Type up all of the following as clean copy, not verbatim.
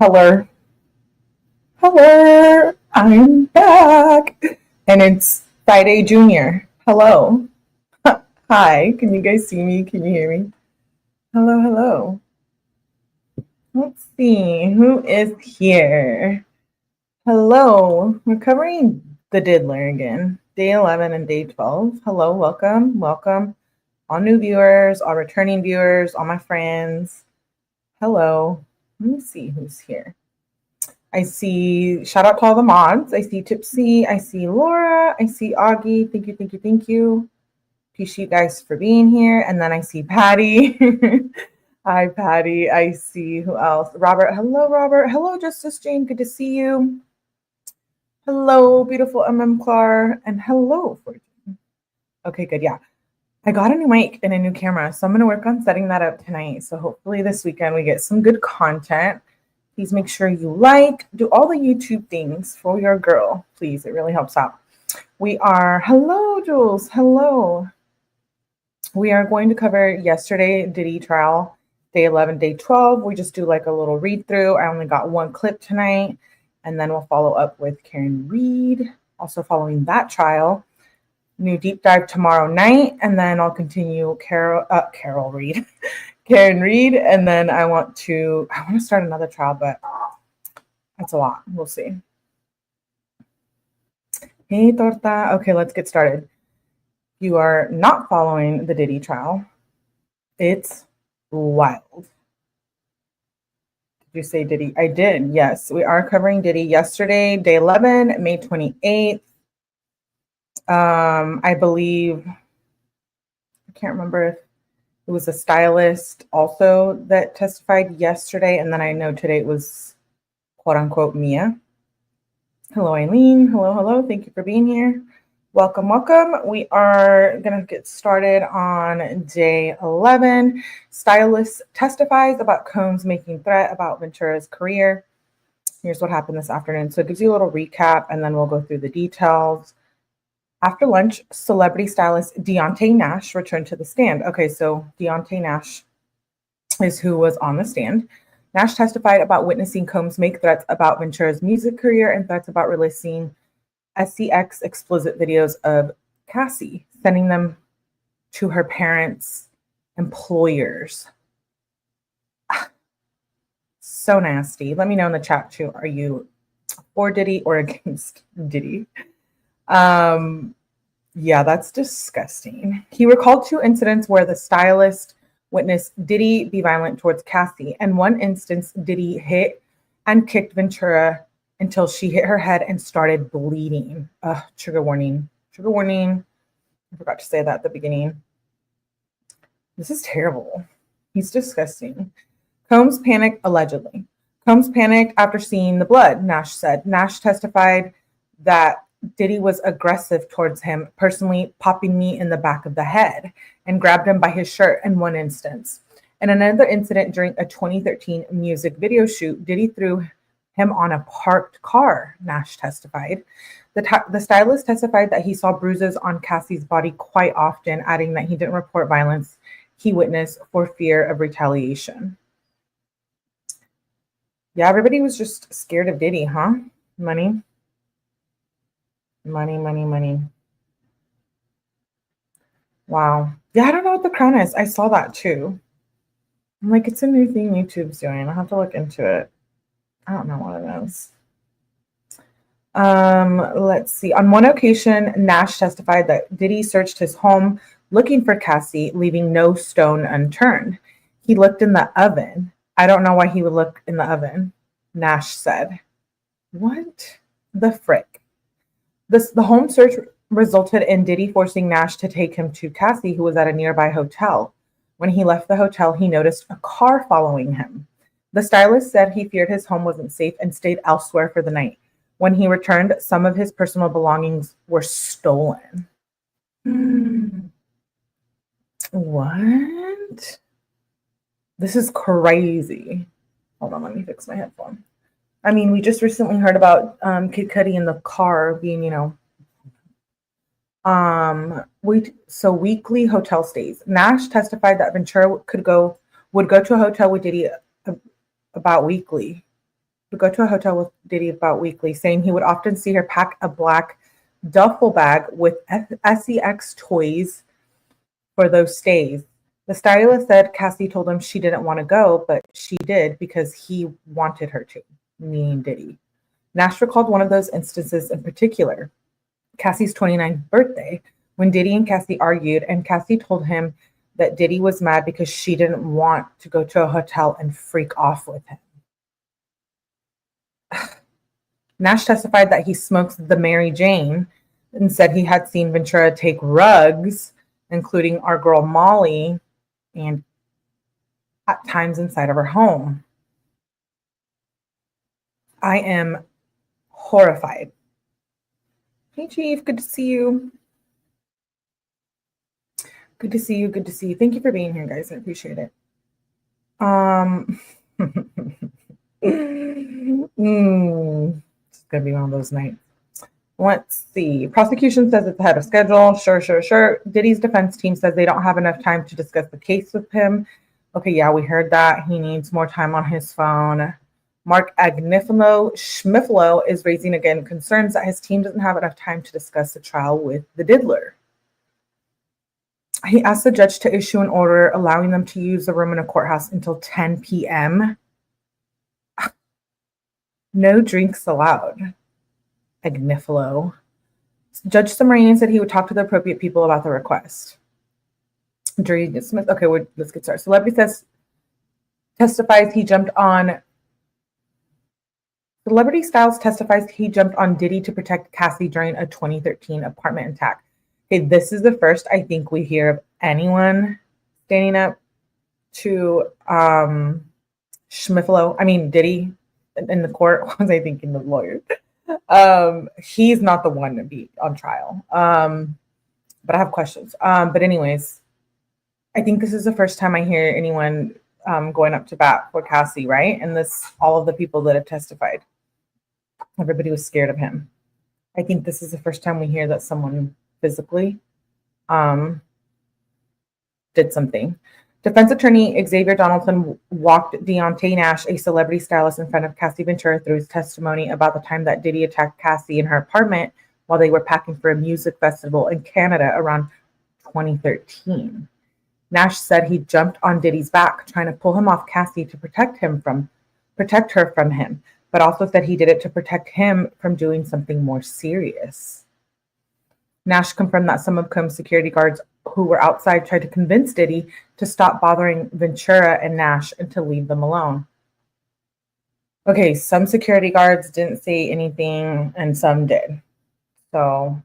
Hello, hello, I'm back. And it's Friday Junior. Hello. Hi, can you guys see me? Can you hear me? Hello, hello. Let's see, who is here? Hello, we're covering the Diddler again. Day 11 and day 12. Hello, welcome, welcome. All new viewers, all returning viewers, all my friends. Hello. Let me see who's here. I see, shout out to all the mods. I see Tipsy. I see Laura. I see Augie. Thank you, thank you, thank you. Appreciate you guys for being here. And then I see Patty. Hi, Patty. I see who else? Robert. Hello, Robert. Hello, Justice Jane. Good to see you. Hello, beautiful Clar. And hello, Fortune. Okay, good. Yeah. I got a new mic and a new camera, so I'm going to work on setting that up tonight. So hopefully this weekend we get some good content. Please make sure you do all the YouTube things for your girl. Please, it really helps out. Hello, Jules. Hello. We are going to cover yesterday Diddy trial, day 11, day 12. We just do like a little read through. I only got one clip tonight, and then we'll follow up with Karen Reed. Also following that trial, new deep dive tomorrow night, and then I'll continue Carol Reed. Karen Reed, and then I want to start another trial, but that's a lot. We'll see. Hey, Torta. Okay, let's get started. You are not following the Diddy trial. It's wild. Did you say Diddy? I did. Yes, we are covering Diddy yesterday, day 11, May 28th. I believe, I can't remember if it was a stylist also that testified yesterday. And then I know today it was quote unquote Mia. Hello, Eileen. Hello, hello. Thank you for being here. Welcome, welcome. We are going to get started on day 11. Stylist testifies about Combs making threat about Ventura's career. Here's what happened this afternoon. So it gives you a little recap, and then we'll go through the details. After lunch, celebrity stylist Deontay Nash returned to the stand. Okay, so Deontay Nash is who was on the stand. Nash testified about witnessing Combs make threats about Ventura's music career and threats about releasing SCX explicit videos of Cassie, sending them to her parents' employers. So nasty. Let me know in the chat too. Are you for Diddy or against Diddy? Yeah, that's disgusting. He recalled 2 incidents where the stylist witnessed Diddy be violent towards Cassie. And one instance, Diddy hit and kicked Ventura until she hit her head and started bleeding. Trigger warning. Trigger warning. I forgot to say that at the beginning. This is terrible. He's disgusting. Combs panicked, allegedly. Combs panicked after seeing the blood, Nash said. Nash testified that Diddy was aggressive towards him, personally popping me in the back of the head and grabbed him by his shirt in one instance. In another incident during a 2013 music video shoot, Diddy threw him on a parked car, Nash testified. The stylist testified that he saw bruises on Cassie's body quite often, adding that he didn't report violence he witnessed for fear of retaliation. Yeah, everybody was just scared of Diddy, huh? Money. Money, money, money. Wow. Yeah, I don't know what the crown is. I saw that too. I'm like, it's a new thing YouTube's doing. I'll have to look into it. I don't know what it is. Let's see. On one occasion, Nash testified that Diddy searched his home looking for Cassie, leaving no stone unturned. He looked in the oven. I don't know why he would look in the oven, Nash said. What the frick? The home search resulted in Diddy forcing Nash to take him to Cassie, who was at a nearby hotel. When he left the hotel, he noticed a car following him. The stylist said he feared his home wasn't safe and stayed elsewhere for the night. When he returned, some of his personal belongings were stolen. What? This is crazy. Hold on, let me fix my headphone. I mean, we just recently heard about Kid Cudi in the car being, weekly hotel stays. Nash testified that Ventura would go to a hotel with Diddy about weekly. would go to a hotel with Diddy about weekly, saying he would often see her pack a black duffel bag with sex toys for those stays. The stylist said Cassie told him she didn't want to go, but she did because he wanted her to, meaning Diddy. Nash recalled one of those instances in particular, Cassie's 29th birthday, when Diddy and Cassie argued, and Cassie told him that Diddy was mad because she didn't want to go to a hotel and freak off with him. Nash testified that he smokes the Mary Jane and said he had seen Ventura take rugs, including our girl Molly, and at times inside of her home. I am horrified. Hey, Chief, good to see you. Good to see you. Good to see you. Thank you for being here, guys. I appreciate it. It's gonna be one of those nights. Let's see. Prosecution says it's ahead of schedule. Sure. Diddy's defense team says they don't have enough time to discuss the case with him. Okay, yeah, we heard that. He needs more time on his phone. Mark Schmiflo is raising again concerns that his team doesn't have enough time to discuss the trial with the diddler. He asked the judge to issue an order allowing them to use the room in a courthouse until 10 p.m. No drinks allowed. Agnifilo. Judge Sumerian said he would talk to the appropriate people about the request. Jury dismissed. Okay, let's get started. Celebrity Styles testifies he jumped on Diddy to protect Cassie during a 2013 apartment attack. Okay, this is the first I think we hear of anyone standing up to Diddy in the court. What was I thinking? The lawyer. He's not the one to be on trial. But I have questions. But anyways, I think this is the first time I hear anyone going up to bat for Cassie, right? And all of the people that have testified, everybody was scared of him. I think this is the first time we hear that someone physically did something. Defense attorney Xavier Donaldson walked Deontay Nash, a celebrity stylist, in front of Cassie Ventura through his testimony about the time that Diddy attacked Cassie in her apartment while they were packing for a music festival in Canada around 2013. Nash said he jumped on Diddy's back, trying to pull him off Cassie to protect her from him, but also said he did it to protect him from doing something more serious. Nash confirmed that some of Combs' security guards who were outside tried to convince Diddy to stop bothering Ventura and Nash and to leave them alone. Okay, some security guards didn't say anything and some did. So,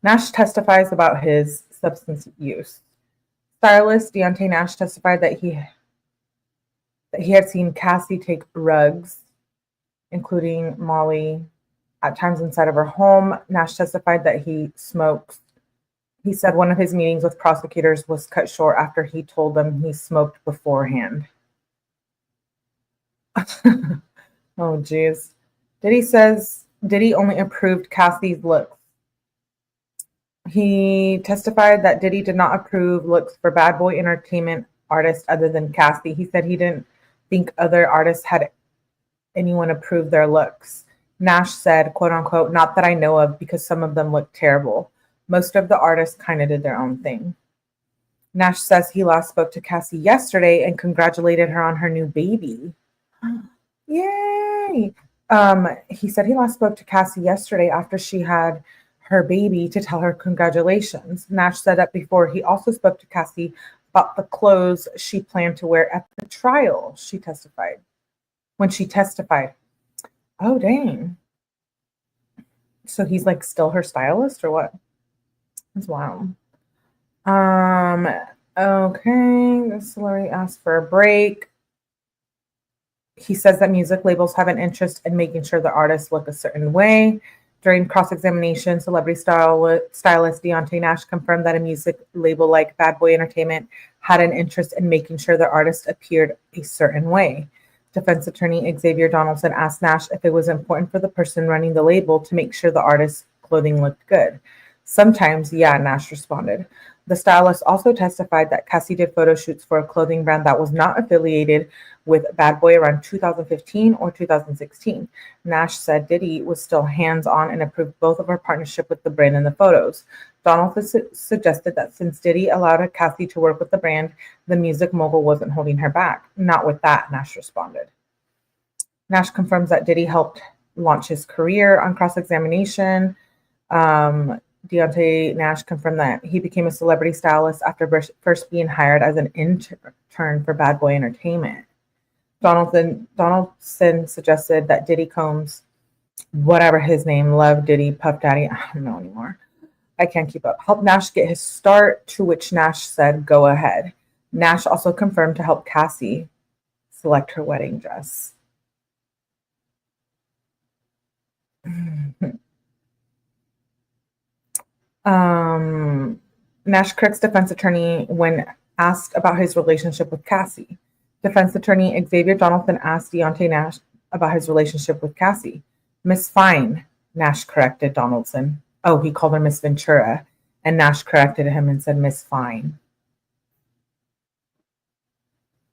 Nash testifies about his substance use. Stylist Deontay Nash testified that he had seen Cassie take rugs, including Molly, at times inside of her home. Nash testified that he smokes. He said one of his meetings with prosecutors was cut short after he told them he smoked beforehand. Oh, geez. Diddy says Diddy only approved Cassie's looks. He testified that Diddy did not approve looks for bad boy entertainment artists other than Cassie. He said he didn't think other artists had anyone approve their looks. Nash said, quote unquote, not that I know of, because some of them look terrible. Most of the artists kind of did their own thing. Nash says he last spoke to Cassie yesterday and congratulated her on her new baby. Yay! He said he last spoke to Cassie yesterday after she had her baby to tell her congratulations. Nash said that before he also spoke to Cassie about the clothes she planned to wear at the trial. When she testified. Oh, dang. So he's like still her stylist or what? That's wild. Okay. This celebrity asked for a break. He says that music labels have an interest in making sure the artists look a certain way. During cross-examination, celebrity stylist Deontay Nash confirmed that a music label like Bad Boy Entertainment had an interest in making sure the artist appeared a certain way. Defense attorney Xavier Donaldson asked Nash if it was important for the person running the label to make sure the artist's clothing looked good. Sometimes, yeah, Nash responded. The stylist also testified that Cassie did photo shoots for a clothing brand that was not affiliated with Bad Boy around 2015 or 2016. Nash said Diddy was still hands-on and approved both of her partnership with the brand and the photos. Donald suggested that since Diddy allowed Cassie to work with the brand, the music mogul wasn't holding her back. Not with that, Nash responded. Nash confirms that Diddy helped launch his career on cross-examination. Deontay Nash confirmed that he became a celebrity stylist after first being hired as an intern for Bad Boy Entertainment. Donaldson suggested that Diddy Combs, whatever his name, Love Diddy, Puff Daddy, I don't know anymore. I can't keep up. Helped Nash get his start, to which Nash said, go ahead. Nash also confirmed to help Cassie select her wedding dress. Nash corrects defense attorney when asked about his relationship with Cassie. Defense attorney Xavier Donaldson asked Deontay Nash about his relationship with Cassie. Miss Fine, Nash corrected Donaldson. Oh, he called her Miss Ventura, and Nash corrected him and said Miss Fine.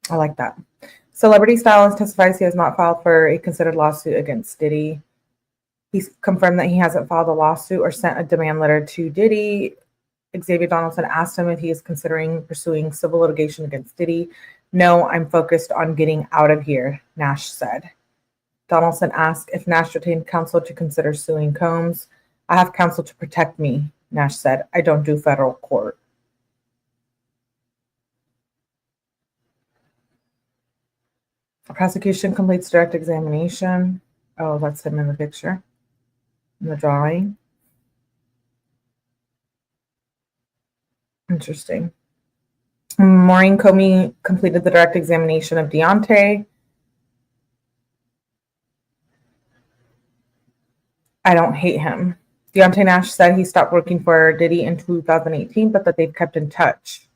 I like that. Celebrity stylist testifies he has not filed for a considered lawsuit against Diddy. He's confirmed that he hasn't filed a lawsuit or sent a demand letter to Diddy. Xavier Donaldson asked him if he is considering pursuing civil litigation against Diddy. No, I'm focused on getting out of here, Nash said. Donaldson asked if Nash retained counsel to consider suing Combs. I have counsel to protect me, Nash said. I don't do federal court. The prosecution completes direct examination. Oh, that's him in the picture. In the drawing. Interesting. Maureen Comey completed the direct examination of Deontay. I don't hate him. Deontay Nash said he stopped working for Diddy in 2018, but that they've kept in touch,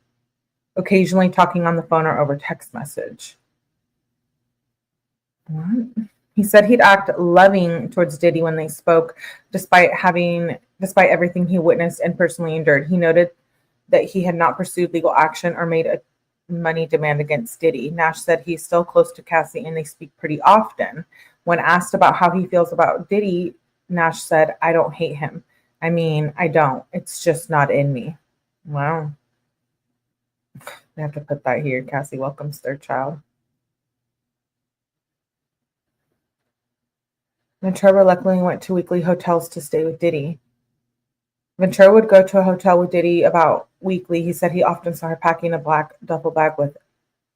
occasionally talking on the phone or over text message. What? He said he'd act loving towards Diddy when they spoke, despite everything he witnessed and personally endured. He noted that he had not pursued legal action or made a money demand against Diddy. Nash said he's still close to Cassie and they speak pretty often. When asked about how he feels about Diddy, Nash said, I don't hate him. I mean, I don't. It's just not in me. Wow. I have to put that here. Cassie welcomes their child. Ventura reluctantly went to weekly hotels to stay with Diddy. Ventura would go to a hotel with Diddy about weekly. He said he often saw her packing a black duffel bag with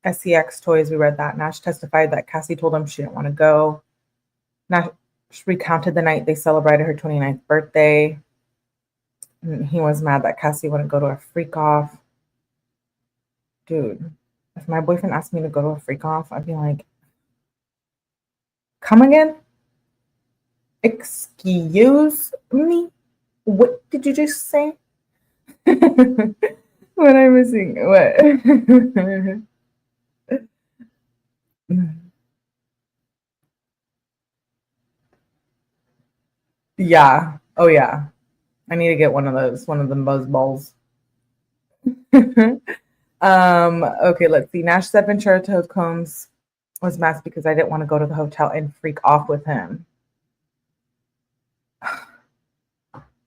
SEX toys. We read that. Nash testified that Cassie told him she didn't want to go. Nash recounted the night they celebrated her 29th birthday. And he was mad that Cassie wouldn't go to a freak off. Dude, if my boyfriend asked me to go to a freak off, I'd be like, come again? Excuse me? What did you just say? What am I missing? What? Yeah. Oh, yeah. I need to get one of those, one of the buzz balls. Okay, let's see. Nash said Ventura told Combs was mad because I didn't want to go to the hotel and freak off with him.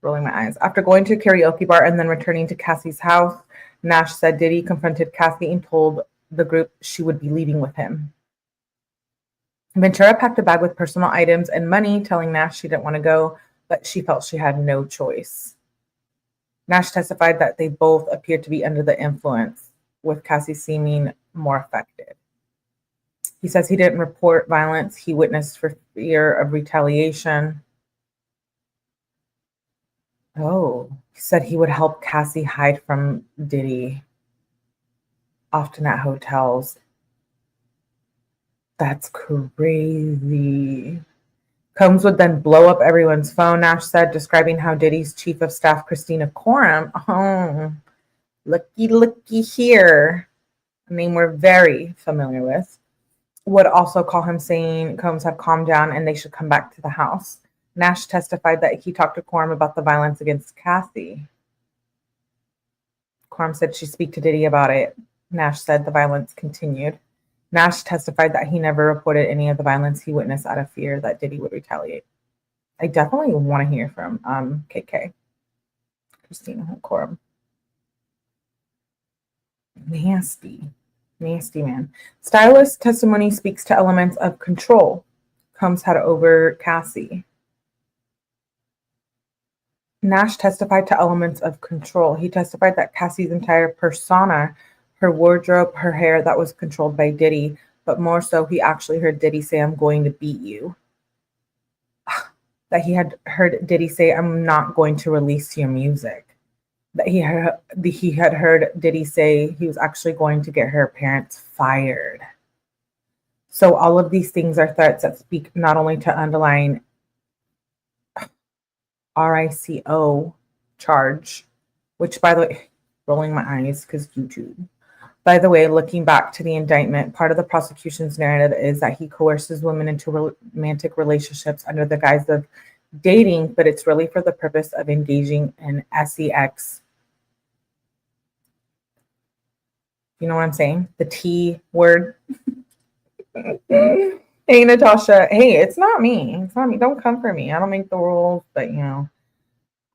Rolling my eyes. After going to a karaoke bar and then returning to Cassie's house, Nash said Diddy confronted Cassie and told the group she would be leaving with him. Ventura packed a bag with personal items and money, telling Nash she didn't want to go, but she felt she had no choice. Nash testified that they both appeared to be under the influence, with Cassie seeming more affected. He says he didn't report violence he witnessed for fear of retaliation. Oh, he said he would help Cassie hide from Diddy, often at hotels. That's crazy. Combs would then blow up everyone's phone, Nash said, describing how Diddy's chief of staff, Christina Coram, oh, looky here, a name we're very familiar with, would also call him, saying Combs had calmed down and they should come back to the house. Nash testified that he talked to Coram about the violence against Cassie. Quorum said she speak to Diddy about it. Nash said the violence continued. Nash testified that he never reported any of the violence he witnessed out of fear that Diddy would retaliate. I definitely want to hear from KK. Christina Quorum. Nasty man. Stylist testimony speaks to elements of control Combs had over Cassie. Nash testified to elements of control. He testified that Cassie's entire persona, her wardrobe, her hair, that was controlled by Diddy, but more so he actually heard Diddy say, "I'm going to beat you." That he had heard Diddy say, "I'm not going to release your music." That he had heard Diddy say he was actually going to get her parents fired. So all of these things are threats that speak not only to underlying RICO charge, which, by the way, rolling my eyes because YouTube. By the way, looking back to the indictment, part of the prosecution's narrative is that he coerces women into romantic relationships under the guise of dating, but it's really for the purpose of engaging in sex. You know what I'm saying? The T word. Hey, Natasha. Hey, it's not me. It's not me. Don't come for me. I don't make the rules, but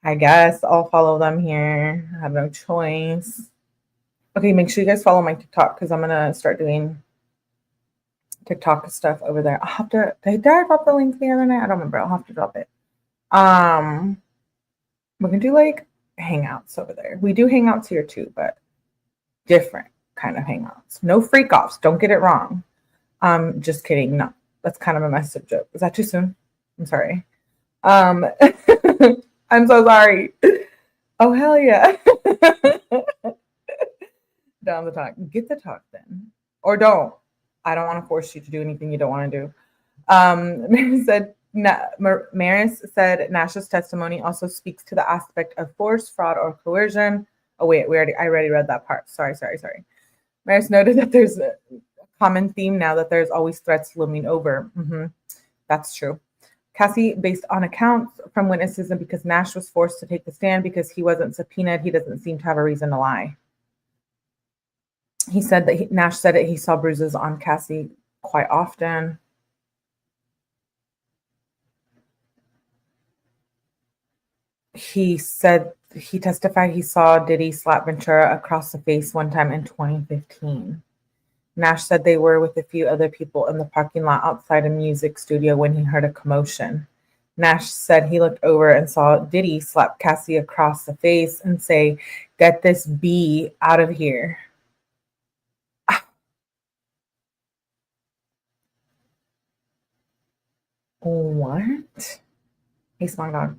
I guess I'll follow them here. I have no choice. Okay, make sure you guys follow my TikTok because I'm gonna start doing TikTok stuff over there. I'll have to. Did I drop the link the other night? I don't remember. I'll have to drop it. We're gonna do like hangouts over there. We do hangouts here too, but different kind of hangouts. No freak offs. Don't get it wrong. Just kidding. No, that's kind of a messed up joke. Is that too soon? I'm sorry. I'm so sorry. Oh hell yeah. Down the talk. Get the talk then. Or don't. I don't want to force you to do anything you don't want to do. Maris said Nash's testimony also speaks to the aspect of force, fraud, or coercion. Oh wait, I already read that part. Sorry. Maris noted that there's a common theme now that there's always threats looming over. That's true. Cassie, based on accounts from witnesses and because Nash was forced to take the stand because he wasn't subpoenaed, he doesn't seem to have a reason to lie. He said that Nash said that he saw bruises on Cassie quite often. He testified he saw Diddy slap Ventura across the face one time in 2015. Nash said they were with a few other people in the parking lot outside a music studio when he heard a commotion. Nash said he looked over and saw Diddy slap Cassie across the face and say, "Get this B out of here." What? Hey, Smog Dog.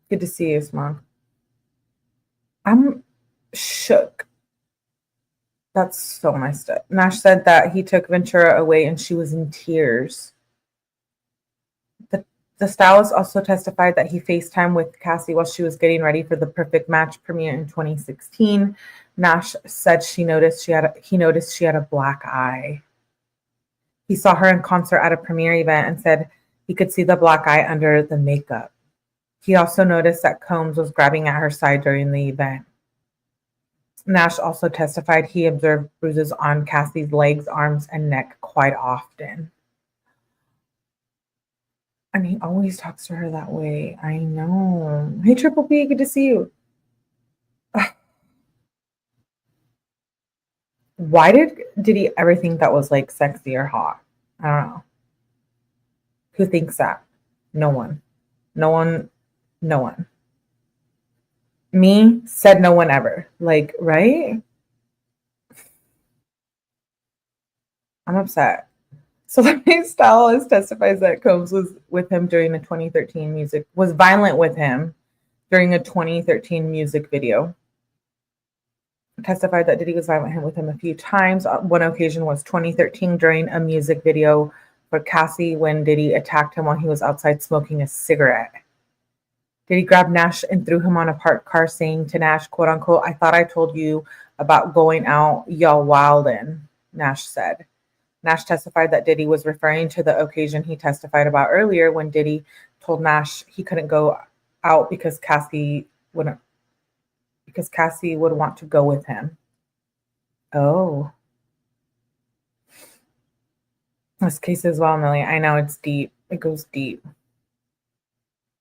Good to see you, Smog. I'm shook. That's so messed up. Nash said that he took Ventura away and she was in tears. The stylist also testified that he FaceTimed with Cassie while she was getting ready for the Perfect Match premiere in 2016. Nash said he noticed she had a black eye. He saw her in concert at a premiere event and said he could see the black eye under the makeup. He also noticed that Combs was grabbing at her side during the event. Nash also testified he observed bruises on Cassie's legs, arms, and neck quite often. And he always talks to her that way. I know. Hey, Triple P, good to see you. Why did he ever think that was like sexy or hot? I don't know. Who thinks that? No one. Me said no one ever. Like, right? I'm upset. So the stylist testifies that Combs was with him during the 2013 was violent with him during a 2013 music video. Testified that Diddy was violent with him a few times. One occasion was 2013 during a music video for Cassie when Diddy attacked him while he was outside smoking a cigarette. Diddy grabbed Nash and threw him on a parked car, saying to Nash, quote unquote, "I thought I told you about going out, y'all wildin'," Nash said. Nash testified that Diddy was referring to the occasion he testified about earlier when Diddy told Nash he couldn't go out because Cassie because Cassie would want to go with him. Oh. This case is well, Millie. I know it's deep. It goes deep.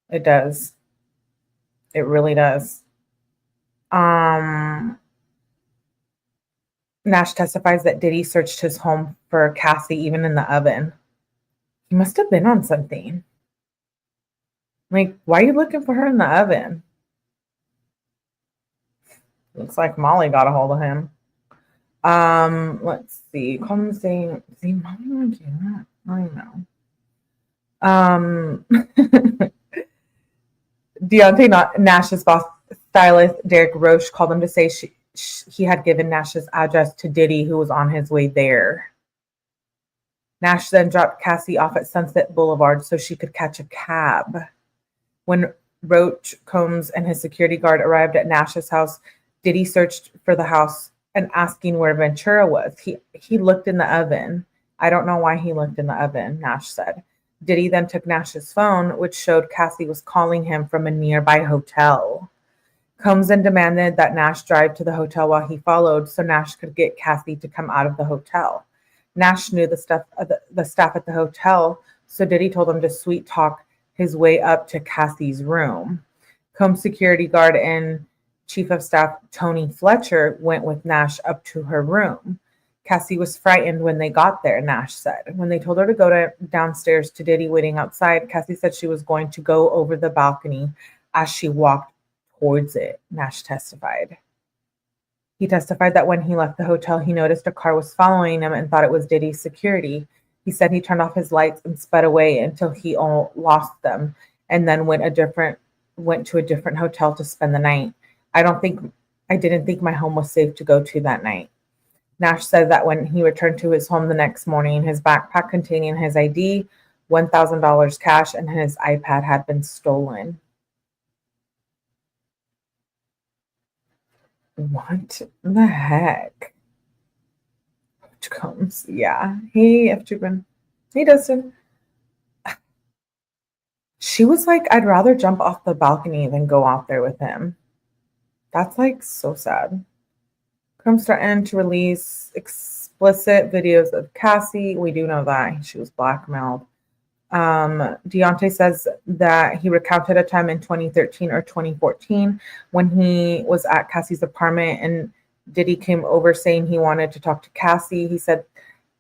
It does. It really does. Nash testifies that Diddy searched his home for Cassie even in the oven. He must have been on something. Like, why are you looking for her in the oven? Looks like Molly got a hold of him. Let's see. Call him saying, see, Molly won't do that. I know. Deontay Nash's boss, Stylist Derek Roche, called him to say he had given Nash's address to Diddy, who was on his way there. Nash then dropped Cassie off at Sunset Boulevard so she could catch a cab. When Roach, Combs, and his security guard arrived at Nash's house, Diddy searched for the house and asking where Ventura was. He looked in the oven. I don't know why he looked in the oven, Nash said. Diddy then took Nash's phone, which showed Cassie was calling him from a nearby hotel. Combs then demanded that Nash drive to the hotel while he followed so Nash could get Cassie to come out of the hotel. Nash knew the staff at the hotel, so Diddy told him to sweet talk his way up to Cassie's room. Combs' security guard and Chief of Staff Tony Fletcher went with Nash up to her room. Cassie was frightened when they got there, Nash said. When they told her to go downstairs to Diddy waiting outside, Cassie said she was going to go over the balcony as she walked towards it, Nash testified. He testified that when he left the hotel, he noticed a car was following him and thought it was Diddy's security. He said he turned off his lights and sped away until he lost them and then went to a different hotel to spend the night. I didn't think my home was safe to go to that night. Nash said that when he returned to his home the next morning, his backpack containing his ID, $1,000 cash, and his iPad had been stolen. What the heck? Which comes, yeah. Hey, F. Trubin. Hey, Dustin. She was like, I'd rather jump off the balcony than go out there with him. That's like so sad. Combs threatened to release explicit videos of Cassie. We do know that she was blackmailed. Deontay says that he recounted a time in 2013 or 2014 when he was at Cassie's apartment and Diddy came over saying he wanted to talk to Cassie. He said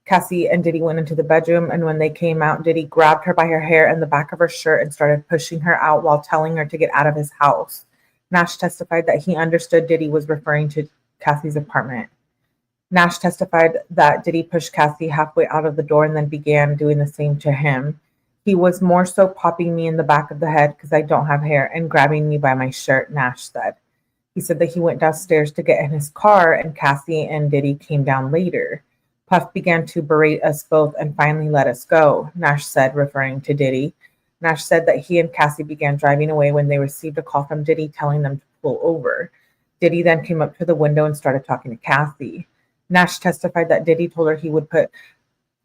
Cassie and Diddy went into the bedroom, and when they came out, Diddy grabbed her by her hair and the back of her shirt and started pushing her out while telling her to get out of his house. Nash testified that he understood Diddy was referring to Cassie's apartment. Nash testified that Diddy pushed Cassie halfway out of the door and then began doing the same to him. He was more so popping me in the back of the head because I don't have hair and grabbing me by my shirt, Nash said. He said that he went downstairs to get in his car and Cassie and Diddy came down later. Puff began to berate us both and finally let us go, Nash said, referring to Diddy. Nash said that he and Cassie began driving away when they received a call from Diddy telling them to pull over. Diddy then came up to the window and started talking to Cassie. Nash testified that Diddy told her he would put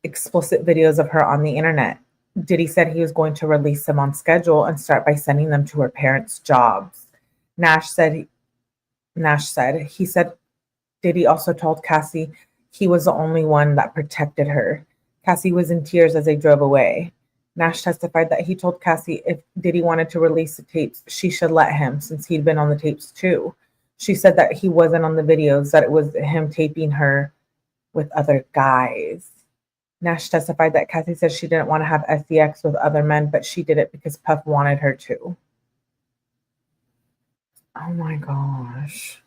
explicit videos of her on the internet. Diddy said he was going to release them on schedule and start by sending them to her parents' jobs. Nash said Diddy also told Cassie he was the only one that protected her. Cassie was in tears as they drove away. Nash testified that he told Cassie if Diddy wanted to release the tapes, she should let him since he'd been on the tapes too. She said that he wasn't on the videos, that it was him taping her with other guys. Nash testified that Cassie said she didn't want to have sex with other men, but she did it because Puff wanted her to. Oh my gosh.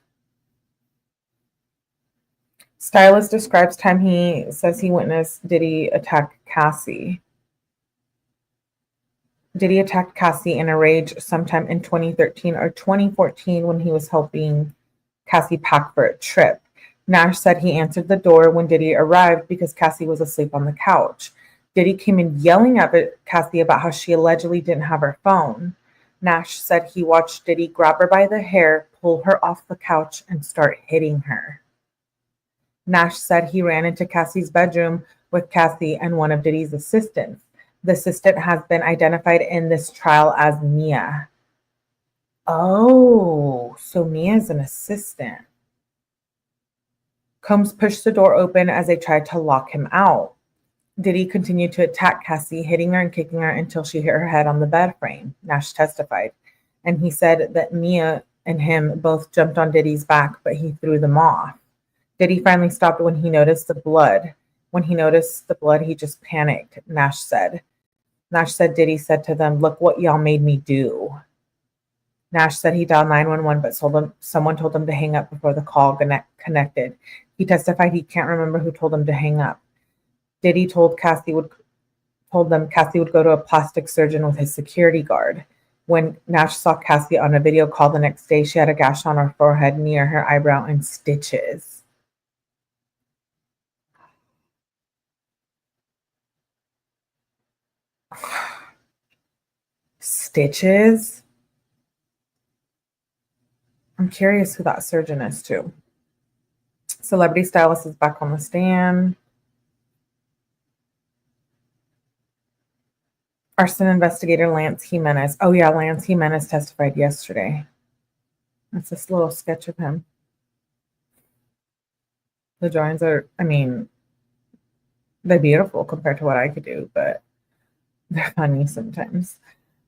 Stylist describes time he says he witnessed Diddy attack Cassie. Diddy attacked Cassie in a rage sometime in 2013 or 2014 when he was helping Cassie pack for a trip. Nash said he answered the door when Diddy arrived because Cassie was asleep on the couch. Diddy came in yelling at Cassie about how she allegedly didn't have her phone. Nash said he watched Diddy grab her by the hair, pull her off the couch, and start hitting her. Nash said he ran into Cassie's bedroom with Cassie and one of Diddy's assistants. The assistant has been identified in this trial as Mia. Oh, so Mia's an assistant. Combs pushed the door open as they tried to lock him out. Diddy continued to attack Cassie, hitting her and kicking her until she hit her head on the bed frame, Nash testified. And he said that Mia and him both jumped on Diddy's back, but he threw them off. Diddy finally stopped when he noticed the blood. When he noticed the blood, he just panicked, Nash said. Nash said Diddy said to them, "Look what y'all made me do." Nash said he dialed 911, but someone told him to hang up before the call connected. He testified he can't remember who told him to hang up. Diddy told them Cassie would go to a plastic surgeon with his security guard. When Nash saw Cassie on a video call the next day, she had a gash on her forehead near her eyebrow and stitches. Stitches? I'm curious who that surgeon is too. Celebrity Stylist is back on the stand. Arson investigator Lance Jimenez. Oh yeah, Lance Jimenez testified yesterday. That's this little sketch of him. The drawings are, they're beautiful compared to what I could do, but they're funny sometimes.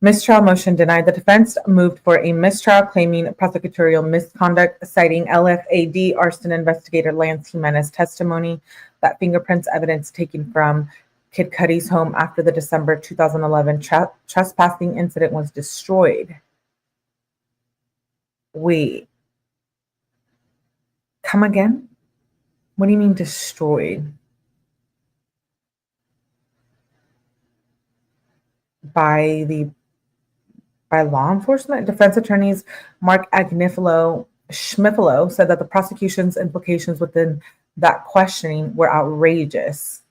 Mistrial motion denied. The defense moved for a mistrial claiming prosecutorial misconduct, citing LFAD arson investigator Lance Jimenez testimony that fingerprints evidence taken from Kid Cudi's home after the December 2011 trespassing incident was destroyed. Wait. Come again? What do you mean destroyed? By law enforcement? Defense attorneys Mark Schmifilo said that the prosecution's implications within that questioning were outrageous.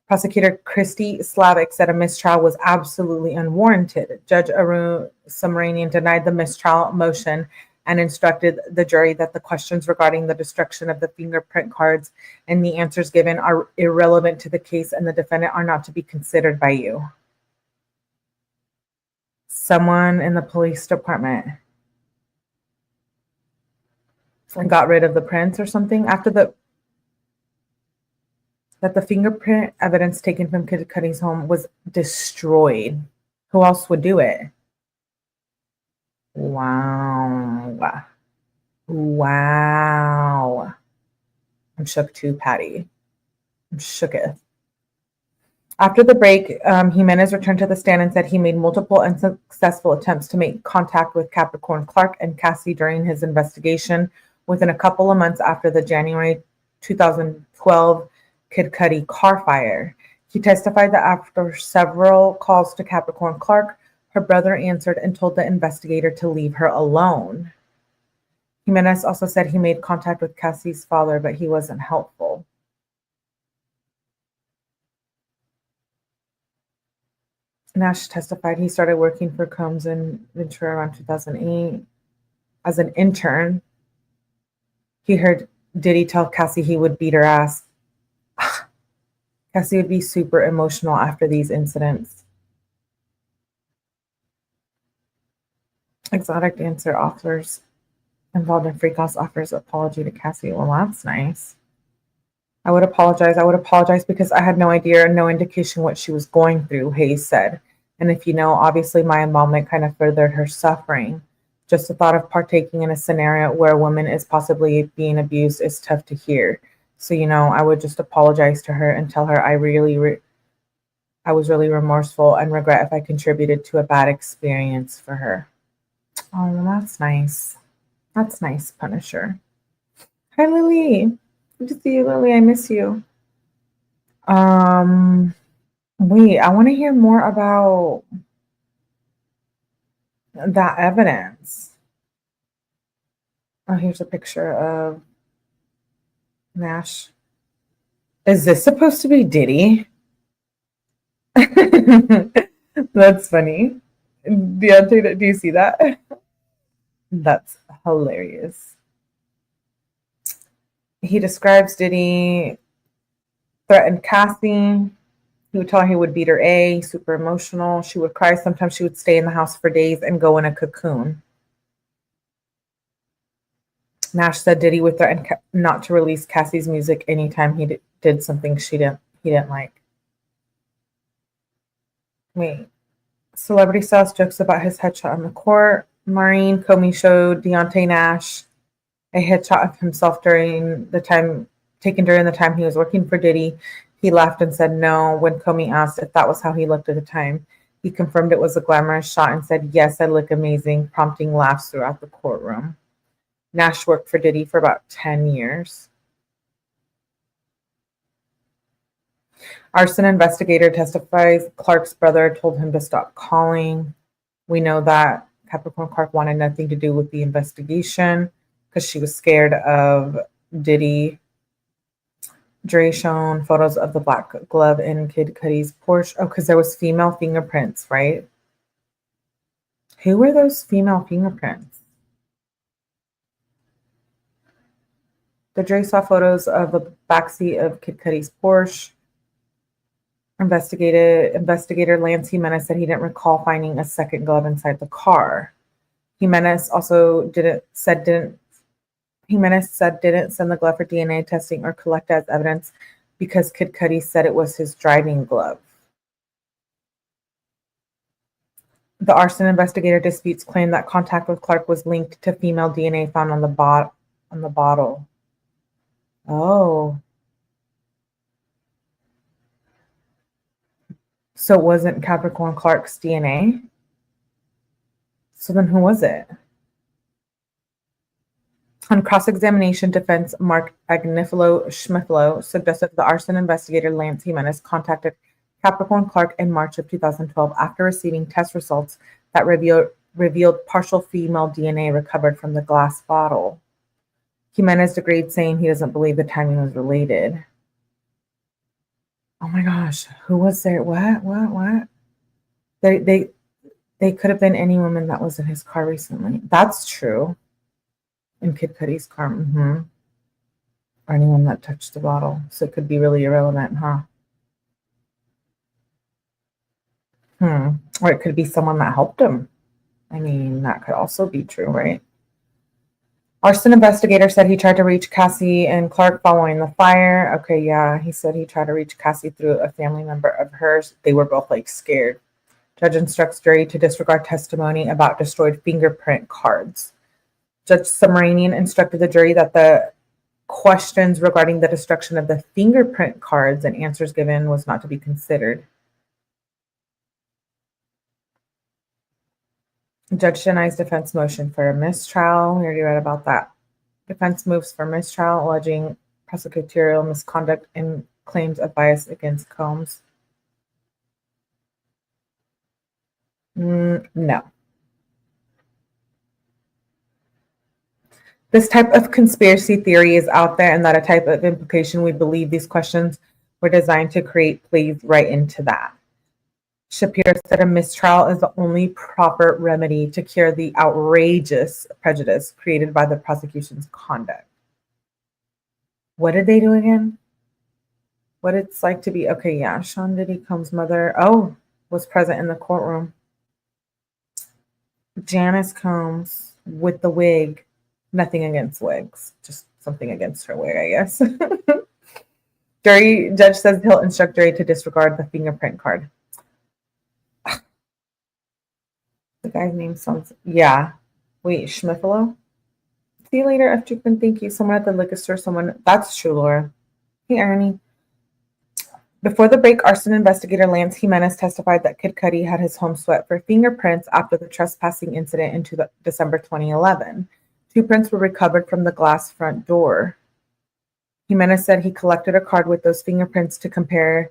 Prosecutor Christy Slavic said a mistrial was absolutely unwarranted. Judge Arun Subramanian denied the mistrial motion and instructed the jury that the questions regarding the destruction of the fingerprint cards and the answers given are irrelevant to the case and the defendant are not to be considered by you. Someone in the police department got rid of the prints or something after the fingerprint evidence taken from Kid Cudi's home was destroyed. Who else would do it? Wow. I'm shook too, Patty. I'm shooketh. After the break, Jimenez returned to the stand and said he made multiple unsuccessful attempts to make contact with Capricorn Clark and Cassie during his investigation within a couple of months after the January 2012 Kid Cudi car fire. He testified that after several calls to Capricorn Clark, her brother answered and told the investigator to leave her alone. Jimenez also said he made contact with Cassie's father, but he wasn't helpful. Nash testified he started working for Combs in Ventura around 2008 as an intern. He heard Diddy tell Cassie he would beat her ass. Cassie would be super emotional after these incidents. Exotic dancer offers involved in freak house offers apology to Cassie. Well, that's nice. I would apologize because I had no idea, no indication what she was going through, Hayes said. And if you know, obviously my involvement kind of furthered her suffering. Just the thought of partaking in a scenario where a woman is possibly being abused is tough to hear. So, I would just apologize to her and tell her I was really remorseful and regret if I contributed to a bad experience for her. Oh, well, that's nice. That's nice, Punisher. Hi, Lily. Good to see you, Lily. I miss you. Wait, I want to hear more about that evidence. Oh, here's a picture of Nash. Is this supposed to be Diddy? That's funny. Deontay, do you see that? That's hilarious. He describes Diddy threatened Cassie. He would tell her he would beat her super emotional. She would cry. Sometimes she would stay in the house for days and go in a cocoon. Nash said Diddy would threaten not to release Cassie's music anytime he did something he didn't like. Wait. Celebrity Styles jokes about his headshot on the court. Maureen Comey showed Deontay Nash a headshot of himself taken during the time he was working for Diddy. He laughed and said no. When Comey asked if that was how he looked at the time, he confirmed it was a glamorous shot and said, yes, I look amazing, prompting laughs throughout the courtroom. Nash worked for Diddy for about 10 years. Arson investigator testifies Clark's brother told him to stop calling. We know that Capricorn Clark wanted nothing to do with the investigation because she was scared of Diddy. Dre shown photos of the black glove in Kid Cudi's Porsche. Oh, because there was female fingerprints, right? Who were those female fingerprints? The Dre saw photos of the backseat of Kid Cudi's Porsche. Investigator Lance Jimenez said he didn't recall finding a second glove inside the car. Jimenez said didn't send the glove for DNA testing or collect as evidence because Kid Cudi said it was his driving glove. The arson investigator disputes claim that contact with Clark was linked to female DNA found on the bottle. Oh. So it wasn't Capricorn Clark's DNA? So then who was it? On cross-examination, defense Mark Agnifilo-Schmifilo suggested the arson investigator Lance Jimenez contacted Capricorn Clark in March of 2012 after receiving test results that revealed partial female DNA recovered from the glass bottle. Jimenez disagreed, saying he doesn't believe the timing was related. Oh my gosh, who was there? What? They could have been any woman that was in his car recently. That's true. In Kid Cudi's car, or anyone that touched the bottle. So it could be really irrelevant, huh? Or it could be someone that helped him. I mean, that could also be true, right? Arson investigator said he tried to reach Cassie and Clark following the fire. Okay, yeah, he said he tried to reach Cassie through a family member of hers. They were both scared. Judge instructs jury to disregard testimony about destroyed fingerprint cards. Judge Subramanian instructed the jury that the questions regarding the destruction of the fingerprint cards and answers given was not to be considered. Judge denies defense motion for a mistrial. We already read about that. Defense moves for mistrial, alleging prosecutorial misconduct and claims of bias against Combs. No. This type of conspiracy theory is out there, and that a type of implication we believe these questions were designed to create plays right into that. Shapiro said a mistrial is the only proper remedy to cure the outrageous prejudice created by the prosecution's conduct. What did they do again? What it's like to be, okay, yeah, Sean Diddy Combs' mother, was present in the courtroom. Janice Combs with the wig. Nothing against wigs, just something against her wig, I guess. Judge says he'll instruct jury to disregard the fingerprint card. The guy's name sounds, yeah. Wait, Schmifilo? See you later, F. Jupin. Thank you. Someone at the liquor store, that's true, Laura. Hey, Ernie. Before the break, arson investigator Lance Jimenez testified that Kid Cudi had his home swept for fingerprints after the trespassing incident in December 2011. 2 prints were recovered from the glass front door. Jimenez said he collected a card with those fingerprints to compare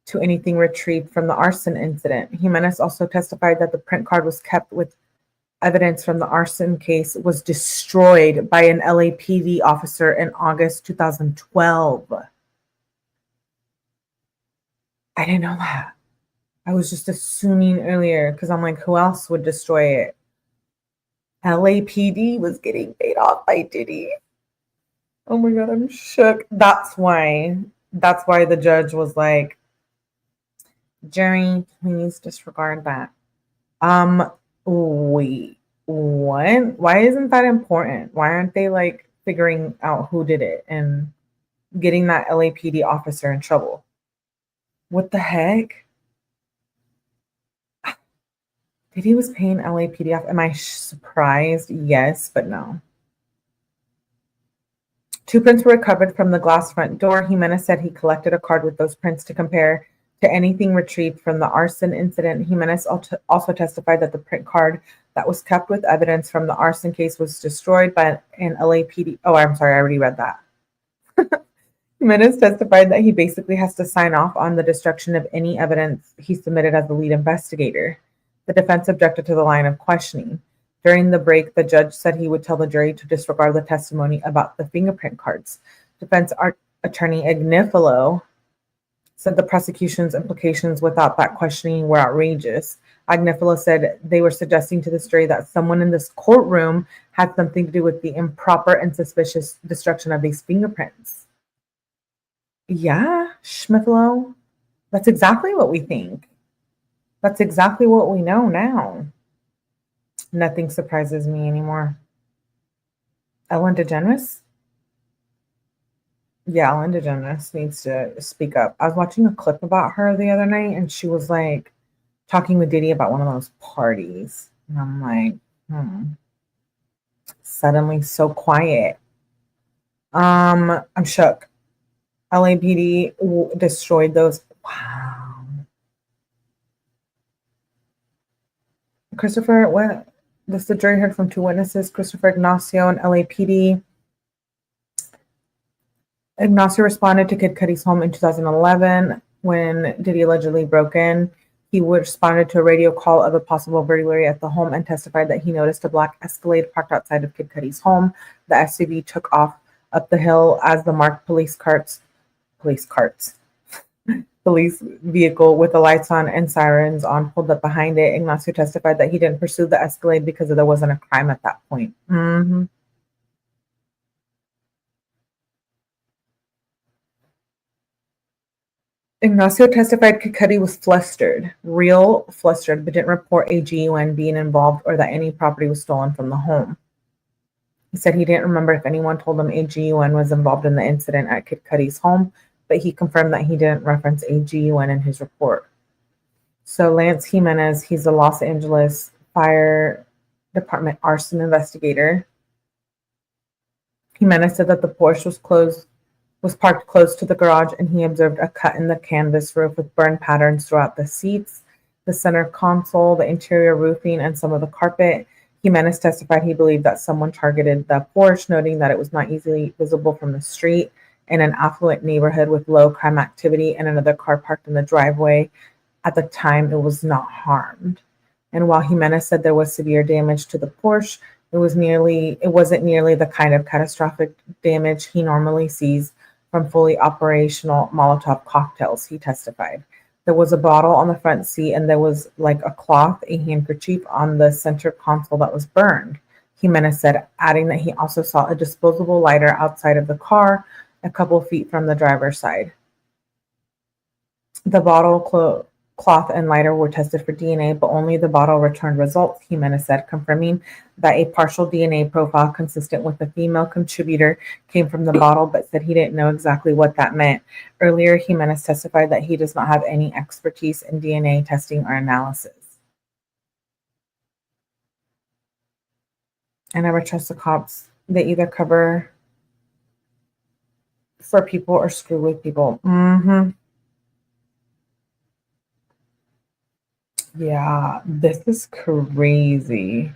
to anything retrieved from the arson incident. Jimenez also testified that the print card was kept with evidence from the arson case was destroyed by an LAPD officer in August 2012. I didn't know that. I was just assuming earlier because I'm like, who else would destroy it? LAPD was getting paid off by Diddy. Oh my God, I'm shook. That's why the judge was like, Jury, please disregard that. Wait, what? Why isn't that important? Why aren't they like figuring out who did it and getting that LAPD officer in trouble? What the heck? Diddy was paying LAPD off. Am I surprised? Yes, but no. 2 prints were recovered from the glass front door. Jimenez said he collected a card with those prints to compare to anything retrieved from the arson incident. Jimenez also testified that the print card that was kept with evidence from the arson case was destroyed by an LAPD. Oh, I'm sorry, I already read that. Jimenez testified that he basically has to sign off on the destruction of any evidence he submitted as the lead investigator. The defense objected to the line of questioning. During the break, the judge said he would tell the jury to disregard the testimony about the fingerprint cards. Defense attorney Agnifilo said the prosecution's implications without that questioning were outrageous. Agnifilo said they were suggesting to the jury that someone in this courtroom had something to do with the improper and suspicious destruction of these fingerprints. Yeah, Schmifilo, that's exactly what we think. That's exactly what we know now. Nothing surprises me anymore. Ellen DeGeneres? Yeah, Ellen DeGeneres needs to speak up. I was watching a clip about her the other night, and she was like talking with Diddy about one of those parties. And I'm like, suddenly so quiet. I'm shook. LAPD destroyed those. Wow. Christopher, what? This the jury heard from 2 witnesses, Christopher Ignacio and LAPD. Ignacio responded to Kid Cudi's home in 2011 when Diddy allegedly broke in. He responded to a radio call of a possible burglary at the home and testified that he noticed a black Escalade parked outside of Kid Cudi's home. The SUV took off up the hill as the marked police vehicle with the lights on and sirens on pulled up behind it. Ignacio testified that he didn't pursue the Escalade because there wasn't a crime at that point. Ignacio testified Cudi was flustered, real flustered, but didn't report a GUN being involved or that any property was stolen from the home. He said he didn't remember if anyone told him a GUN was involved in the incident at Kid Cudi's home, but he confirmed that he didn't reference a GUN in his report. So Lance Jimenez, he's a Los Angeles Fire Department arson investigator. Jimenez said that the Porsche was parked close to the garage, and he observed a cut in the canvas roof with burn patterns throughout the seats, the center console, the interior roofing, and some of the carpet. Jimenez testified he believed that someone targeted the Porsche, noting that it was not easily visible from the street in an affluent neighborhood with low crime activity, and another car parked in the driveway. At the time, it was not harmed. And while Jimenez said there was severe damage to the Porsche, it wasn't nearly the kind of catastrophic damage he normally sees from fully operational Molotov cocktails, he testified. There was a bottle on the front seat, and there was like a handkerchief on the center console that was burned, Jimenez said, adding that he also saw a disposable lighter outside of the car a couple feet from the driver's side. The bottle, cloth, and lighter were tested for DNA, but only the bottle returned results, Jimenez said, confirming that a partial DNA profile consistent with the female contributor came from the bottle, but said he didn't know exactly what that meant. Earlier, Jimenez testified that he does not have any expertise in DNA testing or analysis. I never trust the cops. They either cover for people or screw with people. Yeah, this is crazy.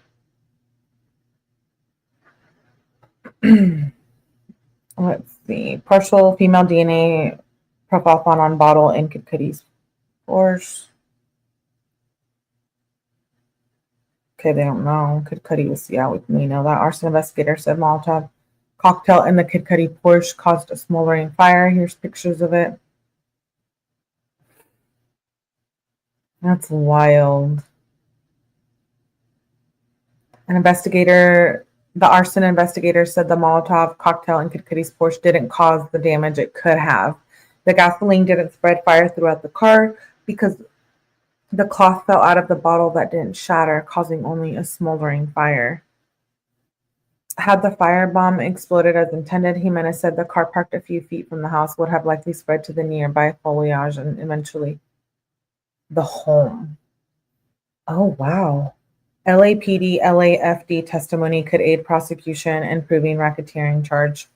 Let's see. Partial female DNA profile found on bottle in Kid Cudi's Porsche. Okay, they don't know. Kid Cudi was, we know that. Arson investigator said Molotov cocktail in the Kid Cudi Porsche caused a smoldering fire. Here's pictures of it. That's wild. The arson investigator said the Molotov cocktail in Kid Cudi's Porsche didn't cause the damage it could have. The gasoline didn't spread fire throughout the car because The cloth fell out of the bottle that didn't shatter, causing only a smoldering fire. Had the firebomb exploded as intended, Jimenez said the car parked a few feet from the house would have likely spread to the nearby foliage and eventually the home. Oh, wow. LAPD, LAFD testimony could aid prosecution in proving racketeering charge.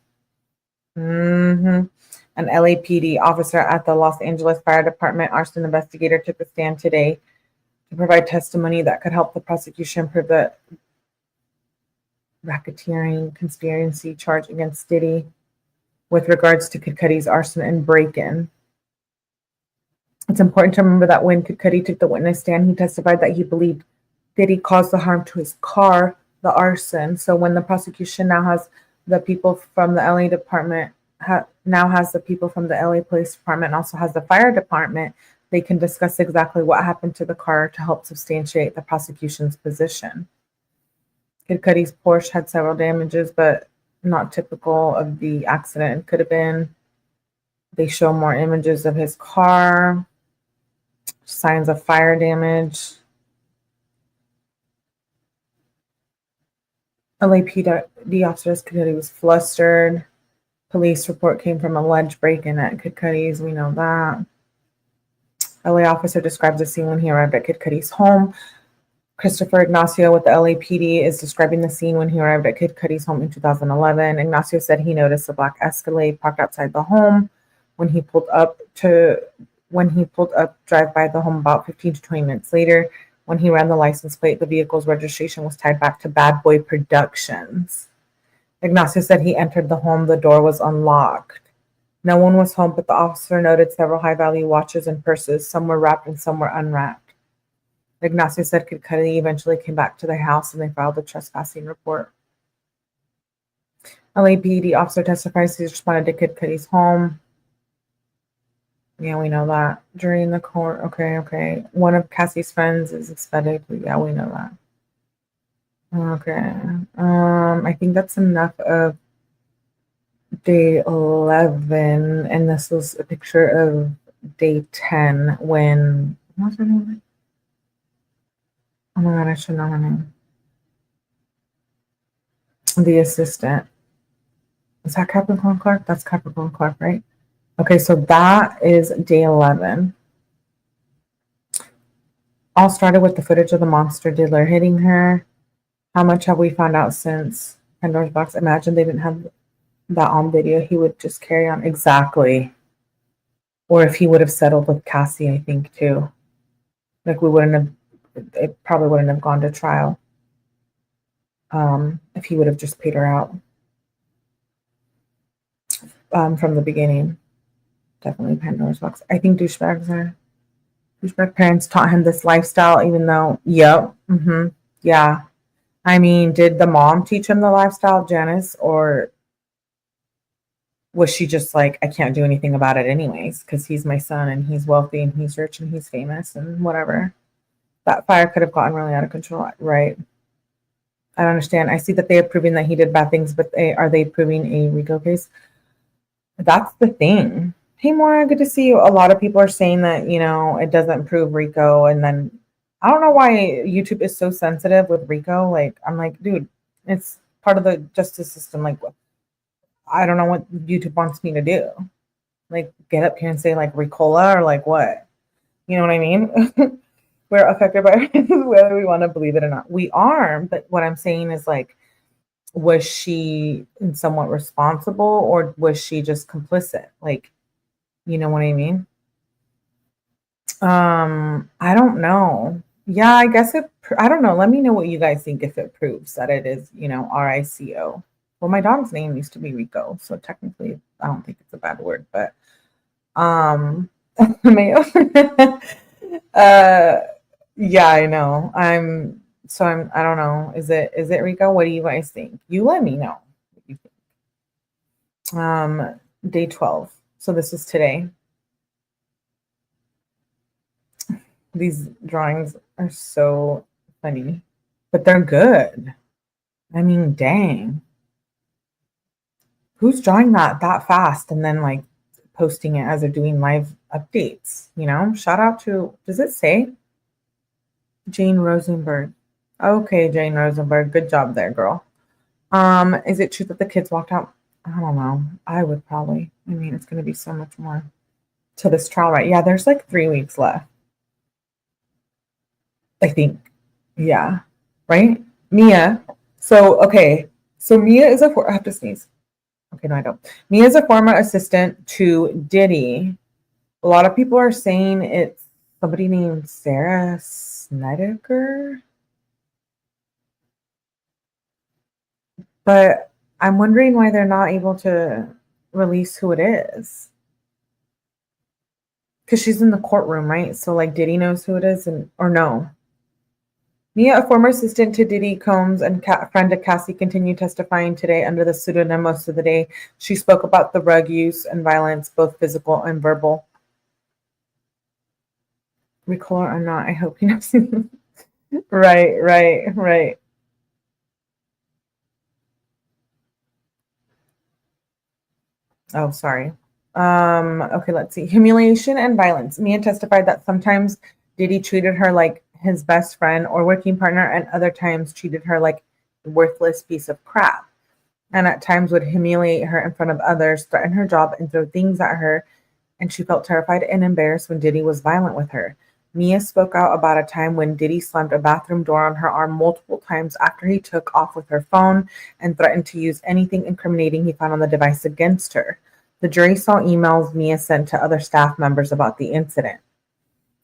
An LAPD officer at the Los Angeles Fire Department arson investigator took the stand today to provide testimony that could help the prosecution prove the racketeering conspiracy charge against Diddy with regards to Kid Cudi's arson and break-in. It's important to remember that when Kid Cudi took the witness stand, he testified that he believed Diddy caused the harm to his car, the arson. So when the prosecution now has the people from the LA department, now has the people from the LA Police Department, and also has the fire department, they can discuss exactly what happened to the car to help substantiate the prosecution's position. Kid Cudi's Porsche had several damages, but not typical of the accident. It could have been. They show more images of his car, signs of fire damage. LAPD officers, Kid Cudi was flustered. Police report came from alleged break-in at Kid Cudi's. We know that. LA officer describes the scene when he arrived at Kid Cudi's home. Christopher Ignacio with the LAPD is describing the scene when he arrived at Kid Cudi's home in 2011. Ignacio said he noticed a black Escalade parked outside the home. When he pulled up, drive by the home about 15 to 20 minutes later. When he ran the license plate, the vehicle's registration was tied back to Bad Boy Productions. Ignacio said he entered the home. The door was unlocked. No one was home, but the officer noted several high-value watches and purses. Some were wrapped and some were unwrapped. Ignacio said Kid Cudi eventually came back to the house and they filed a trespassing report. LAPD officer testifies he responded to Kid Cudi's home. Yeah, we know that. During the court, okay. One of Cassie's friends is expected. Yeah, we know that. Okay. I think that's enough of day 11, and this was a picture of day 10 when, what's her name? Oh my God, I should know her name. The assistant. Is that Capricorn Clark? That's Capricorn Clark, right? Okay, so that is day 11. All started with the footage of the monster dealer hitting her. How much have we found out since Pandora's Box? Imagine they didn't have that on video. He would just carry on. Exactly. Or if he would have settled with Cassie, I think, too. Like, it probably wouldn't have gone to trial. If he would have just paid her out. From the beginning. Definitely Pandora's Box. I think douchebag parents taught him this lifestyle, even though, yeah. I mean, did the mom teach him the lifestyle, Janice, or was she just like, I can't do anything about it anyways, because he's my son and he's wealthy and he's rich and he's famous and whatever. That fire could have gotten really out of control, right? I don't understand. I see that they are proving that he did bad things, but are they proving a RICO case? That's the thing. Hey, Maura, good to see you. A lot of people are saying that, it doesn't prove RICO. And then I don't know why YouTube is so sensitive with RICO. Like, I'm like, dude, it's part of the justice system. Like, I don't know what YouTube wants me to do. Like, get up here and say, like, Ricola or, like, what? You know what I mean? We're affected by whether we want to believe it or not. We are. But what I'm saying is, like, was she somewhat responsible or was she just complicit? Like, you know what I mean? I don't know. Yeah, I guess I don't know. Let me know what you guys think if it proves that it is, RICO. Well, my dog's name used to be Rico, so technically I don't think it's a bad word, but Mayo. Yeah, I know. I don't know. Is it Rico? What do you guys think? You let me know what you think. Day 12. So this is today. These drawings are so funny, but they're good. I mean, dang. Who's drawing that fast and then like posting it as they're doing live updates? Shout out to, does it say? Jane Rosenberg. Okay, Jane Rosenberg. Good job there, girl. Is it true that the kids walked out? I don't know. I would probably. I mean, it's going to be so much more to this trial, right? Yeah, there's like 3 weeks left, I think. Yeah, right? Mia. So, okay. So Mia is I have to sneeze. Okay, no, I don't. Mia is a former assistant to Diddy. A lot of people are saying it's somebody named Sarah Snedeker, but I'm wondering why they're not able to release who it is. Because she's in the courtroom, right? So like Diddy knows who it is, and or no. Mia, a former assistant to Diddy Combs and friend of Cassie, continued testifying today under the pseudonym most of the day. She spoke about the drug use and violence, both physical and verbal. Recall or not, I hope you know. Right. Oh, sorry. Okay, let's see. Humiliation and violence. Mia testified that sometimes Diddy treated her like his best friend or working partner, and other times treated her like a worthless piece of crap. And at times would humiliate her in front of others, threaten her job, and throw things at her. And she felt terrified and embarrassed when Diddy was violent with her. Mia spoke out about a time when Diddy slammed a bathroom door on her arm multiple times after he took off with her phone and threatened to use anything incriminating he found on the device against her. The jury saw emails Mia sent to other staff members about the incident.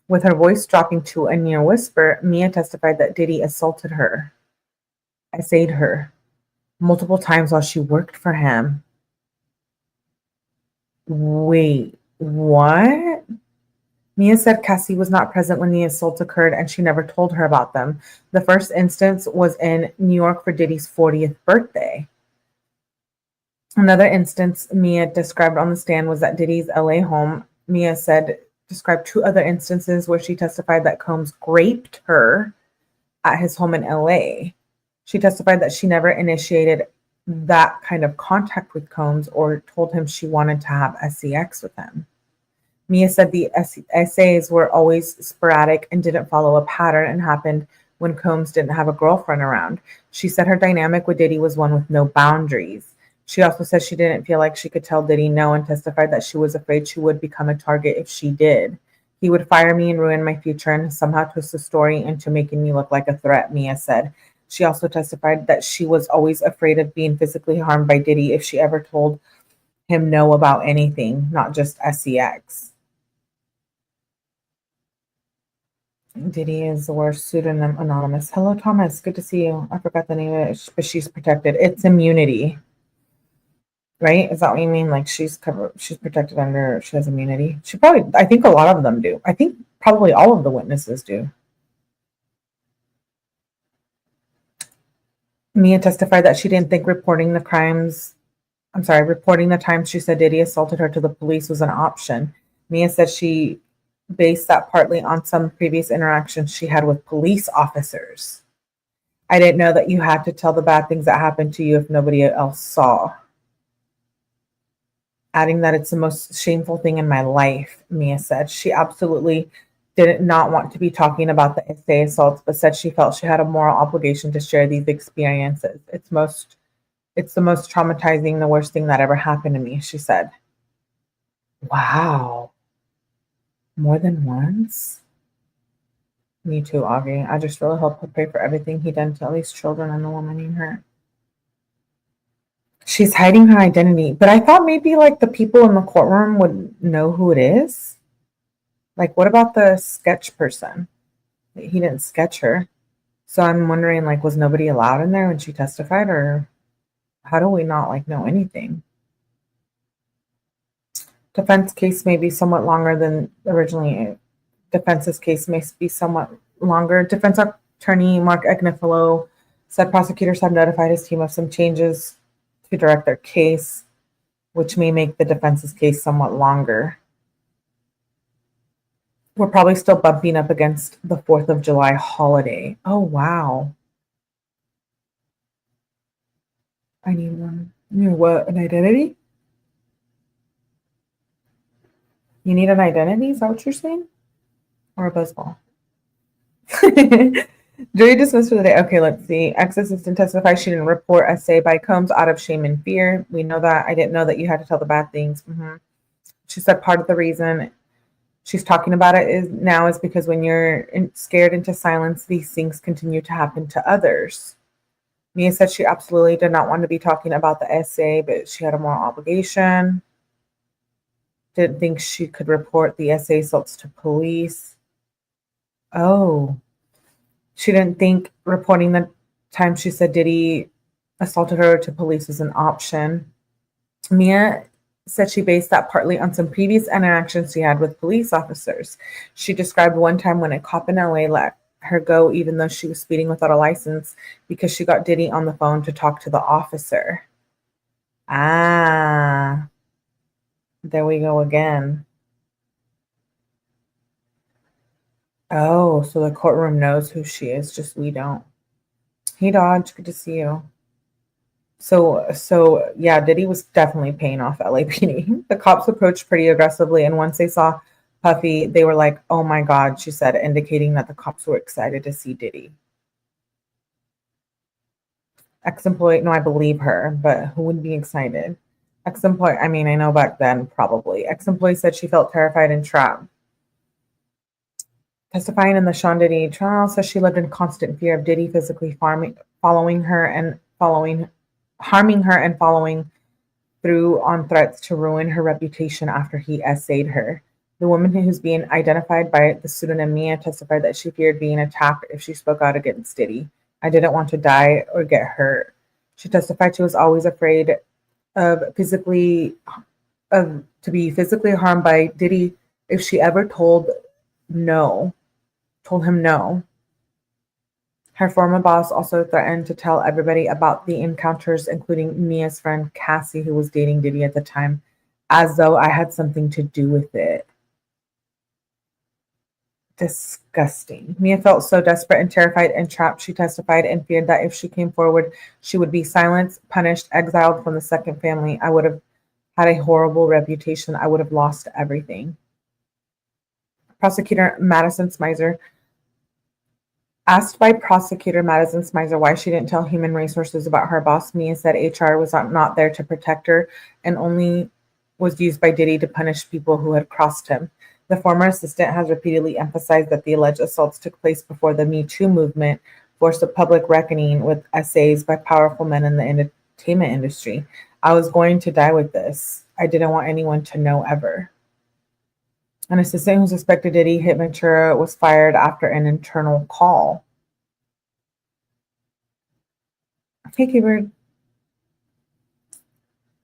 With her voice dropping to a near whisper, Mia testified that Diddy assaulted her, essayed her, multiple times while she worked for him. Wait, what? Mia said Cassie was not present when the assaults occurred and she never told her about them. The first instance was in New York for Diddy's 40th birthday. Another instance Mia described on the stand was at Diddy's LA home. Mia described 2 other instances where she testified that Combs raped her at his home in LA. She testified that she never initiated that kind of contact with Combs or told him she wanted to have sex with him. Mia said the essays were always sporadic and didn't follow a pattern and happened when Combs didn't have a girlfriend around. She said her dynamic with Diddy was one with no boundaries. She also said she didn't feel like she could tell Diddy no and testified that she was afraid she would become a target if she did. He would fire me and ruin my future and somehow twist the story into making me look like a threat, Mia said. She also testified that she was always afraid of being physically harmed by Diddy if she ever told him no about anything, not just sex. Diddy is the worst. Pseudonym anonymous. Hello, Thomas. Good to see you. I forgot the name of it, but she's protected. It's immunity, right? Is that what you mean? Like she's covered, she's protected under, she has immunity. She probably, I think a lot of them do. I think probably all of the witnesses do. Mia testified that she didn't think reporting the times she said Diddy assaulted her to the police was an option. Mia said she based that partly on some previous interactions she had with police officers. I didn't know that you had to tell the bad things that happened to you if nobody else saw. Adding that it's the most shameful thing in my life, Mia said. She absolutely did not want to be talking about the SA assaults, but said she felt she had a moral obligation to share these experiences. It's the most traumatizing, the worst thing that ever happened to me, she said. Wow. More than once? Me too, Augie. I just really hope to pray for everything he done to all these children and the woman he hurt. She's hiding her identity, but I thought maybe like the people in the courtroom would know who it is. Like, what about the sketch person? He didn't sketch her. So I'm wondering, like, was nobody allowed in there when she testified, or how do we not like know anything? Defense case may be somewhat longer than originally. Defense's case may be somewhat longer. Defense attorney Mark Agnifilo said prosecutors have notified his team of some changes to direct their case, which may make the defense's case somewhat longer. We're probably still bumping up against the 4th of July holiday. Oh, wow. I need one. You need what? An identity? You need an identity? Is that what you're saying? Or a buzzball? Jury dismissed for the day. Okay, let's see. Ex-assistant testified she didn't report essay by Combs out of shame and fear. We know that. I didn't know that you had to tell the bad things. She said part of the reason she's talking about it is because when you're scared into silence, these things continue to happen to others. Mia said she absolutely did not want to be talking about the essay, but she had a moral obligation. Didn't think she could report the essay assaults to police. Oh. She didn't think reporting the time she said Diddy assaulted her to police was an option. Mia said she based that partly on some previous interactions she had with police officers. She described one time when a cop in LA let her go even though she was speeding without a license because she got Diddy on the phone to talk to the officer. Ah, there we go again. Oh, so the courtroom knows who she is, just we don't. Hey, Dodge, good to see you. So yeah, Diddy was definitely paying off LAPD. The cops approached pretty aggressively, and once they saw Puffy, they were like, "Oh my God," she said, indicating that the cops were excited to see Diddy. Ex-employee, no, I believe her, but who would be excited? Ex-employee, I mean, I know back then, probably. Ex-employee said she felt terrified and trapped. Testifying in the Sean Diddy trial, says she lived in constant fear of Diddy physically harming her and following through on threats to ruin her reputation after he essayed her. The woman who's being identified by the pseudonym Mia testified that she feared being attacked if she spoke out against Diddy. I didn't want to die or get hurt. She testified she was always afraid of to be physically harmed by Diddy if she ever told him no. Her former boss also threatened to tell everybody about the encounters, including Mia's friend Cassie, who was dating Diddy at the time, as though I had something to do with it. Disgusting. Mia felt so desperate and terrified and trapped, she testified, and feared that if she came forward, she would be silenced, punished, exiled from the second family. I would have had a horrible reputation. I would have lost everything. Prosecutor Madison Smizer Asked by prosecutor Madison Smizer why she didn't tell Human Resources about her boss, Mia said HR was not there to protect her and only was used by Diddy to punish people who had crossed him. The former assistant has repeatedly emphasized that the alleged assaults took place before the Me Too movement forced a public reckoning with essays by powerful men in the entertainment industry. I was going to die with this. I didn't want anyone to know ever. An assistant who suspected Diddy hit Ventura was fired after an internal call. Hey, Keyword.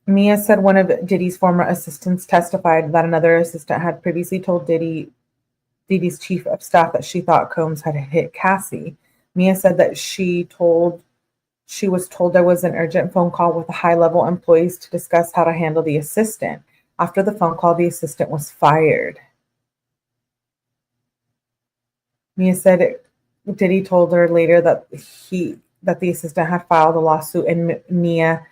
Mia said one of Diddy's former assistants testified that another assistant had previously told Diddy's chief of staff that she thought Combs had hit Cassie. Mia said that she was told there was an urgent phone call with high-level employees to discuss how to handle the assistant. After the phone call, the assistant was fired. Mia said Diddy told her later that the assistant had filed a lawsuit and Mia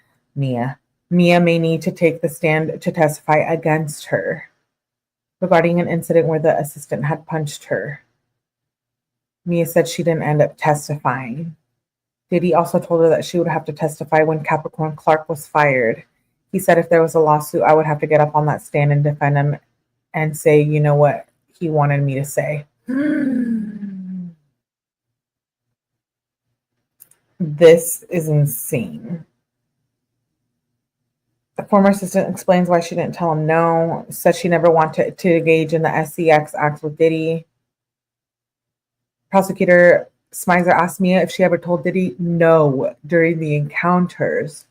may need to take the stand to testify against her regarding an incident where the assistant had punched her. Mia said she didn't end up testifying. Diddy also told her that she would have to testify when Capricorn Clark was fired. He said if there was a lawsuit, I would have to get up on that stand and defend him and say, you know what he wanted me to say. This is insane. The former assistant explains why she didn't tell him no, said she never wanted to engage in the SEX act with Diddy. Prosecutor Smizer asked Mia if she ever told Diddy no during the encounters.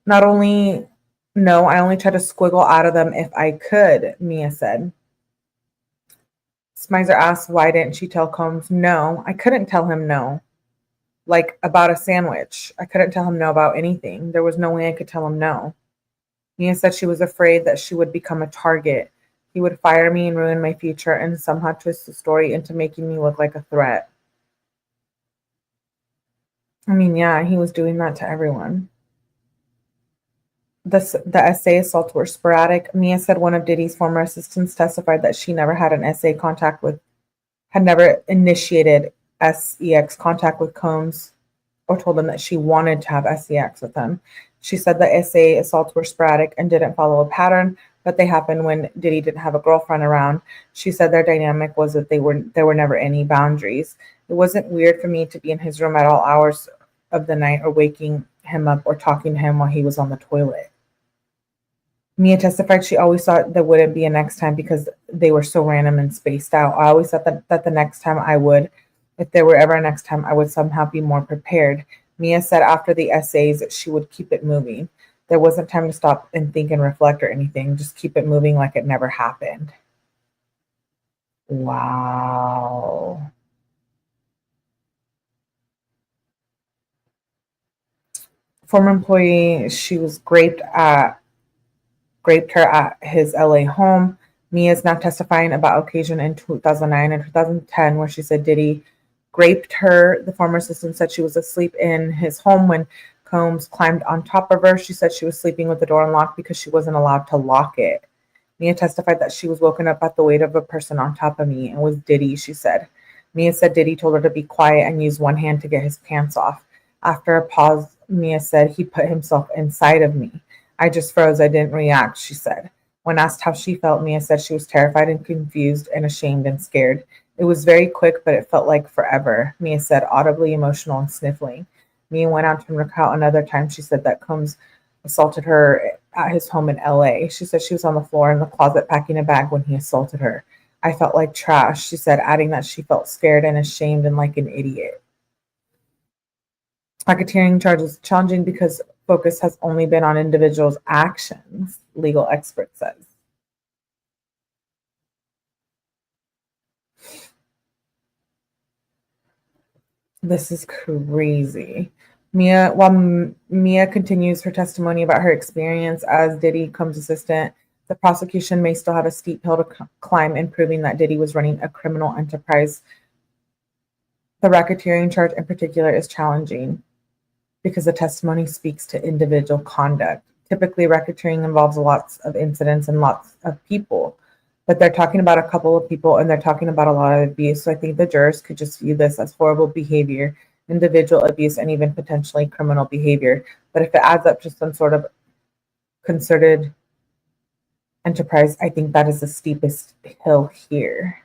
Not only no, I only tried to squiggle out of them if I could, Mia said. Smizer asked why didn't she tell Combs no. I couldn't tell him no. Like about a sandwich. I couldn't tell him no about anything. There was no way I could tell him no. Mia said she was afraid that she would become a target. He would fire me and ruin my future and somehow twist the story into making me look like a threat. I mean, yeah, he was doing that to everyone. The essay assaults were sporadic. Mia said one of Diddy's former assistants testified that she never had an essay contact with had never initiated sex contact with Combs or told him that she wanted to have sex with him. She said the SA assaults were sporadic and didn't follow a pattern, but they happened when Diddy didn't have a girlfriend around. She said their dynamic was that there were never any boundaries. It wasn't weird for me to be in his room at all hours of the night or waking him up or talking to him while he was on the toilet. Mia testified she always thought there wouldn't be a next time because they were so random and spaced out. I always thought that the next time I would, if there were ever a next time, I would somehow be more prepared. Mia said after the essays that she would keep it moving. There wasn't time to stop and think and reflect or anything. Just keep it moving like it never happened. Wow. Former employee, she was raped her at his LA home. Mia is now testifying about occasion in 2009 and 2010 where she said Diddy raped her. The former assistant said she was asleep in his home when Combs climbed on top of her. She said she was sleeping with the door unlocked because she wasn't allowed to lock it. Mia testified that she was woken up at the weight of a person on top of me and was Diddy, she said. Mia said Diddy told her to be quiet and use one hand to get his pants off. After a pause, Mia said he put himself inside of me. I just froze. I didn't react, she said. When asked how she felt, Mia said she was terrified and confused and ashamed and scared. It was very quick, but it felt like forever, Mia said, audibly emotional and sniffling. Mia went on to recount another time she said that Combs assaulted her at his home in LA. She said she was on the floor in the closet packing a bag when he assaulted her. I felt like trash, she said, adding that she felt scared and ashamed and like an idiot. Racketeering charges challenging because focus has only been on individuals' actions, legal expert says. This is crazy. While Mia continues her testimony about her experience as Diddy Combs' assistant, the prosecution may still have a steep hill to climb in proving that Diddy was running a criminal enterprise. The racketeering charge in particular is challenging because the testimony speaks to individual conduct. Typically, racketeering involves lots of incidents and lots of people, but they're talking about a couple of people and they're talking about a lot of abuse. So I think the jurors could just view this as horrible behavior, individual abuse, and even potentially criminal behavior. But if it adds up to some sort of concerted enterprise, I think that is the steepest hill here.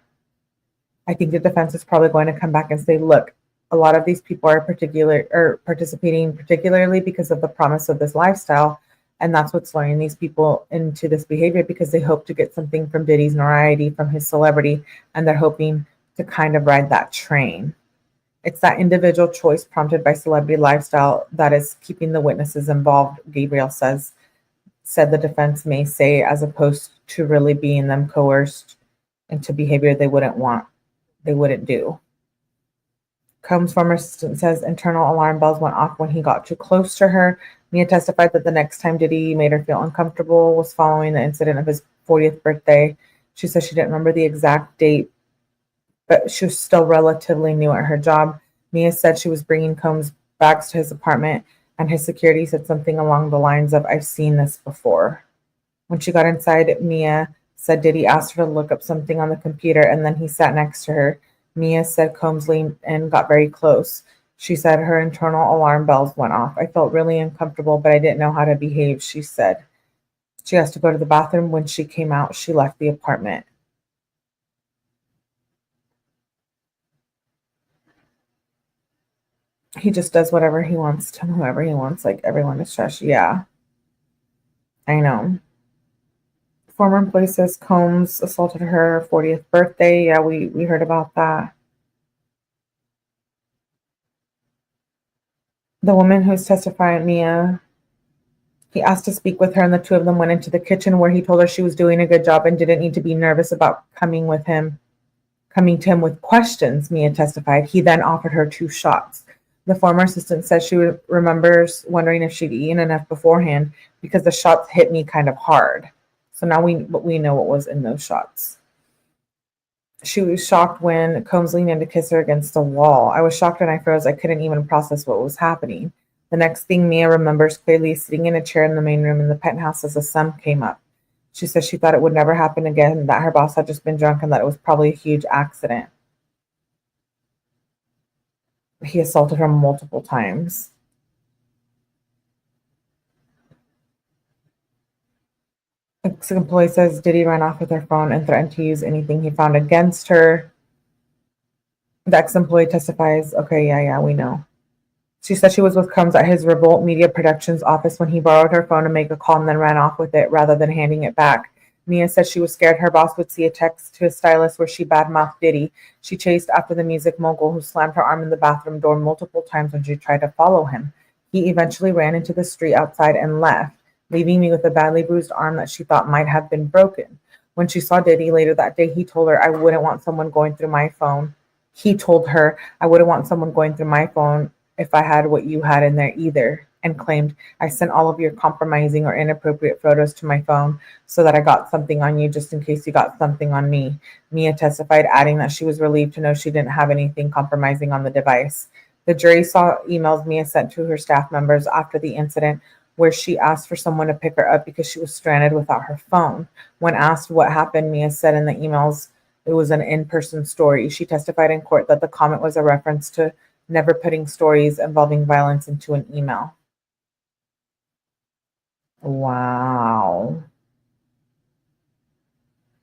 I think the defense is probably going to come back and say, look, a lot of these people are participating particularly because of the promise of this lifestyle. And that's what's luring these people into this behavior because they hope to get something from Diddy's notoriety, from his celebrity, and they're hoping to kind of ride that train. It's that individual choice prompted by celebrity lifestyle that is keeping the witnesses involved, Gabriel said the defense may say, as opposed to really being them coerced into behavior they wouldn't do. Combs' former assistant says internal alarm bells went off when he got too close to her. Mia testified that the next time Diddy made her feel uncomfortable was following the incident of his 40th birthday. She said she didn't remember the exact date, but she was still relatively new at her job. Mia said she was bringing Combs' bags to his apartment, and his security said something along the lines of, I've seen this before. When she got inside, Mia said Diddy asked her to look up something on the computer, and then he sat next to her. Mia said Combs leaned and got very close. She said her internal alarm bells went off. I felt really uncomfortable, but I didn't know how to behave, she said. She has to go to the bathroom. When she came out, she left the apartment. He just does whatever he wants to whoever he wants, like everyone is trash. Yeah, I know. Former employee says Combs assaulted her 40th birthday. Yeah, we heard about that. The woman who's testifying, Mia, he asked to speak with her, and the two of them went into the kitchen where he told her she was doing a good job and didn't need to be nervous about coming to him with questions, Mia testified. He then offered her 2 shots. The former assistant says she remembers wondering if she'd eaten enough beforehand because the shots hit me kind of hard. So now we know what was in those shots. She was shocked when Combs leaned in to kiss her against the wall. I was shocked and I froze. I couldn't even process what was happening. The next thing Mia remembers clearly is sitting in a chair in the main room in the penthouse as the sun came up. She says she thought it would never happen again, that her boss had just been drunk and that it was probably a huge accident. he assaulted her multiple times. Ex-employee says Diddy ran off with her phone and threatened to use anything he found against her. The ex-employee testifies, okay, yeah, we know. She said she was with Combs at his Revolt Media Productions office when he borrowed her phone to make a call and then ran off with it rather than handing it back. Mia said she was scared her boss would see a text to a stylist where she badmouthed Diddy. She chased after the music mogul, who slammed her arm in the bathroom door multiple times when she tried to follow him. He eventually ran into the street outside and left, leaving me with a badly bruised arm that she thought might have been broken. When she saw Diddy later that day, he told her, I wouldn't want someone going through my phone. He told her, I wouldn't want someone going through my phone if I had what you had in there either, and claimed, I sent all of your compromising or inappropriate photos to my phone so that I got something on you just in case you got something on me. Mia testified, adding that she was relieved to know she didn't have anything compromising on the device. The jury saw emails Mia sent to her staff members after the incident where she asked for someone to pick her up because she was stranded without her phone. When asked what happened, Mia said in the emails it was an in-person story. She testified in court that the comment was a reference to never putting stories involving violence into an email. Wow.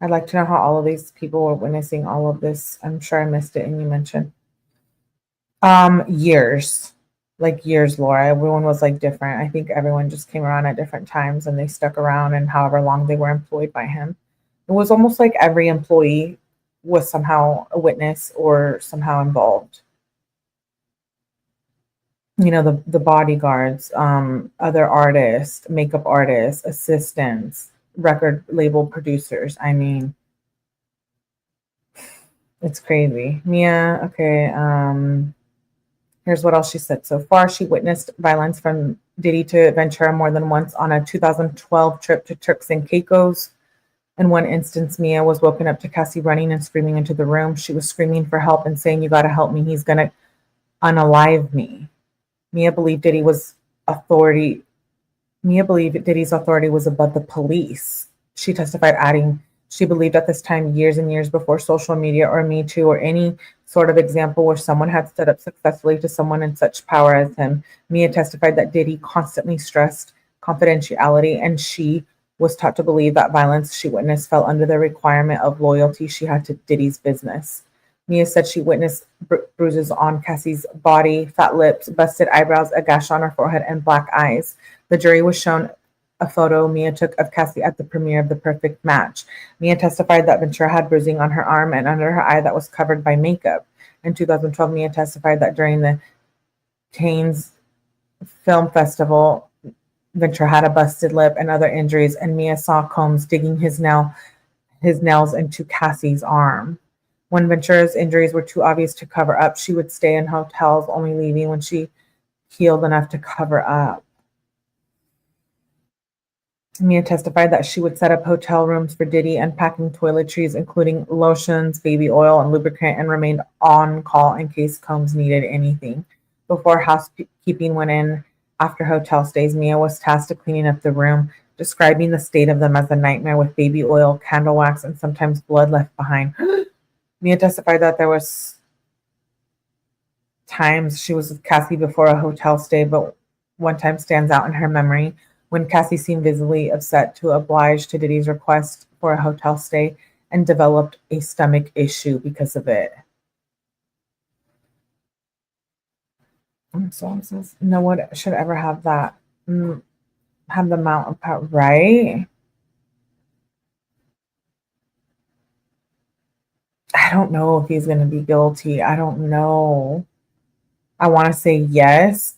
I'd like to know how all of these people were witnessing all of this. I'm sure I missed it and you mentioned. Years. Like years, Laura. Everyone was like different. I think everyone just came around at different times and they stuck around and however long they were employed by him. It was almost like every employee was somehow a witness or somehow involved. You know, the bodyguards, other artists, makeup artists, assistants, record label producers. I mean, it's crazy. Mia, okay, here's what else she said so far. She witnessed violence from Diddy to Ventura more than once on a 2012 trip to Turks and Caicos. In one instance, Mia was woken up to Cassie running and screaming into the room. She was screaming for help and saying, you got to help me. He's going to unalive me. Mia believed Diddy's authority was above the police. She testified, adding, she believed at this time, years and years before social media or Me Too or any sort of example where someone had stood up successfully to someone in such power as him. Mia testified that Diddy constantly stressed confidentiality, and she was taught to believe that violence she witnessed fell under the requirement of loyalty she had to Diddy's business. Mia said she witnessed bruises on Cassie's body, fat lips, busted eyebrows, a gash on her forehead, and black eyes. The jury was shown a photo Mia took of Cassie at the premiere of The Perfect Match. Mia testified that Ventura had bruising on her arm and under her eye that was covered by makeup. In 2012, Mia testified that during the Cannes Film Festival, Ventura had a busted lip and other injuries, and Mia saw Combs digging his nails into Cassie's arm. When Ventura's injuries were too obvious to cover up, she would stay in hotels, only leaving when she healed enough to cover up. Mia testified that she would set up hotel rooms for Diddy, unpacking toiletries, including lotions, baby oil, and lubricant, and remained on call in case Combs needed anything. Before housekeeping went in after hotel stays, Mia was tasked to cleaning up the room, describing the state of them as a nightmare with baby oil, candle wax, and sometimes blood left behind. Mia testified that there was times she was with Cassie before a hotel stay, but one time stands out in her memory when Cassie seemed visibly upset to oblige to Diddy's request for a hotel stay and developed a stomach issue because of it. So it says, no one should ever have that, have the amount of power, right? I don't know if he's going to be guilty. I don't know. I want to say yes,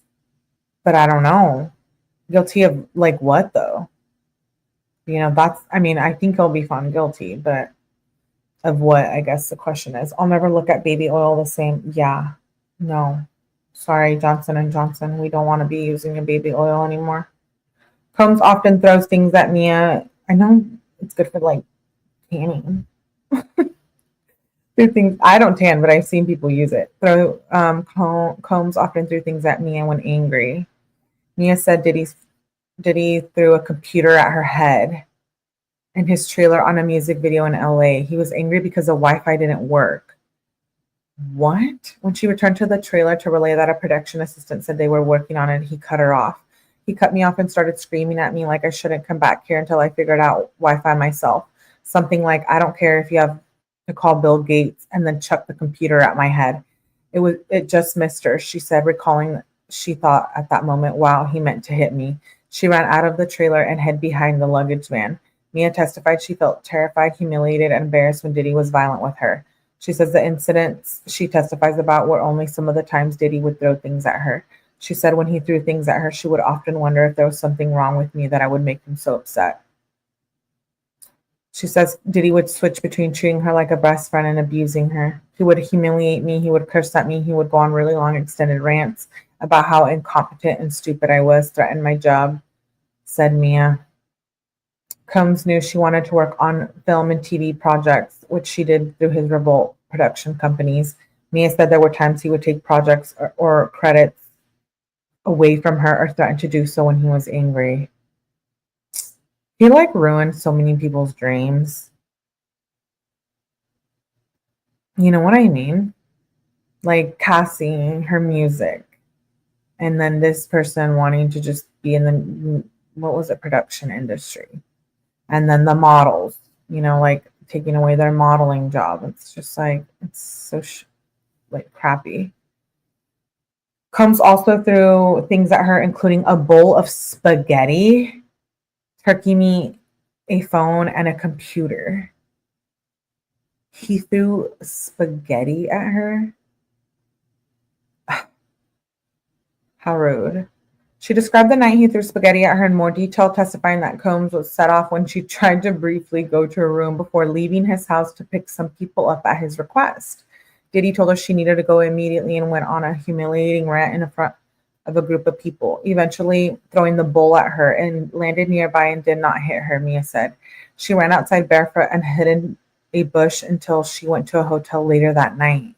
but I don't know. Guilty of like what though? You know, I think he'll be found guilty, but of what, I guess the question is. I'll never look at baby oil the same. Yeah. No. Sorry, Johnson and Johnson. We don't want to be using your baby oil anymore. Combs often throws things at Mia. I know it's good for like tanning. Through things I don't tan, but I've seen people use it. Combs often threw things at Mia when angry. Mia said Diddy threw a computer at her head in his trailer on a music video in LA. He was angry because the Wi-Fi didn't work. What? When she returned to the trailer to relay that a production assistant said they were working on it, he cut her off. He cut me off and started screaming at me like I shouldn't come back here until I figured out Wi-Fi myself. Something like, I don't care if you have to call Bill Gates, and then chuck the computer at my head. It just missed her, she said, recalling she thought at that moment, wow, he meant to hit me. She ran out of the trailer and hid behind the luggage van. Mia testified she felt terrified, humiliated, and embarrassed when Diddy was violent with her. She says the incidents she testifies about were only some of the times Diddy would throw things at her. She said when he threw things at her, she would often wonder if there was something wrong with me that I would make him so upset. She says Diddy would switch between treating her like a best friend and abusing her. He would humiliate me. He would curse at me. He would go on really long, extended rants about how incompetent and stupid I was, threaten my job, said Mia. Combs knew she wanted to work on film and TV projects, which she did through his Revolt production companies. Mia said there were times he would take projects or credits away from her or threaten to do so when he was angry. He ruined so many people's dreams. You know what I mean? Like Cassie, her music, and then this person wanting to just be in the production industry, and then the models, taking away their modeling job. It's just it's so crappy. Combs also threw things at her, including a bowl of spaghetti, turkey meat, a phone, and a computer. He threw spaghetti at her. How rude. She described the night he threw spaghetti at her in more detail, testifying that Combs was set off when she tried to briefly go to her room before leaving his house to pick some people up at his request. Diddy told her she needed to go immediately and went on a humiliating rant in front of a group of people, eventually throwing the bowl at her and landed nearby and did not hit her, Mia said. She ran outside barefoot and hid in a bush until she went to a hotel later that night.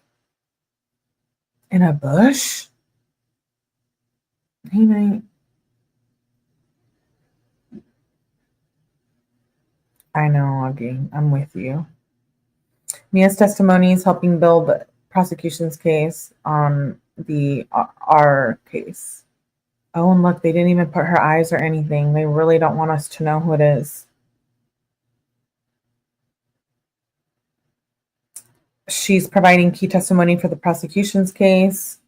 In a bush? Hey, night. I know, Augie. I'm with you. Mia's testimony is helping build the prosecution's case on the R case. Oh, and look, they didn't even put her eyes or anything. They really don't want us to know who it is. She's providing key testimony for the prosecution's case.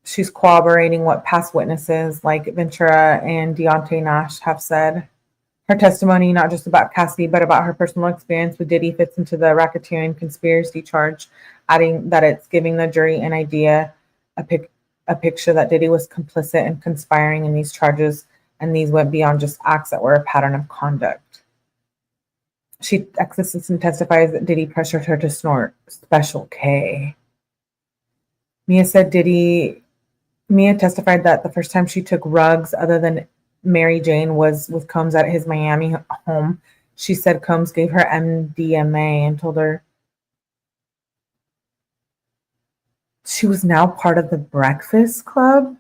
She's corroborating what past witnesses like Ventura and Deontay Nash have said. Her testimony, not just about Cassidy, but about her personal experience with Diddy, fits into the racketeering conspiracy charge, adding that it's giving the jury an idea, a picture that Diddy was complicit and conspiring in these charges, and these went beyond just acts that were a pattern of conduct. She ex-assistant testifies that Diddy pressured her to snort Special K. Mia testified that the first time she took rugs other than Mary Jane was with Combs at his Miami home. She said Combs gave her MDMA and told her she was now part of the Breakfast Club.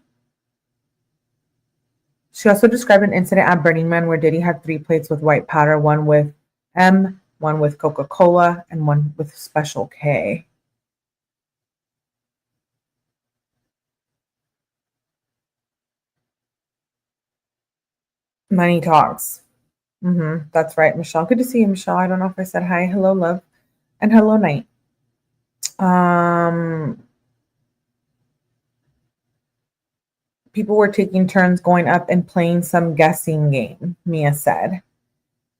She also described an incident at Burning Man where Diddy had 3 plates with white powder, one with M, one with Coca-Cola, and one with Special K. Money talks. That's right, Michelle. Good to see you, Michelle. I don't know if I said hi. Hello, love. And hello, night. People were taking turns going up and playing some guessing game, Mia said.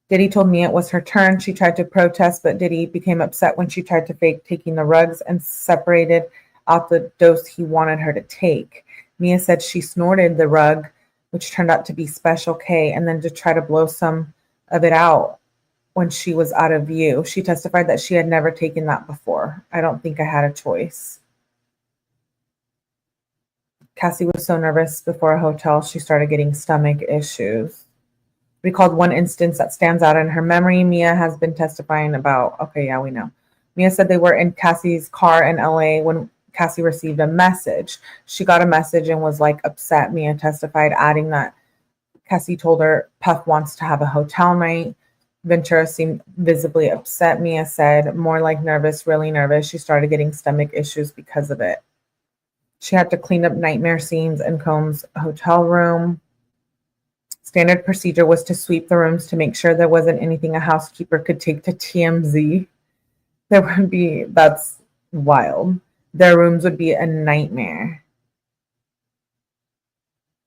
Diddy told Mia it was her turn. She tried to protest, but Diddy became upset when she tried to fake taking the rugs and separated out the dose he wanted her to take. Mia said she snorted the rug, which turned out to be Special K, and then to try to blow some of it out when she was out of view. She testified that she had never taken that before. I don't think I had a choice. Cassie was so nervous before a hotel, she started getting stomach issues. Recalled one instance that stands out in her memory. Mia has been testifying about. Okay, yeah, we know. Mia said they were in Cassie's car in LA when Cassie received a message. She got a message and was upset. Mia testified, adding that Cassie told her Puff wants to have a hotel night. Ventura seemed visibly upset, Mia said, more like nervous, really nervous. She started getting stomach issues because of it. She had to clean up nightmare scenes in Combs' hotel room. Standard procedure was to sweep the rooms to make sure there wasn't anything a housekeeper could take to TMZ. That's wild. Their rooms would be a nightmare.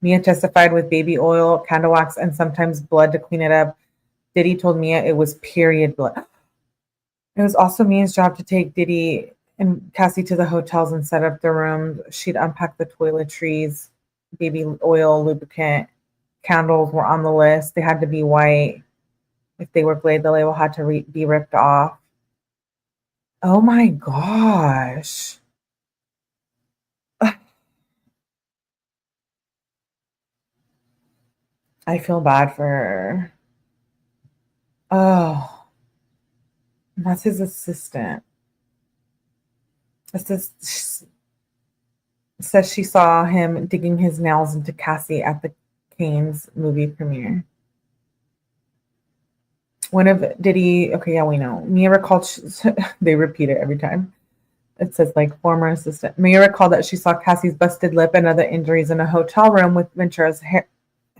Mia testified with baby oil, candle wax, and sometimes blood to clean it up. Diddy told Mia it was period blood. It was also Mia's job to take Diddy and Cassie to the hotels and set up the rooms. She'd unpack the toiletries, baby oil, lubricant, candles were on the list. They had to be white. If they were gray, the label had to be ripped off. Oh my gosh. I feel bad for her. Oh, that's his assistant. Says she saw him digging his nails into Cassie at the Kane's movie premiere. One of Diddy, okay, yeah, we know. Mia recalled, they repeat it every time. It says like former assistant. Mia recalled that she saw Cassie's busted lip and other injuries in a hotel room with Ventura's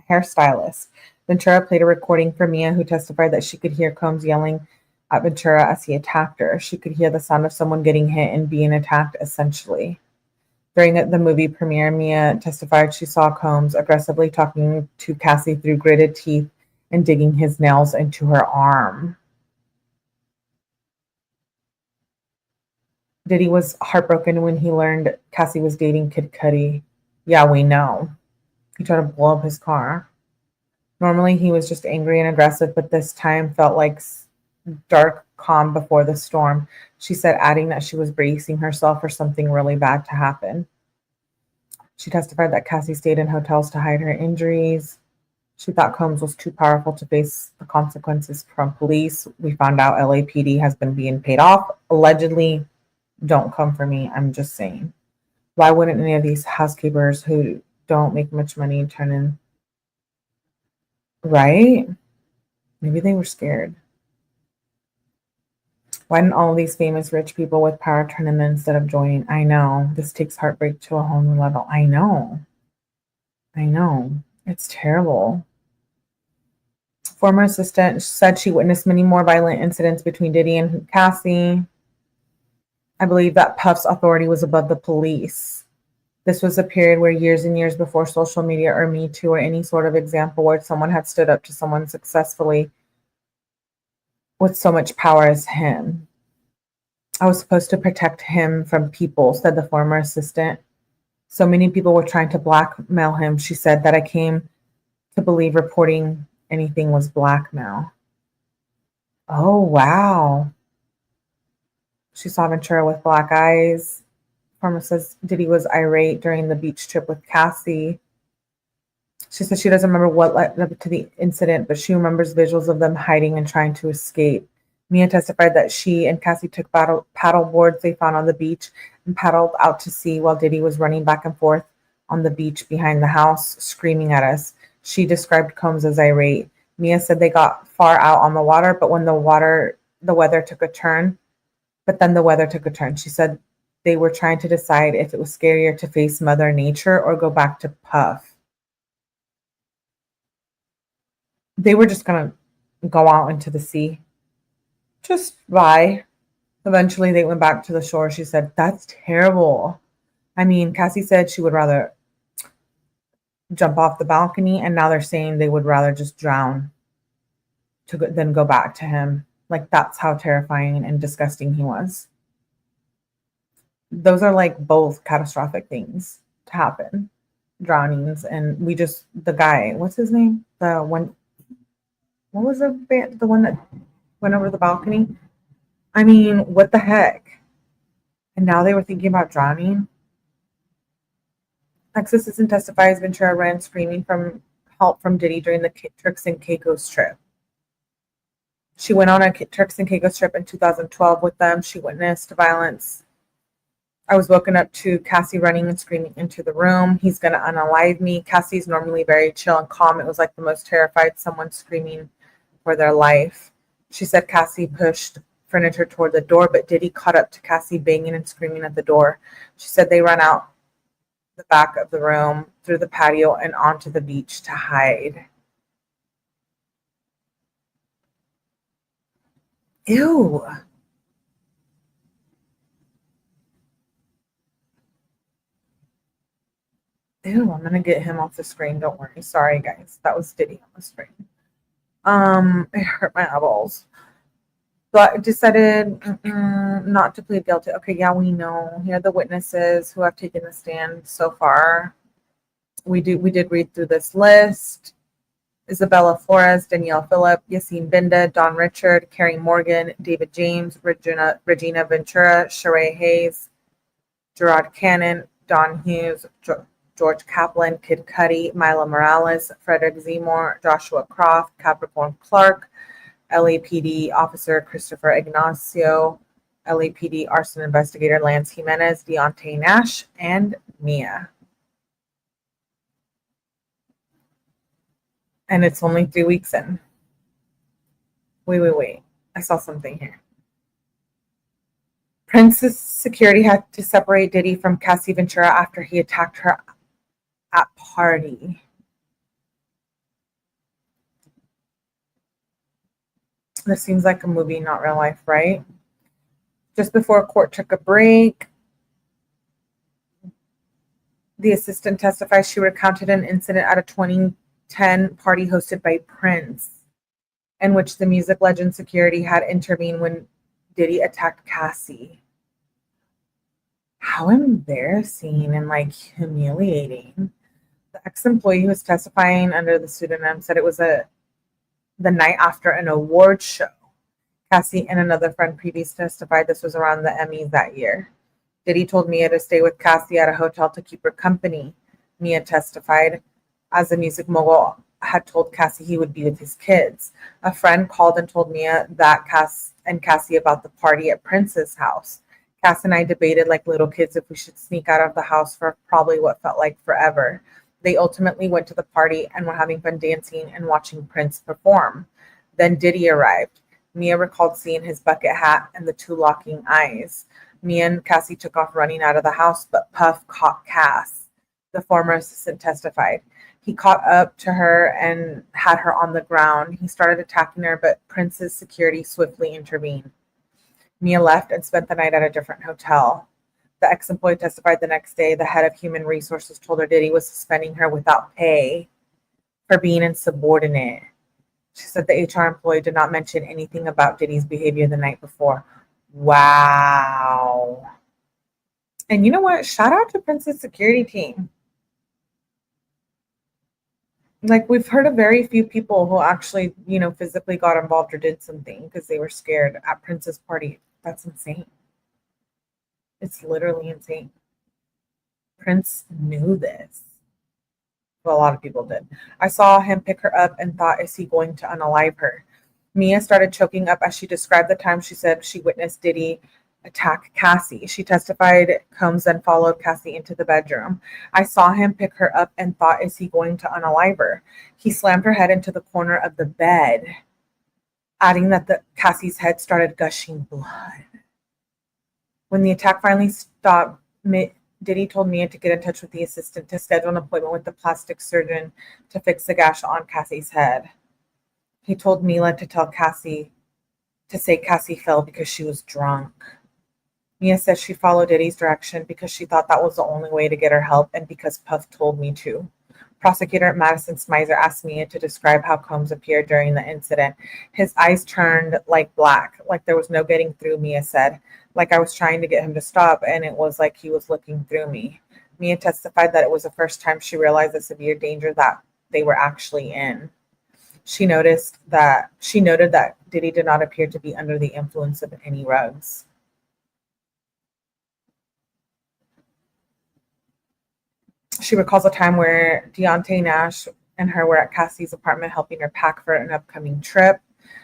hairstylist. Ventura played a recording for Mia, who testified that she could hear Combs yelling at Ventura as he attacked her. She could hear the sound of someone getting hit and being attacked, essentially. During the movie premiere, Mia testified she saw Combs aggressively talking to Cassie through gritted teeth and digging his nails into her arm. Diddy was heartbroken when he learned Cassie was dating Kid Cudi. Yeah, we know. He tried to blow up his car. Normally, he was just angry and aggressive, but this time felt like dark calm before the storm, she said, adding that she was bracing herself for something really bad to happen. She testified that Cassie stayed in hotels to hide her injuries. She thought Combs was too powerful to face the consequences from police. We found out LAPD has been being paid off. Allegedly, don't come for me. I'm just saying. Why wouldn't any of these housekeepers who don't make much money turn in? Right? Maybe they were scared. Why didn't all these famous rich people with power turn in instead of joining? I know. This takes heartbreak to a whole new level. I know. It's terrible. Former assistant said she witnessed many more violent incidents between Diddy and Cassie. I believe that Puff's authority was above the police. This was a period where years and years before social media or Me Too or any sort of example where someone had stood up to someone successfully with so much power as him. I was supposed to protect him from people, said the former assistant. So many people were trying to blackmail him, she said, that I came to believe reporting anything was blackmail. Oh, wow. She saw Ventura with black eyes. Former says Diddy was irate during the beach trip with Cassie. She said she doesn't remember what led up to the incident, but she remembers visuals of them hiding and trying to escape. Mia testified that she and Cassie took paddle boards they found on the beach and paddled out to sea while Diddy was running back and forth on the beach behind the house, screaming at us. She described Combs as irate. Mia said they got far out on the water, but when the weather took a turn. She said they were trying to decide if it was scarier to face Mother Nature or go back to Puff. They were just going to go out into the sea. Just bye. Eventually, they went back to the shore. She said, that's terrible. I mean, Cassie said she would rather jump off the balcony, and now they're saying they would rather just drown than go back to him. Like, that's how terrifying and disgusting he was. Those are like both catastrophic things to happen. Drownings. And the guy, what's his name? The one, what was the one that went over the balcony? I mean, what the heck? And now they were thinking about drowning. Ex-assistant testifies Ventura ran screaming from help from Diddy during the Turks and Caicos trip. She went on a Turks and Caicos trip in 2012 with them. She witnessed violence. I was woken up to Cassie running and screaming into the room. He's going to unalive me. Cassie's normally very chill and calm. It was like the most terrified someone screaming for their life. She said Cassie pushed furniture toward the door, but Diddy caught up to Cassie banging and screaming at the door. She said they ran out the back of the room, through the patio, and onto the beach to hide. Ew. Ew, I'm gonna get him off the screen. Don't worry. Sorry, guys. That was Diddy on the screen. It hurt my eyeballs. But decided not to plead guilty. Okay, yeah, we know. Here are the witnesses who have taken the stand so far. We did read through this list. Isabella Flores, Danielle Phillip, Yassine Binda, Don Richard, Carrie Morgan, David James, Regina Ventura, Sheree Hayes, Gerard Cannon, Don Hughes, George Kaplan, Kid Cudi, Mila Morales, Frederick Zemore, Joshua Croft, Capricorn Clark, LAPD Officer Christopher Ignacio, LAPD Arson Investigator Lance Jimenez, Deontay Nash, and Mia. And it's only 3 weeks in. Wait. I saw something here. Prince's security had to separate Diddy from Cassie Ventura after he attacked her at party. This seems like a movie, not real life, right? Just before court took a break, the assistant testified she recounted an incident at a 2010 party hosted by Prince, in which the music legend security had intervened when Diddy attacked Cassie. How embarrassing and like humiliating. The ex-employee who was testifying under the pseudonym said it was the night after an award show. Cassie and another friend previously testified this was around the Emmys that year. Diddy told Mia to stay with Cassie at a hotel to keep her company. Mia testified, as the music mogul had told Cassie he would be with his kids. A friend called and told Mia that Cassie about the party at Prince's house. Cass and I debated like little kids if we should sneak out of the house for probably what felt like forever. They ultimately went to the party and were having fun dancing and watching Prince perform. Then Diddy arrived. Mia recalled seeing his bucket hat and the two locking eyes. Mia and Cassie took off running out of the house, but Puff caught Cass. The former assistant testified. He caught up to her and had her on the ground. He started attacking her, but Prince's security swiftly intervened. Mia left and spent the night at a different hotel. The ex-employee testified the next day. The head of human resources told her Diddy was suspending her without pay for being insubordinate. She said the HR employee did not mention anything about Diddy's behavior the night before. Wow. And you know what? Shout out to Prince's security team. Like, we've heard of very few people who actually, physically got involved or did something because they were scared at Prince's party. That's insane. It's literally insane. Prince knew this. Well, a lot of people did. I saw him pick her up and thought, is he going to unalive her? Mia started choking up as she described the time she said she witnessed Diddy attack Cassie. She testified Combs then followed Cassie into the bedroom. I saw him pick her up and thought, is he going to unalive her? He slammed her head into the corner of the bed, adding that Cassie's head started gushing blood. When the attack finally stopped, Diddy told Mia to get in touch with the assistant to schedule an appointment with the plastic surgeon to fix the gash on Cassie's head. He told Mila to tell Cassie to say Cassie fell because she was drunk. Mia said she followed Diddy's direction because she thought that was the only way to get her help and because Puff told me to. Prosecutor Madison Smizer asked Mia to describe how Combs appeared during the incident. His eyes turned like black, like there was no getting through, Mia said. Like I was trying to get him to stop, and it was like he was looking through me. Mia testified that it was the first time she realized the severe danger that they were actually in. She noted that Diddy did not appear to be under the influence of any drugs. She recalls a time where Deontay Nash and her were at Cassie's apartment helping her pack for an upcoming trip.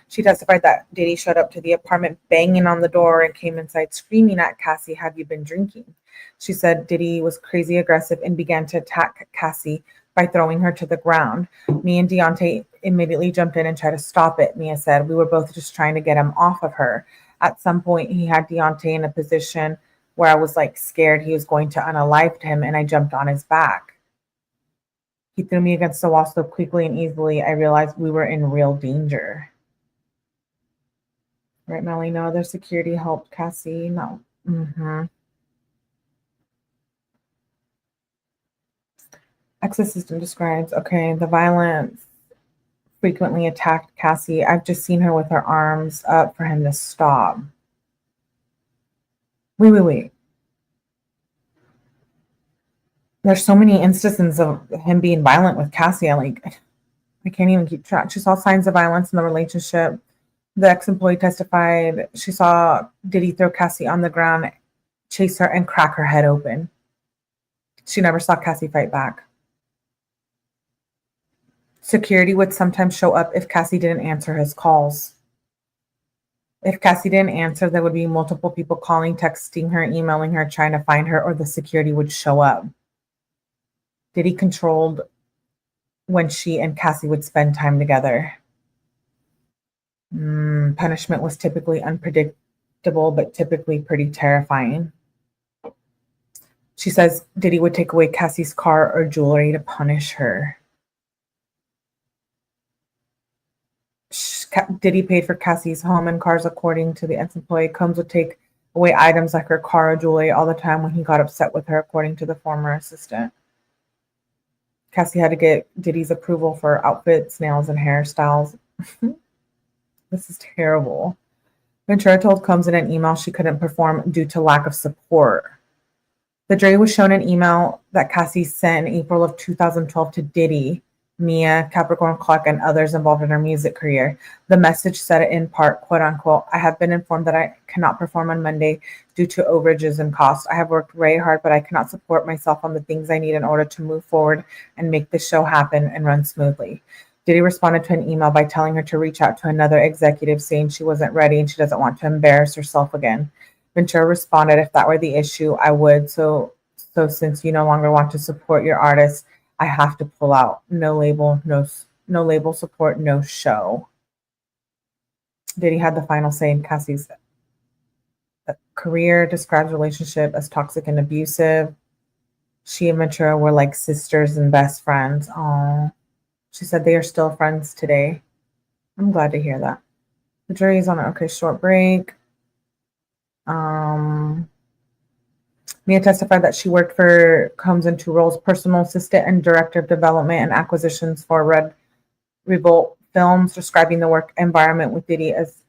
She testified that Diddy showed up to the apartment banging on the door and came inside screaming at Cassie, "Have you been drinking?" She said Diddy was crazy aggressive and began to attack Cassie by throwing her to the ground. Me and Deontay immediately jumped in and tried to stop it, Mia said. We were both just trying to get him off of her. At some point, he had Deontay in a position where I was like scared he was going to unalive him, and I jumped on his back. He threw me against the wall so quickly and easily, I realized we were in real danger. Right, Melly? No, their security helped Cassie. No. Access system describes, okay, the violence frequently attacked Cassie. I've just seen her with her arms up for him to stop. Wait. There's so many instances of him being violent with Cassie. I can't even keep track. She saw signs of violence in the relationship. The ex-employee testified she saw Diddy throw Cassie on the ground, chase her, and crack her head open. She never saw Cassie fight back. Security would sometimes show up if Cassie didn't answer his calls. If Cassie didn't answer, there would be multiple people calling, texting her, emailing her, trying to find her, or the security would show up. Diddy controlled when she and Cassie would spend time together. Punishment was typically unpredictable, but typically pretty terrifying. She says Diddy would take away Cassie's car or jewelry to punish her. Diddy paid for Cassie's home and cars, according to the ex-employee. Combs would take away items like her car or jewelry all the time when he got upset with her, according to the former assistant. Cassie had to get Diddy's approval for outfits, nails, and hairstyles. This is terrible. Ventura told Combs in an email she couldn't perform due to lack of support. The jury was shown an email that Cassie sent in April of 2012 to Diddy, Mia, Capricorn Clock, and others involved in her music career. The message said in part, quote unquote, I have been informed that I cannot perform on Monday due to overages and costs. I have worked very hard, but I cannot support myself on the things I need in order to move forward and make the show happen and run smoothly. Diddy responded to an email by telling her to reach out to another executive, saying she wasn't ready and she doesn't want to embarrass herself again. Ventura responded, if that were the issue, I would. So since you no longer want to support your artist, I have to pull out. No label, no label support, no show. Diddy had the final say in Cassie's career, describes relationship as toxic and abusive. She and Ventura were like sisters and best friends. Oh, she said they are still friends today. I'm glad to hear that. The jury is on an okay short break. Mia testified that she worked for Combs in two roles, personal assistant and director of development and acquisitions for Red Revolt Films, describing the work environment with Diddy as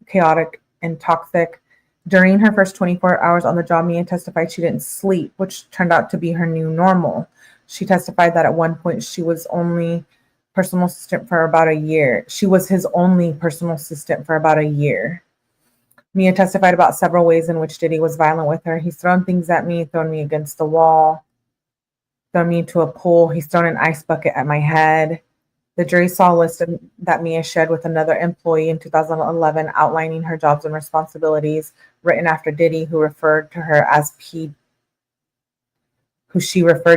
chaotic and toxic. During her first 24 hours on the job, Mia testified she didn't sleep, which turned out to be her new normal. She testified that at one point she was only personal assistant for about a year. She was his only personal assistant for about a year. Mia testified about several ways in which Diddy was violent with her. He's thrown things at me, thrown me against the wall, thrown me into a pool. He's thrown an ice bucket at my head. The jury saw a list that Mia shared with another employee in 2011 outlining her jobs and responsibilities, written after Diddy, who she referred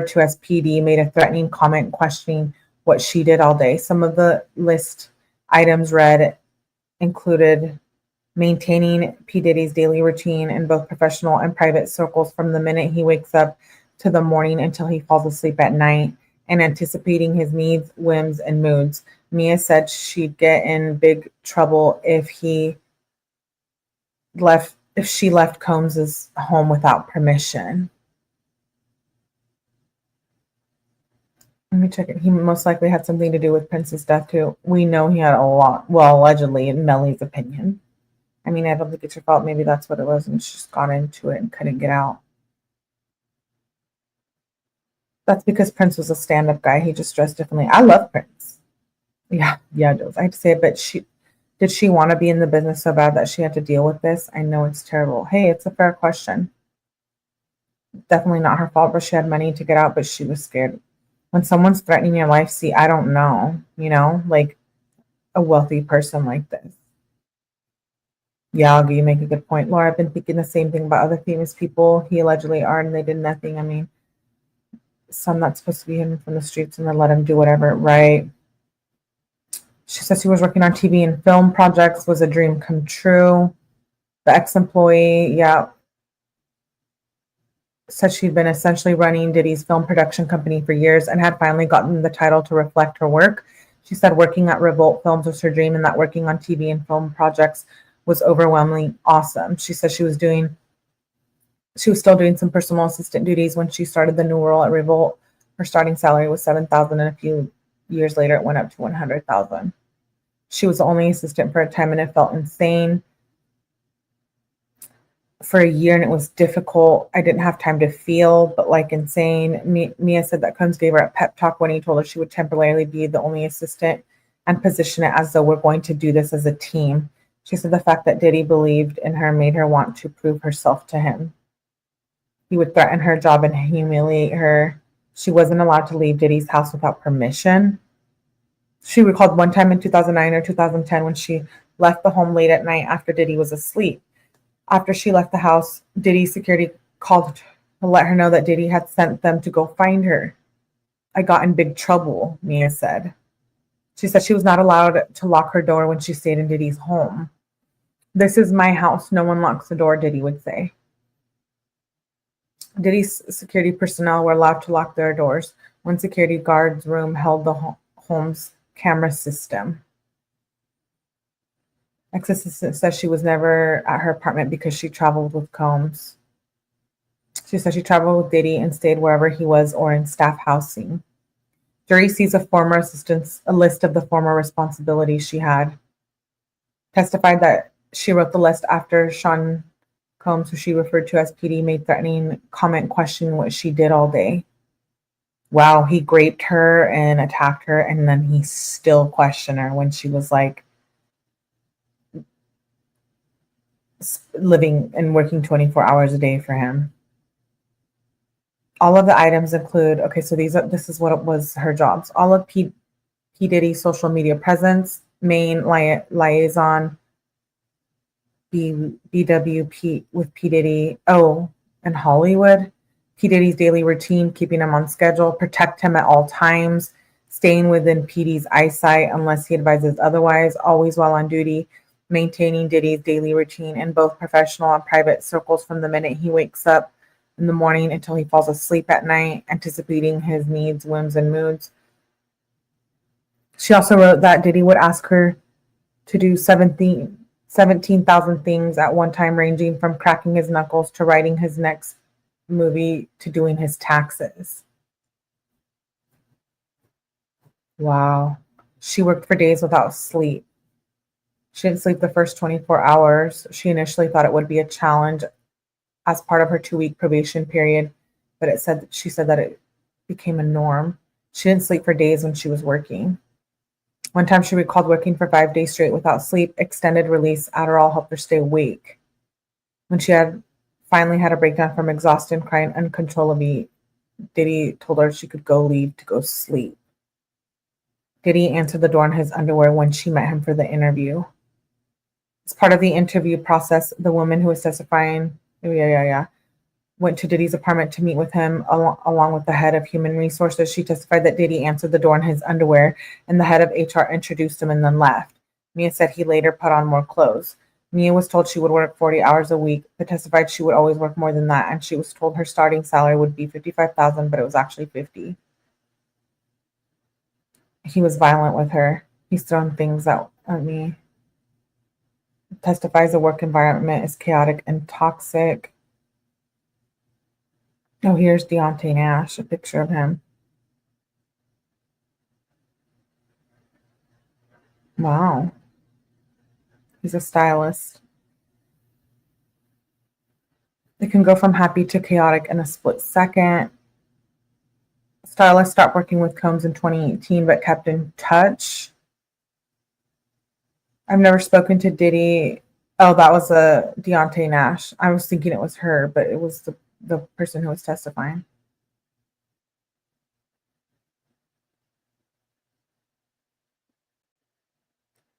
to as PD, made a threatening comment questioning what she did all day. Some of the list items read included maintaining P. Diddy's daily routine in both professional and private circles from the minute he wakes up to the morning until he falls asleep at night, and anticipating his needs, whims, and moods. Mia said she'd get in big trouble if she left Combs' home without permission. Let me check it. He most likely had something to do with Prince's death too. We know he had a lot, well, allegedly, in Melly's opinion. I mean, I don't think it's your fault. Maybe that's what it was, and she just got into it and couldn't get out. That's because Prince was a stand-up guy. He just dressed differently. I love Prince. Yeah, Jules. I hate to say it, but did she want to be in the business so bad that she had to deal with this? I know it's terrible. Hey, it's a fair question. Definitely not her fault, but she had money to get out, but she was scared. When someone's threatening your life, see, I don't know, like a wealthy person like this. Yeah, you make a good point. Laura, I've been thinking the same thing about other famous people he allegedly are, and they did nothing. I mean, some not supposed to be hidden from the streets and then let him do whatever, right? She says she was working on TV and film projects, was a dream come true. The ex-employee, yeah, said she'd been essentially running Diddy's film production company for years and had finally gotten the title to reflect her work. She said working at Revolt Films was her dream and that working on TV and film projects was overwhelmingly awesome. She said she was still doing some personal assistant duties when she started the new role at Revolt. Her starting salary was $7,000, and a few years later it went up to $100,000. She was the only assistant for a time, and it felt insane for a year, and it was difficult. I didn't have time to feel, but like insane. Mia said that Combs gave her a pep talk when he told her she would temporarily be the only assistant and position it as though we're going to do this as a team. She said the fact that Diddy believed in her made her want to prove herself to him. He would threaten her job and humiliate her. She wasn't allowed to leave Diddy's house without permission. She recalled one time in 2009 or 2010 when she left the home late at night after Diddy was asleep. After she left the house, Diddy's security called to let her know that Diddy had sent them to go find her. I got in big trouble, Mia said. She said she was not allowed to lock her door when she stayed in Diddy's home. This is my house. No one locks the door, Diddy would say. Diddy's security personnel were allowed to lock their doors. One security guard's room held the home's camera system. Ex-assistant says she was never at her apartment because she traveled with Combs. She said she traveled with Diddy and stayed wherever he was or in staff housing. Jury sees a list of the former responsibilities she had. Testified that she wrote the list after Sean Combs, who she referred to as PD, made threatening comment questioning what she did all day. Wow, he raped her and attacked her, and then he still questioned her when she was like living and working 24 hours a day for him. All of the items include, okay, so this is what it was her jobs. All of P Diddy's social media presence, main liaison, BWP with P Diddy, and Hollywood. P Diddy's daily routine, keeping him on schedule, protect him at all times, staying within PD's eyesight unless he advises otherwise, always while on duty, maintaining Diddy's daily routine in both professional and private circles from the minute he wakes up in the morning until he falls asleep at night, anticipating his needs, whims, and moods. She also wrote that Diddy would ask her to do 17,000 things at one time, ranging from cracking his knuckles to writing his next movie to doing his taxes. Wow. She worked for days without sleep. She didn't sleep the first 24 hours. She initially thought it would be a challenge as part of her 2-week probation period, but she said that it became a norm. She didn't sleep for days when she was working. One time she recalled working for 5 days straight without sleep. Extended release Adderall helped her stay awake. When she had finally had a breakdown from exhaustion, crying uncontrollably, Diddy told her she could leave to go sleep. Diddy answered the door in his underwear when she met him for the interview. As part of the interview process, the woman who was testifying, went to Diddy's apartment to meet with him along with the head of human resources. She testified that Diddy answered the door in his underwear and the head of HR introduced him and then left. Mia said he later put on more clothes. Mia was told she would work 40 hours a week, but testified she would always work more than that, and she was told her starting salary would be $55,000, but it was actually $50,000. He was violent with her. He's thrown things at me. Testifies the work environment is chaotic and toxic. Oh, here's Deontay Nash, a picture of him. Wow. He's a stylist. It can go from happy to chaotic in a split second. Stylist stopped working with Combs in 2018, but kept in touch. I've never spoken to Diddy. Oh, that was a Deontay Nash. I was thinking it was her, but it was the person who was testifying.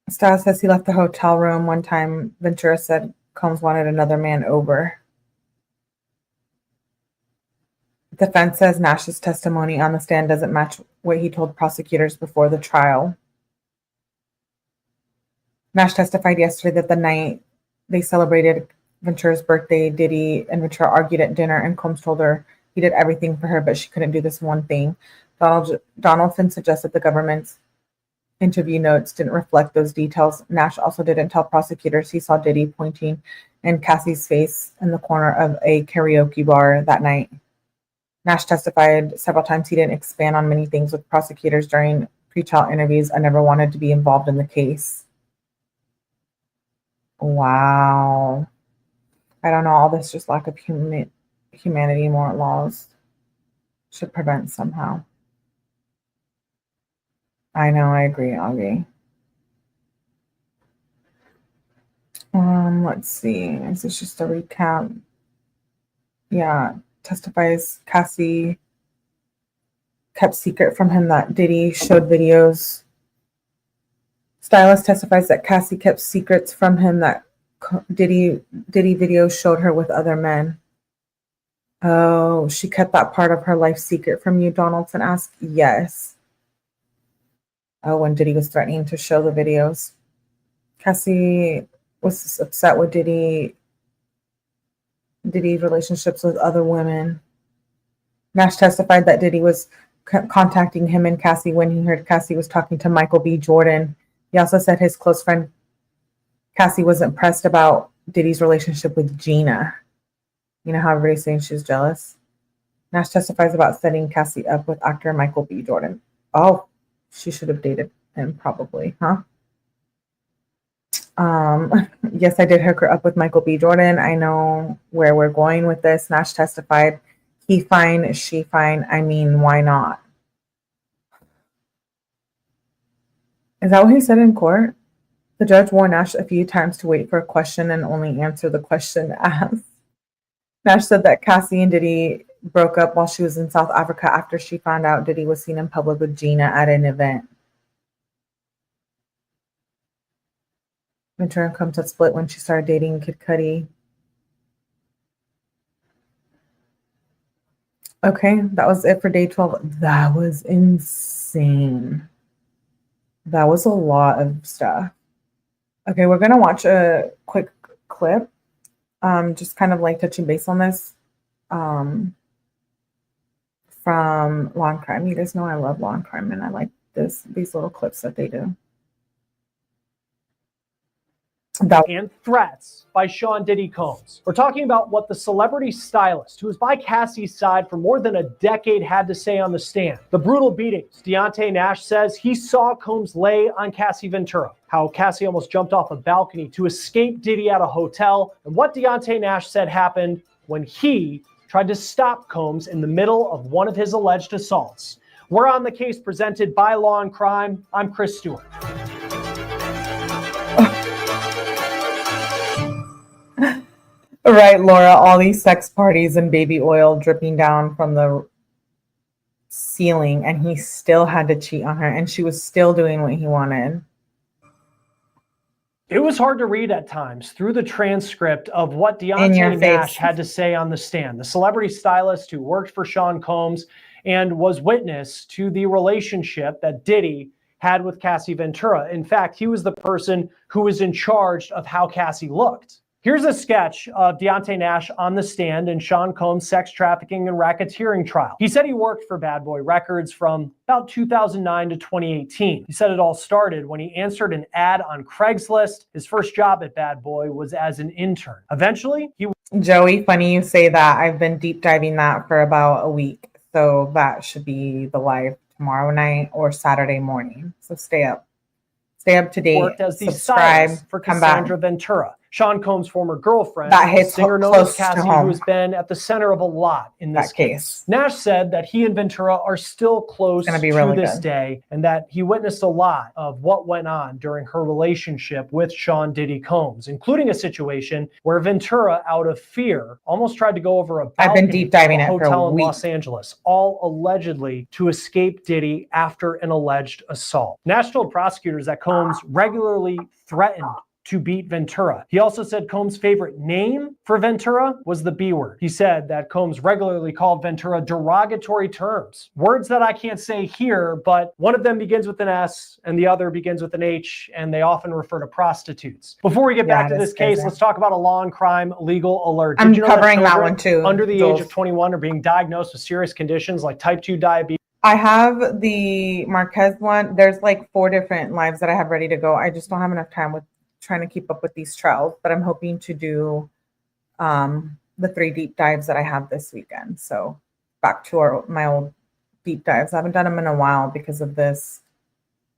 Stylist says he left the hotel room one time. Ventura said Combs wanted another man over. Defense says Nash's testimony on the stand doesn't match what he told prosecutors before the trial. Nash testified yesterday that the night they celebrated Ventura's birthday, Diddy and Ventura argued at dinner, and Combs told her he did everything for her, but she couldn't do this one thing. Donaldson suggested the government's interview notes didn't reflect those details. Nash also didn't tell prosecutors he saw Diddy pointing in Cassie's face in the corner of a karaoke bar that night. Nash testified several times he didn't expand on many things with prosecutors during pretrial interviews. I never wanted to be involved in the case. Wow. I don't know. All this just lack of humanity, more laws should prevent somehow. I know. I agree, Augie. Let's see. Is this just a recap? Yeah. Testifies Cassie kept secret from him that Diddy showed videos. Stylist testifies that Cassie kept secrets from him that Diddy videos showed her with other men. Oh, she kept that part of her life secret from you, Donaldson asked. Yes. Oh, when Diddy was threatening to show the videos. Cassie was upset with Diddy's relationships with other women. Nash testified that Diddy was contacting him and Cassie when he heard Cassie was talking to Michael B. Jordan. He also said his close friend Cassie was impressed about Diddy's relationship with Gina. You know how everybody's saying she's jealous? Nash testifies about setting Cassie up with actor Michael B. Jordan. Oh, she should have dated him probably, huh? Yes, I did hook her up with Michael B. Jordan. I know where we're going with this. Nash testified, he fine, she fine. I mean, why not? Is that what he said in court? The judge warned Nash a few times to wait for a question and only answer the question asked. Nash said that Cassie and Diddy broke up while she was in South Africa after she found out Diddy was seen in public with Gina at an event. Ventura and Combs had split when she started dating Kid Cudi. Okay, that was it for day 12. That was insane. That was a lot of stuff. Okay, we're going to watch a quick clip, just kind of like touching base on this from Law and Crime. You guys know I love Law and Crime, and I like these little clips that they do. And threats by Sean Diddy Combs. We're talking about what the celebrity stylist, who was by Cassie's side for more than a decade, had to say on the stand. The brutal beatings. Deontay Nash says he saw Combs lay on Cassie Ventura. How Cassie almost jumped off a balcony to escape Diddy at a hotel. And what Deontay Nash said happened when he tried to stop Combs in the middle of one of his alleged assaults. We're on the case presented by Law and Crime. I'm Chris Stewart. Right, Laura, all these sex parties and baby oil dripping down from the ceiling, and he still had to cheat on her, and she was still doing what he wanted. It was hard to read at times through the transcript of what Deontay Nash had to say on the stand. The celebrity stylist who worked for Sean Combs and was witness to the relationship that Diddy had with Cassie Ventura. In fact, he was the person who was in charge of how Cassie looked. Here's a sketch of Deontay Nash on the stand in Sean Combs' sex trafficking and racketeering trial. He said he worked for Bad Boy Records from about 2009 to 2018. He said it all started when he answered an ad on Craigslist. His first job at Bad Boy was as an intern. Eventually, he... Joey, funny you say that. I've been deep diving that for about a week. So that should be the live tomorrow night or Saturday morning. So stay up. Stay up to date. Worked as the subscribe stylist for Cassandra Ventura, Sean Combs' former girlfriend, that hits singer known as Cassie, who has been at the center of a lot in this case. Nash said that he and Ventura are still close to this day, and that he witnessed a lot of what went on during her relationship with Sean Diddy Combs, including a situation where Ventura, out of fear, almost tried to go over a balcony. I've been deep diving a hotel in Los Angeles, all allegedly to escape Diddy after an alleged assault. Nash told prosecutors that Combs regularly threatened to beat Ventura. He also said Combs' favorite name for Ventura was the B word. He said that Combs regularly called Ventura derogatory terms, words that I can't say here, but one of them begins with an S and the other begins with an H, and they often refer to prostitutes. Before we get back to this case, let's talk about a law and crime legal alert. I'm covering that one too. Under the age of 21 are being diagnosed with serious conditions like type 2 diabetes. I have the Marquez one. There's like 4 different lives that I have ready to go. I just don't have enough time with trying to keep up with these trials, but I'm hoping to do the 3 deep dives that I have this weekend. So back to my old deep dives. I haven't done them in a while because of this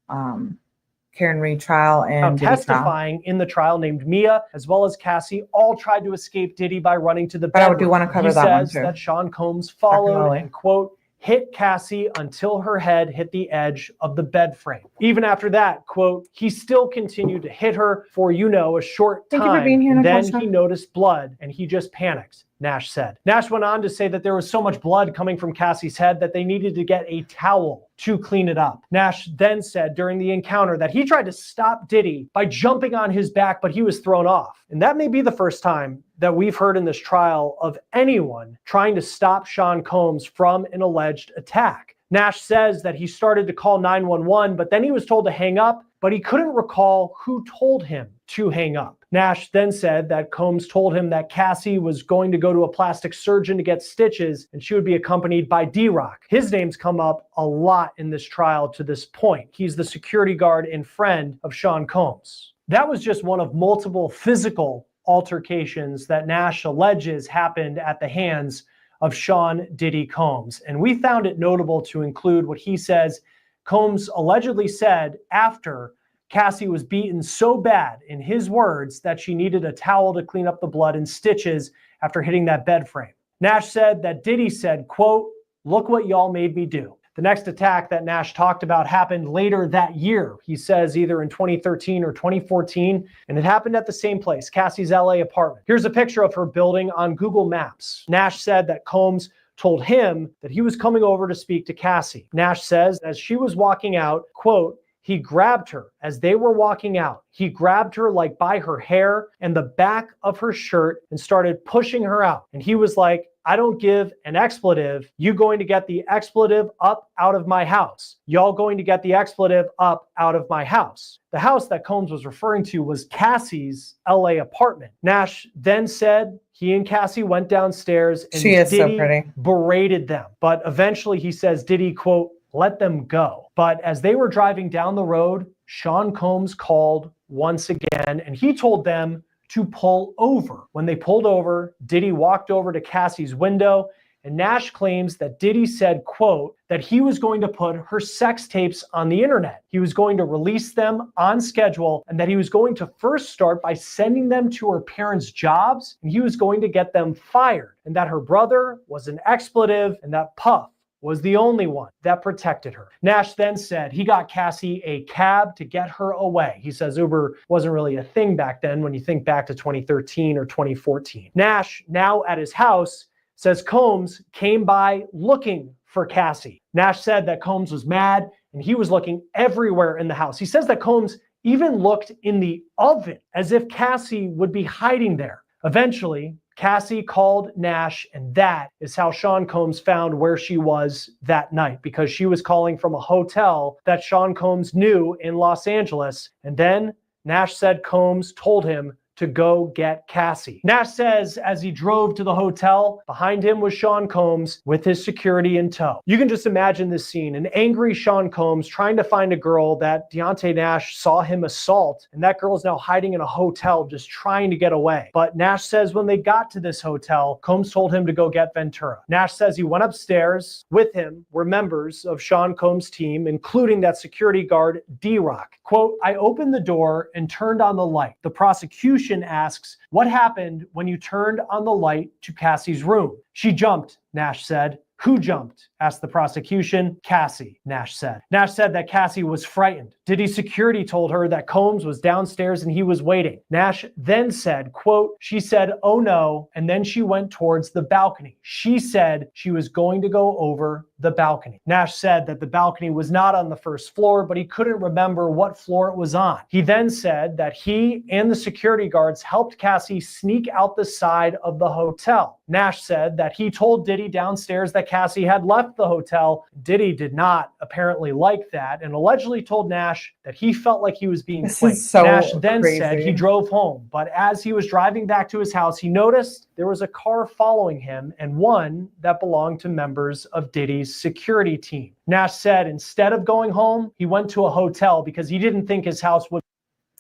Karen Reed trial and testifying in the trial named Mia as well as Cassie all tried to escape Diddy by running to the bedroom. But I do want to cover that one too. He says that Sean Combs followed and, quote, hit Cassie until her head hit the edge of the bed frame. Even after that, quote, he still continued to hit her for, a short time. Thank you for being here, then he noticed blood and he just panicked, Nash said. Nash went on to say that there was so much blood coming from Cassie's head that they needed to get a towel to clean it up. Nash then said during the encounter that he tried to stop Diddy by jumping on his back, but he was thrown off. And that may be the first time that we've heard in this trial of anyone trying to stop Sean Combs from an alleged attack. Nash says that he started to call 911, but then he was told to hang up, but he couldn't recall who told him to hang up. Nash then said that Combs told him that Cassie was going to go to a plastic surgeon to get stitches and she would be accompanied by D-Rock. His name's come up a lot in this trial to this point. He's the security guard and friend of Sean Combs. That was just one of multiple physical altercations that Nash alleges happened at the hands of Sean Diddy Combs. And we found it notable to include what he says Combs allegedly said after Cassie was beaten so bad, in his words, that she needed a towel to clean up the blood and stitches after hitting that bed frame. Nash said that Diddy said, quote, look what y'all made me do. The next attack that Nash talked about happened later that year. He says either in 2013 or 2014, and it happened at the same place, Cassie's LA apartment. Here's a picture of her building on Google Maps. Nash said that Combs told him that he was coming over to speak to Cassie. Nash says as she was walking out, quote, he grabbed her as they were walking out. He grabbed her like by her hair and the back of her shirt and started pushing her out. And he was like, I don't give an expletive. You going to get the expletive up out of my house. Y'all going to get the expletive up out of my house. The house that Combs was referring to was Cassie's LA apartment. Nash then said he and Cassie went downstairs and Diddy berated them. But eventually he says Diddy, quote, let them go. But as they were driving down the road, Sean Combs called once again and he told them to pull over. When they pulled over, Diddy walked over to Cassie's window and Nash claims that Diddy said, quote, that he was going to put her sex tapes on the internet. He was going to release them on schedule and that he was going to first start by sending them to her parents' jobs and he was going to get them fired and that her brother was an expletive and that Puff was the only one that protected her. Nash then said he got Cassie a cab to get her away. He says Uber wasn't really a thing back then when you think back to 2013 or 2014. Nash, now at his house, says Combs came by looking for Cassie. Nash said that Combs was mad and he was looking everywhere in the house. He says that Combs even looked in the oven as if Cassie would be hiding there. Eventually, Cassie called Nash, and that is how Sean Combs found where she was that night, because she was calling from a hotel that Sean Combs knew in Los Angeles. And then Nash said Combs told him to go get Cassie. Nash says as he drove to the hotel, behind him was Sean Combs with his security in tow. You can just imagine this scene, an angry Sean Combs trying to find a girl that Deontay Nash saw him assault, and that girl is now hiding in a hotel just trying to get away. But Nash says when they got to this hotel, Combs told him to go get Ventura. Nash says he went upstairs. With him were members of Sean Combs' team, including that security guard, D-Rock. Quote, I opened the door and turned on the light. The prosecution asks, what happened when you turned on the light to Cassie's room? She jumped, Nash said. Who jumped? Asked the prosecution. Cassie, Nash said. Nash said that Cassie was frightened. Diddy's security told her that Combs was downstairs and he was waiting. Nash then said, quote, she said, oh no, and then she went towards the balcony. She said she was going to go over the balcony. Nash said that the balcony was not on the first floor, but he couldn't remember what floor it was on. He then said that he and the security guards helped Cassie sneak out the side of the hotel. Nash said that he told Diddy downstairs that Cassie had left the hotel. Diddy did not apparently like that and allegedly told Nash that he felt like he was being played. Nash then said he drove home, but as he was driving back to his house, he noticed there was a car following him and one that belonged to members of Diddy's security team. Nash said instead of going home, he went to a hotel because he didn't think his house would.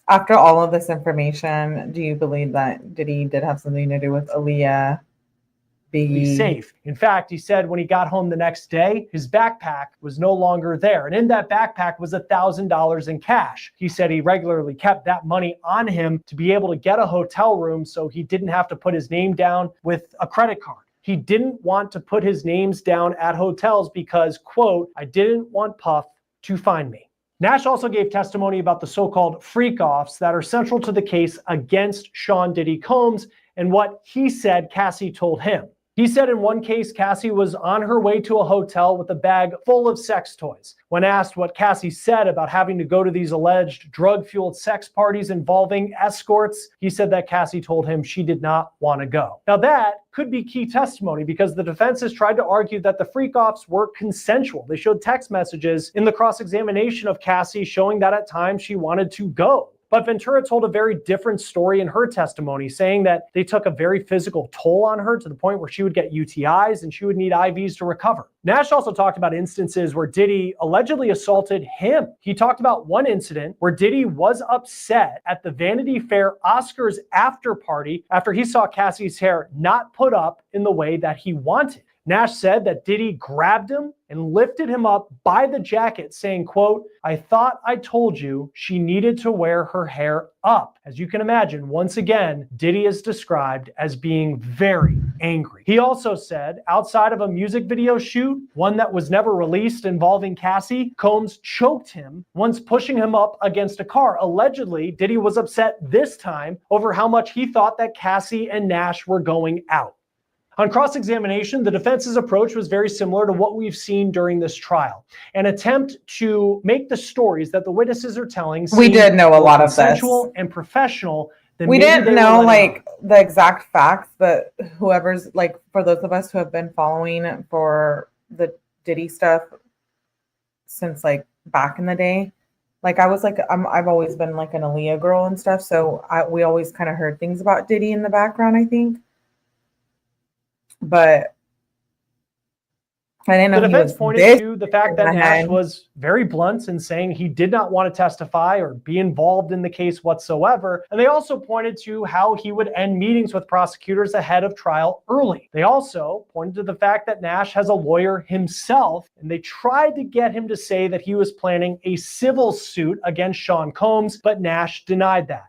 After all of this information, do you believe that Diddy did have something to do with Aaliyah be safe? In fact, he said when he got home the next day, his backpack was no longer there. And in that backpack was $1,000 in cash. He said he regularly kept that money on him to be able to get a hotel room so he didn't have to put his name down with a credit card. He didn't want to put his names down at hotels because, quote, I didn't want Puff to find me. Nash also gave testimony about the so-called freak-offs that are central to the case against Sean Diddy Combs and what he said Cassie told him. He said in one case, Cassie was on her way to a hotel with a bag full of sex toys. When asked what Cassie said about having to go to these alleged drug-fueled sex parties involving escorts, he said that Cassie told him she did not want to go. Now that could be key testimony because the defense has tried to argue that the freak-offs were consensual. They showed text messages in the cross-examination of Cassie showing that at times she wanted to go. But Ventura told a very different story in her testimony, saying that they took a very physical toll on her to the point where she would get UTIs and she would need IVs to recover. Nash also talked about instances where Diddy allegedly assaulted him. He talked about one incident where Diddy was upset at the Vanity Fair Oscars after party after he saw Cassie's hair not put up in the way that he wanted. Nash said that Diddy grabbed him and lifted him up by the jacket, saying, quote, I thought I told you she needed to wear her hair up. As you can imagine, once again, Diddy is described as being very angry. He also said, outside of a music video shoot, one that was never released involving Cassie, Combs choked him, once pushing him up against a car. Allegedly, Diddy was upset this time over how much he thought that Cassie and Nash were going out. On cross-examination, the defense's approach was very similar to what we've seen during this trial, an attempt to make the stories that the witnesses are telling seem we did know a lot of this consensual and professional. We didn't know like the exact facts, but whoever's like, for those of us who have been following for the Diddy stuff since like back in the day, like I was like, I've always been like an Aaliyah girl and stuff, so we always kind of heard things about Diddy in the background, I think. But I didn't know the defense pointed to the fact that Nash was very blunt in saying he did not want to testify or be involved in the case whatsoever. And they also pointed to how he would end meetings with prosecutors ahead of trial early. They also pointed to the fact that Nash has a lawyer himself, and they tried to get him to say that he was planning a civil suit against Sean Combs, but Nash denied that.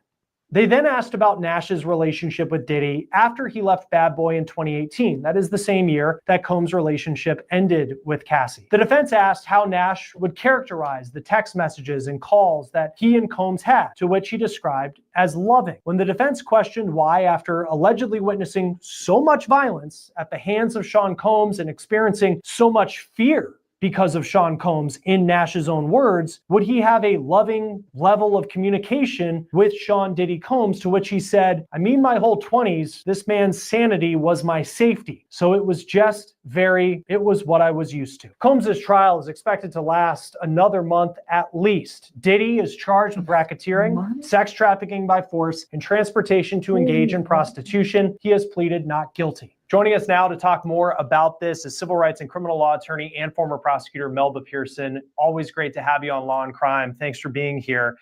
They then asked about Nash's relationship with Diddy after he left Bad Boy in 2018. That is the same year that Combs' relationship ended with Cassie. The defense asked how Nash would characterize the text messages and calls that he and Combs had, to which he described as loving. When the defense questioned why, after allegedly witnessing so much violence at the hands of Sean Combs and experiencing so much fear because of Sean Combs, in Nash's own words, would he have a loving level of communication with Sean Diddy Combs, to which he said, I mean, my whole 20s, this man's sanity was my safety. So it was what I was used to. Combs' trial is expected to last another month at least. Diddy is charged with racketeering, sex trafficking by force, and transportation to engage in prostitution. He has pleaded not guilty. Joining us now to talk more about this is civil rights and criminal law attorney and former prosecutor Melba Pearson. Always great to have you on Law and Crime. Thanks for being here.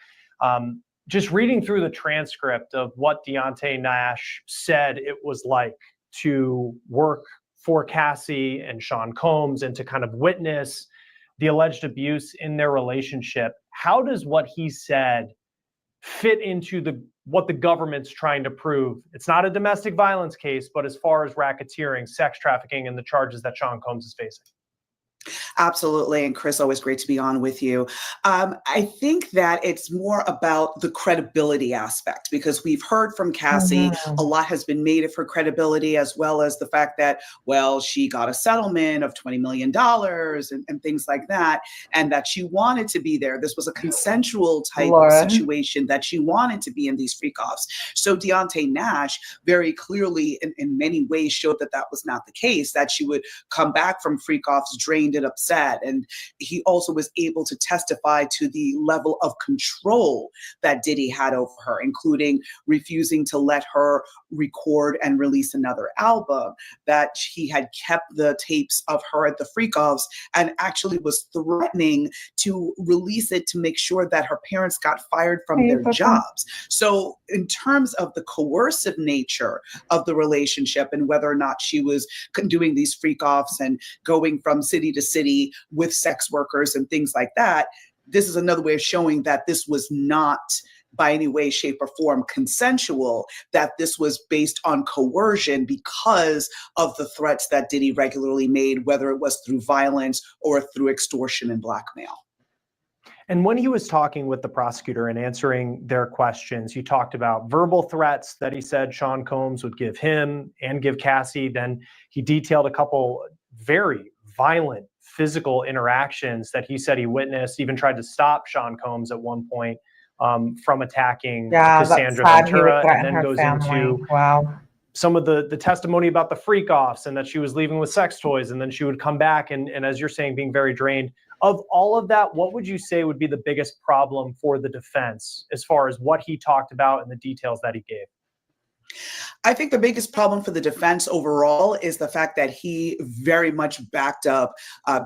Just reading through the transcript of what Deontay Nash said it was like to work for Cassie and Sean Combs and to kind of witness the alleged abuse in their relationship. How does what he said fit into what the government's trying to prove? It's not a domestic violence case, but as far as racketeering, sex trafficking, and the charges that Sean Combs is facing. Absolutely. And Chris, always great to be on with you. I think that it's more about the credibility aspect, because we've heard from Cassie, a lot has been made of her credibility, as well as the fact that, well, she got a settlement of $20 million and things like that, and that she wanted to be there. This was a consensual type situation, that she wanted to be in these freak-offs. So Deontay Nash very clearly in many ways showed that that was not the case, that she would come back from freak-offs drained and upset. And he also was able to testify to the level of control that Diddy had over her, including refusing to let her record and release another album, that he had kept the tapes of her at the freak-offs and actually was threatening to release it to make sure that her parents got fired from their jobs. So in terms of the coercive nature of the relationship and whether or not she was doing these freak-offs and going from city to city with sex workers and things like that, this is another way of showing that this was not by any way, shape, or form consensual, that this was based on coercion because of the threats that Diddy regularly made, whether it was through violence or through extortion and blackmail. And when he was talking with the prosecutor and answering their questions, he talked about verbal threats that he said Sean Combs would give him and give Cassie. Then he detailed a couple very violent physical interactions that he said he witnessed, even tried to stop Sean Combs at one point from attacking Cassandra Ventura, and then goes into some of the testimony about the freak-offs and that she was leaving with sex toys, and then she would come back and as you're saying, being very drained. Of all of that, what would you say would be the biggest problem for the defense as far as what he talked about and the details that he gave? I think the biggest problem for the defense overall is the fact that he very much backed up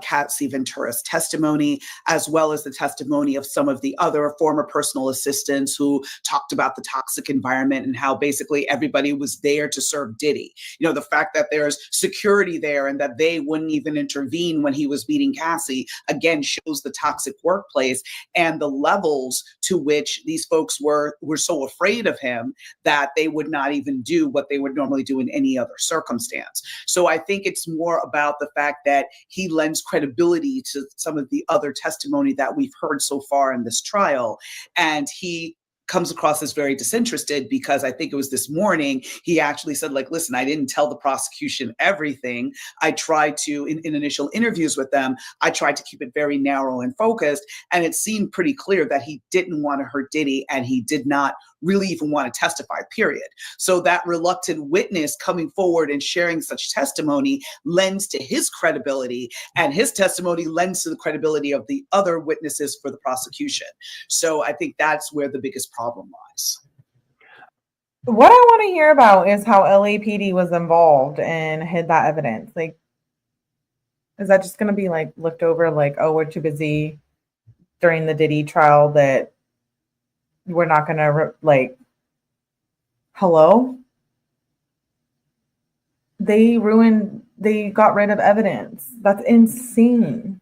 Cassie Ventura's testimony, as well as the testimony of some of the other former personal assistants who talked about the toxic environment and how basically everybody was there to serve Diddy. You know, the fact that there's security there and that they wouldn't even intervene when he was beating Cassie, again, shows the toxic workplace and the levels to which these folks were so afraid of him that they would not even do what they would normally do in any other circumstance. So I think it's more about the fact that he lends credibility to some of the other testimony that we've heard so far in this trial. And he comes across as very disinterested, because I think it was this morning, he actually said, like, listen, I didn't tell the prosecution everything. I tried to, in initial interviews with them, I tried to keep it very narrow and focused. And it seemed pretty clear that he didn't want to hurt Diddy, and he did not really even want to testify, period. So that reluctant witness coming forward and sharing such testimony lends to his credibility, and his testimony lends to the credibility of the other witnesses for the prosecution. So I think that's where the biggest problem lies. What I want to hear about is how LAPD was involved and hid that evidence. Like, is that just going to be like looked over like, oh, we're too busy during the Diddy trial that we're not going to like, hello? They got rid of evidence. That's insane.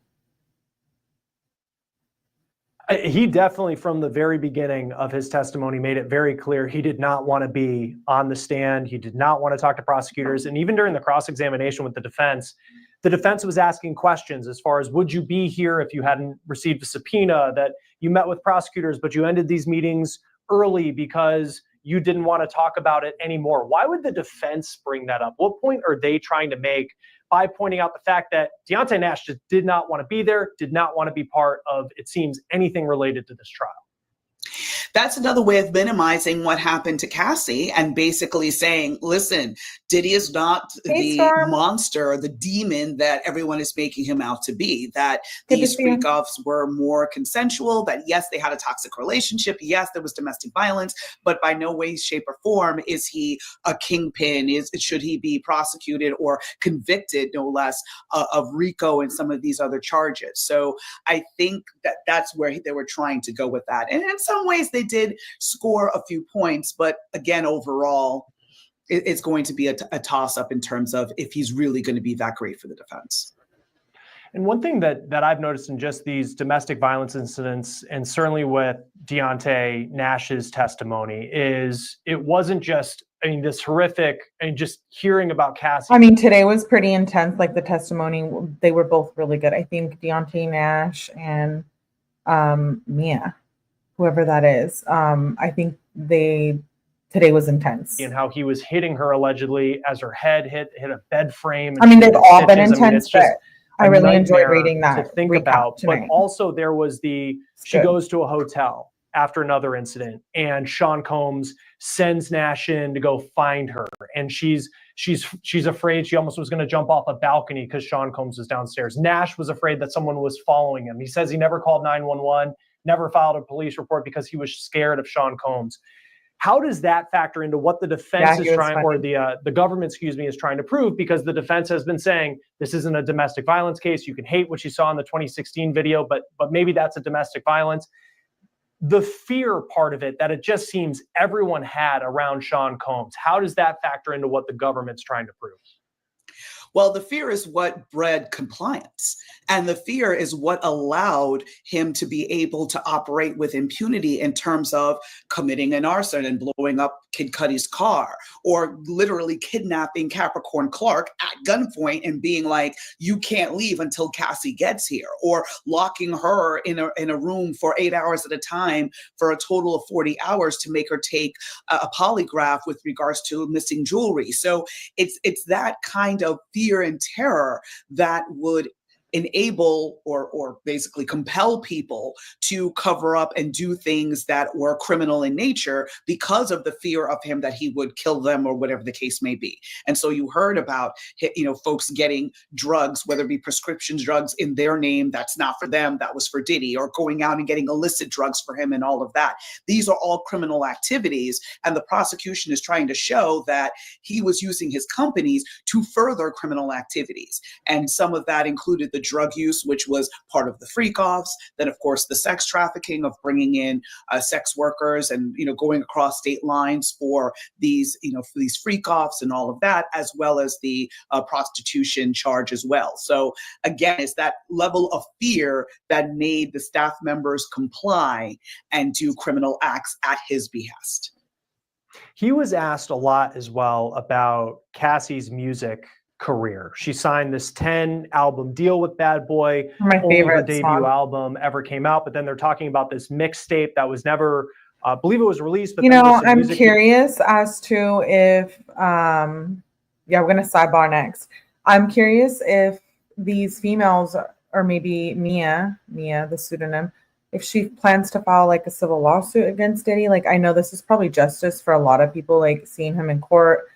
He definitely, from the very beginning of his testimony, made it very clear he did not want to be on the stand. He did not want to talk to prosecutors. And even during the cross-examination with the defense was asking questions as far as, would you be here if you hadn't received a subpoena, that you met with prosecutors, but you ended these meetings early because you didn't want to talk about it anymore? Why would the defense bring that up? What point are they trying to make by pointing out the fact that Deontay Nash just did not want to be there, did not want to be part of, it seems, anything related to this trial? That's another way of minimizing what happened to Cassie and basically saying, listen, Diddy is not the monster, the demon that everyone is making him out to be, that these freak-offs were more consensual, that yes, they had a toxic relationship, yes, there was domestic violence, but by no way, shape, or form is he a kingpin, should he be prosecuted or convicted, no less, of RICO and some of these other charges. So I think that that's where they were trying to go with that. And in some ways, they did score a few points, but again, overall, it's going to be a toss-up in terms of if he's really going to be that great for the defense. And one thing that I've noticed in just these domestic violence incidents, and certainly with Deontay Nash's testimony, is it wasn't just I mean, this horrific, and just hearing about Cassie. I mean, today was pretty intense. Like the testimony, they were both really good. I think Deontay Nash and Mia, whoever that is. I think today was intense. And how he was hitting her allegedly as her head hit a bed frame. I mean, they've all been intense, but I really enjoyed reading that. To think about, but also there was she goes to a hotel after another incident, and Sean Combs sends Nash in to go find her, and she's afraid. She almost was going to jump off a balcony because Sean Combs was downstairs. Nash was afraid that someone was following him. He says he never called 911, never filed a police report because he was scared of Sean Combs. How does that factor into what the defense is trying, or the government, is trying to prove? Because the defense has been saying this isn't a domestic violence case. You can hate what you saw in the 2016 video, but maybe that's a domestic violence. The fear part of it, that it just seems everyone had around Sean Combs. How does that factor into what the government's trying to prove? Well, the fear is what bred compliance, and the fear is what allowed him to be able to operate with impunity in terms of committing an arson and blowing up Kid Cudi's car, or literally kidnapping Capricorn Clark at gunpoint and being like, you can't leave until Cassie gets here, or locking her in a room for 8 hours at a time for a total of 40 hours to make her take a polygraph with regards to missing jewelry. So it's that kind of fear and terror that would enable or basically compel people to cover up and do things that were criminal in nature because of the fear of him that he would kill them or whatever the case may be. And so you heard about, folks getting drugs, whether it be prescription drugs in their name, that's not for them, that was for Diddy, or going out and getting illicit drugs for him and all of that. These are all criminal activities. And the prosecution is trying to show that he was using his companies to further criminal activities. And some of that included the drug use, which was part of the freak-offs. Then, of course, the sex trafficking of bringing in sex workers and, going across state lines for these, for these freak-offs and all of that, as well as the prostitution charge as well. So again, it's that level of fear that made the staff members comply and do criminal acts at his behest. He was asked a lot as well about Cassie's music career. She signed this 10-album deal with Bad Boy. My favorite her debut album ever came out, but then they're talking about this mixtape that was never, I believe it was released. But I'm curious as to if, we're going to sidebar next. I'm curious if these females, or maybe Mia, the pseudonym, if she plans to file like a civil lawsuit against Diddy. Like, I know this is probably justice for a lot of people, like seeing him in court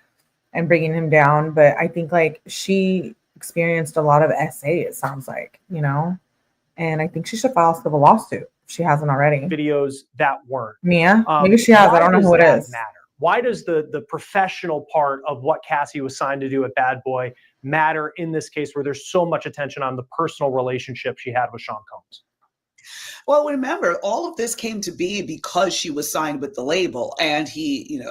and bringing him down, but I think like she experienced a lot of SA, it sounds like, and I think she should file a civil lawsuit if she hasn't already. Videos that weren't. Mia? Maybe she has. I don't know who it is. Matter? Why does the professional part of what Cassie was signed to do at Bad Boy matter in this case where there's so much attention on the personal relationship she had with Sean Combs? Well, remember, all of this came to be because she was signed with the label, and he,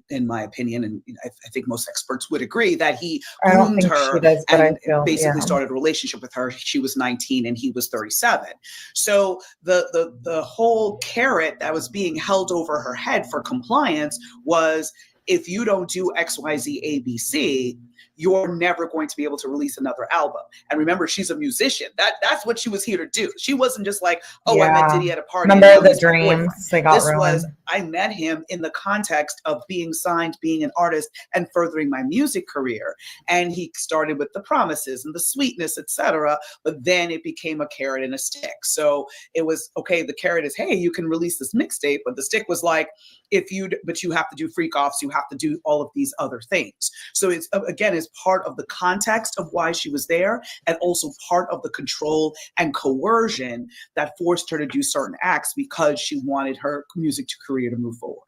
in my opinion, and I think most experts would agree, that he groomed her and basically started a relationship with her. She was 19 and he was 37. So the whole carrot that was being held over her head for compliance was, if you don't do X, Y, Z, ABC, you're never going to be able to release another album. And remember, she's a musician. That's what she was here to do. She wasn't just like, I met Diddy at a party. Remember the dreams they got ruined. I met him in the context of being signed, being an artist, and furthering my music career. And he started with the promises and the sweetness, etc. But then it became a carrot and a stick. So it was, okay, the carrot is, hey, you can release this mixtape. But the stick was like, but you have to do freak-offs, you have to do all of these other things. So it's, again, it's part of the context of why she was there, and also part of the control and coercion that forced her to do certain acts because she wanted her music career to move forward.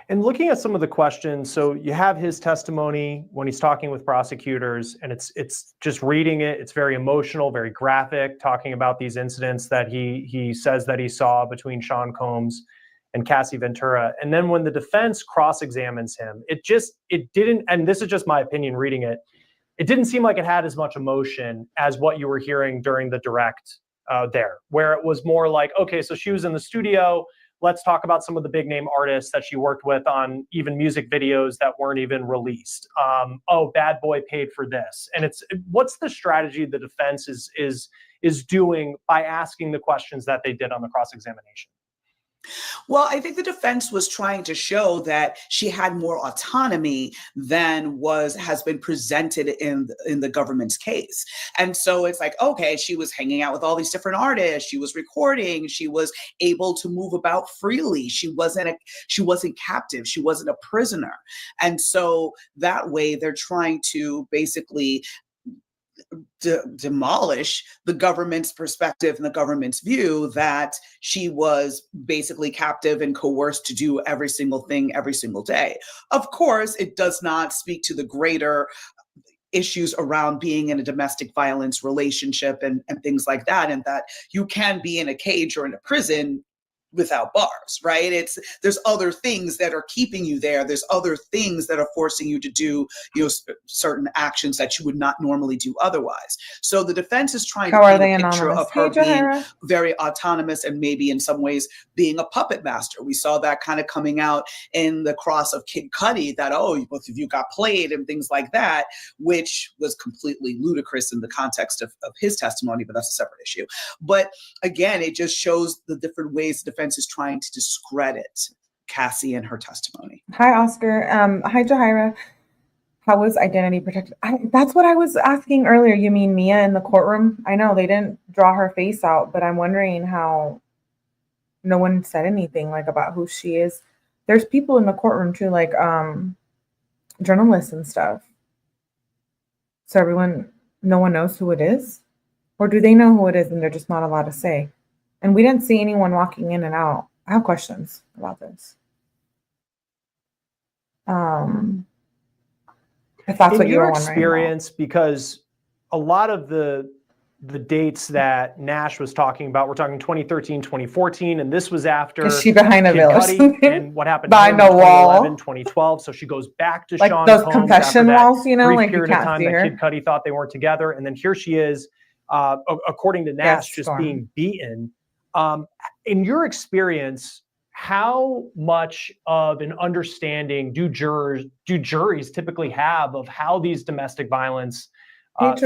And looking at some of the questions, so you have his testimony when he's talking with prosecutors, and it's just reading it. It's very emotional, very graphic, talking about these incidents that he says that he saw between Sean Combs and Cassie Ventura. And then when the defense cross-examines him, it didn't, and this is just my opinion reading it, it didn't seem like it had as much emotion as what you were hearing during the direct there, where it was more like, okay, so she was in the studio, let's talk about some of the big name artists that she worked with on even music videos that weren't even released. Oh, Bad Boy paid for this. And what's the strategy the defense is doing by asking the questions that they did on the cross-examination? Well, I think the defense was trying to show that she had more autonomy than has been presented in the government's case. And so it's like, okay, she was hanging out with all these different artists, she was recording, she was able to move about freely. She wasn't captive, she wasn't a prisoner. And so that way they're trying to basically demolish the government's perspective and the government's view that she was basically captive and coerced to do every single thing every single day. Of course, it does not speak to the greater issues around being in a domestic violence relationship and things like that, and that you can be in a cage or in a prison without bars, right? There's other things that are keeping you there. There's other things that are forcing you to do, certain actions that you would not normally do otherwise. So the defense is trying to paint a picture of her being very autonomous and maybe in some ways being a puppet master. We saw that kind of coming out in the cross of Kid Cudi, that, oh, both of you got played and things like that, which was completely ludicrous in the context of his testimony, but that's a separate issue. But again, it just shows the different ways the defense is trying to discredit Cassie and her testimony. Hi, Oscar. Hi, Jahira. How was identity protected? That's what I was asking earlier. You mean Mia in the courtroom? I know they didn't draw her face out, but I'm wondering how no one said anything like about who she is. There's people in the courtroom too, like journalists and stuff. So no one knows who it is? Or do they know who it is and they're just not allowed to say? And we didn't see anyone walking in and out. I have questions about this. If that's what you were wondering. In your experience, because a lot of the dates that Nash was talking about, we're talking 2013, 2014, and this was after is she behind a veil or something? And what happened behind a wall? 2012. So she goes back to like Sean those Combs confession walls, like you period of can't time see that her. Kid Cudi thought they weren't together, and then here she is, according to Nash, just being beaten. In your experience, how much of an understanding do juries typically have of how these domestic violence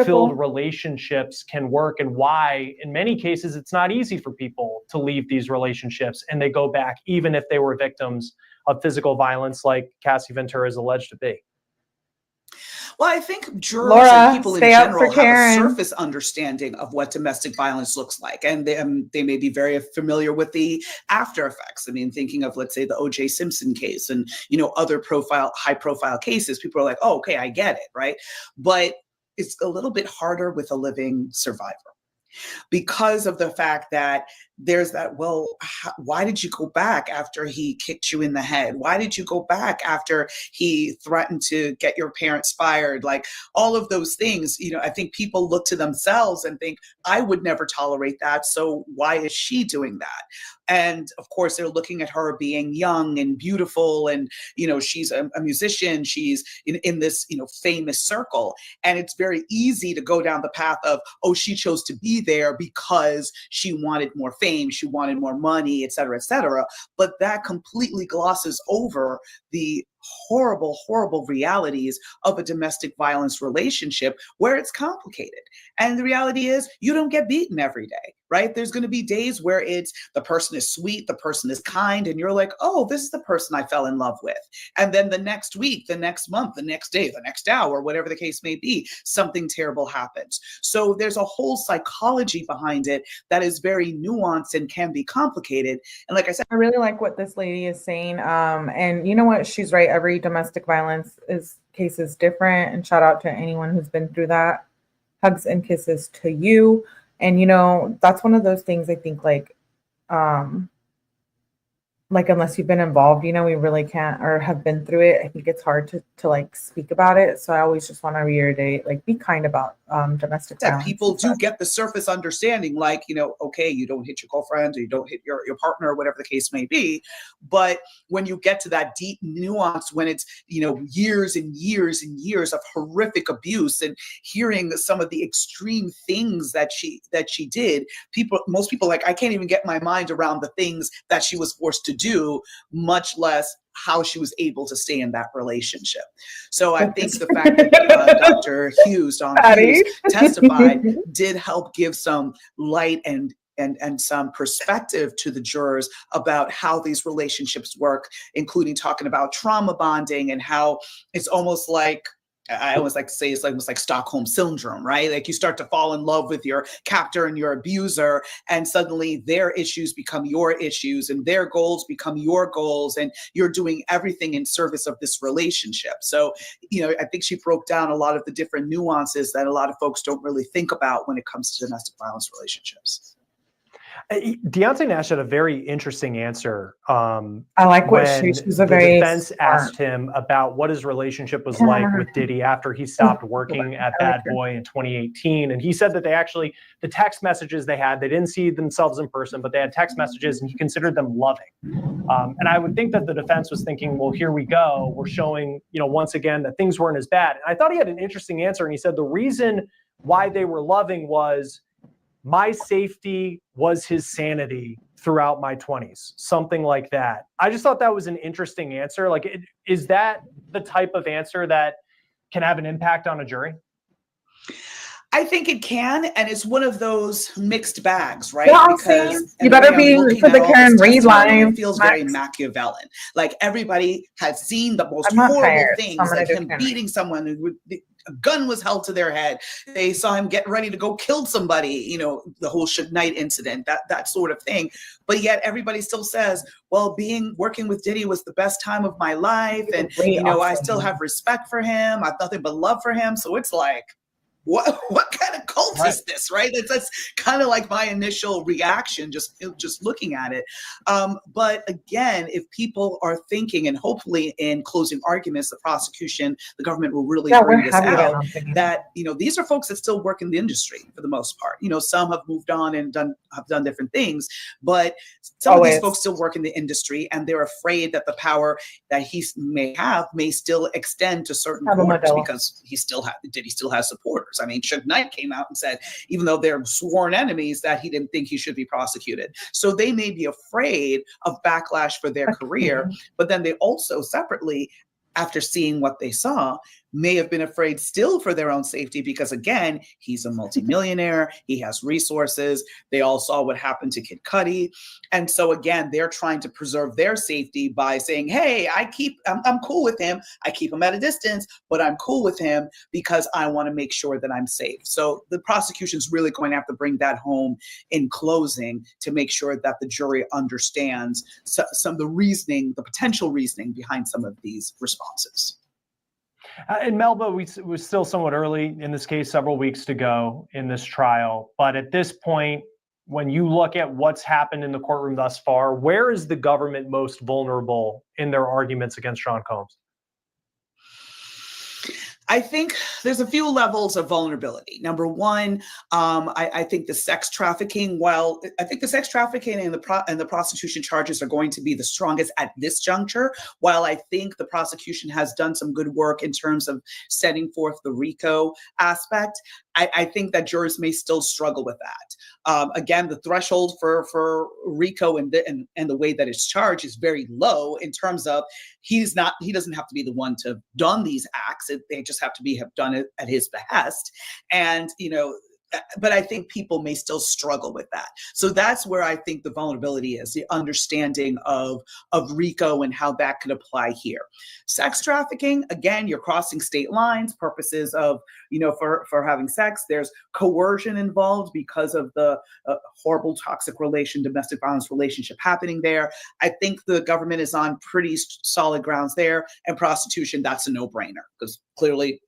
filled relationships can work, and why in many cases it's not easy for people to leave these relationships and they go back even if they were victims of physical violence like Cassie Ventura is alleged to be? Well, I think jurors and people in general have a surface understanding of what domestic violence looks like. And they may be very familiar with the after effects. I mean, thinking of, let's say, the O.J. Simpson case and, other high profile cases, people are like, oh, okay, I get it, right? But it's a little bit harder with a living survivor, because of the fact that there's that, well, why did you go back after he kicked you in the head? Why did you go back after he threatened to get your parents fired? Like all of those things, I think people look to themselves and think, I would never tolerate that. So why is she doing that? And of course, they're looking at her being young and beautiful. And, she's a musician. She's in this, famous circle. And it's very easy to go down the path of, oh, she chose to be there because she wanted more fame, she wanted more money, et cetera, et cetera. But that completely glosses over the horrible, horrible realities of a domestic violence relationship where it's complicated. And the reality is you don't get beaten every day, right? There's going to be days where it's the person is sweet, the person is kind, and you're like, oh, this is the person I fell in love with. And then the next week, the next month, the next day, the next hour, whatever the case may be, something terrible happens. So there's a whole psychology behind it that is very nuanced and can be complicated. And like I said, I really like what this lady is saying. And you know what? She's right. Every domestic violence case is different. And shout out to anyone who's been through that. Hugs and kisses to you. And, that's one of those things I think like unless you've been involved, we really can't or have been through it. I think it's hard to like speak about it. So I always just want to reiterate, like, be kind about domestic that violence. people do get the surface understanding, like, okay, you don't hit your girlfriend or you don't hit your partner or whatever the case may be. But when you get to that deep nuance, when it's, years and years and years of horrific abuse and hearing some of the extreme things that she did, most people like, I can't even get my mind around the things that she was forced to do, much less how she was able to stay in that relationship. So I think the fact that Dr. Hughes, Don Hughes, testified did help give some light and some perspective to the jurors about how these relationships work, including talking about trauma bonding and how it's almost like, I always like to say it's almost like Stockholm syndrome, right? Like you start to fall in love with your captor and your abuser, and suddenly their issues become your issues and their goals become your goals, and you're doing everything in service of this relationship. So, I think she broke down a lot of the different nuances that a lot of folks don't really think about when it comes to domestic violence relationships. Deontay Nash had a very interesting answer. I like what she's a very defense asked him about what his relationship was like with Diddy after he stopped working at Bad Boy in 2018. And he said that the text messages they didn't see themselves in person, but they had text messages and he considered them loving. And I would think that the defense was thinking, well, here we go. We're showing, once again, that things weren't as bad. And I thought he had an interesting answer. And he said the reason why they were loving was my safety was his sanity throughout my 20s, something like that. I just thought that was an interesting answer. Like, is that the type of answer that can have an impact on a jury? I think it can, and it's one of those mixed bags, right? Well, because you better be for the Karen Reed line. It feels very Machiavellian. Like everybody has seen the most horrible things, like him beating someone who a gun was held to their head. They saw him get ready to go kill somebody, the whole Suge Knight incident, that sort of thing. But yet everybody still says, well, working with Diddy was the best time of my life. And, I still have respect for him. I've nothing but love for him. So it's like, what kind of cult is this, right? That's kind of like my initial reaction, just looking at it. But again, if people are thinking, and hopefully in closing arguments, the prosecution, the government will really bring this out, that these are folks that still work in the industry for the most part. Some have moved on and have done different things, but some of these folks still work in the industry, and they're afraid that the power that he may still extend to certain quarters because Diddy still has supporters. I mean, Suge Knight came out and said, even though they're sworn enemies, that he didn't think he should be prosecuted. So they may be afraid of backlash for their career, but then they also separately, after seeing what they saw, may have been afraid still for their own safety because, again, he's a multimillionaire. He has resources. They all saw what happened to Kid Cudi. And so, again, they're trying to preserve their safety by saying, hey, I'm cool with him. I keep him at a distance, but I'm cool with him because I want to make sure that I'm safe. So the prosecution's really going to have to bring that home in closing to make sure that the jury understands some of the reasoning, the potential reasoning behind some of these responses. In Melba, we're still somewhat early in this case, several weeks to go in this trial. But at this point, when you look at what's happened in the courtroom thus far, where is the government most vulnerable in their arguments against Sean Combs? I think there's a few levels of vulnerability. Number one, I think the sex trafficking, while I think the sex trafficking and the prostitution charges are going to be the strongest at this juncture, while I think the prosecution has done some good work in terms of setting forth the RICO aspect, I think that jurors may still struggle with that. Again, the threshold for RICO and the way that it's charged is very low in terms of he doesn't have to be the one to have done these acts. They just have done it at his behest. And, but I think people may still struggle with that. So that's where I think the vulnerability is, the understanding of RICO and how that could apply here. Sex trafficking, again, you're crossing state lines, purposes of, for having sex. There's coercion involved because of the horrible toxic domestic violence relationship happening there. I think the government is on pretty solid grounds there. And prostitution, that's a no-brainer because clearly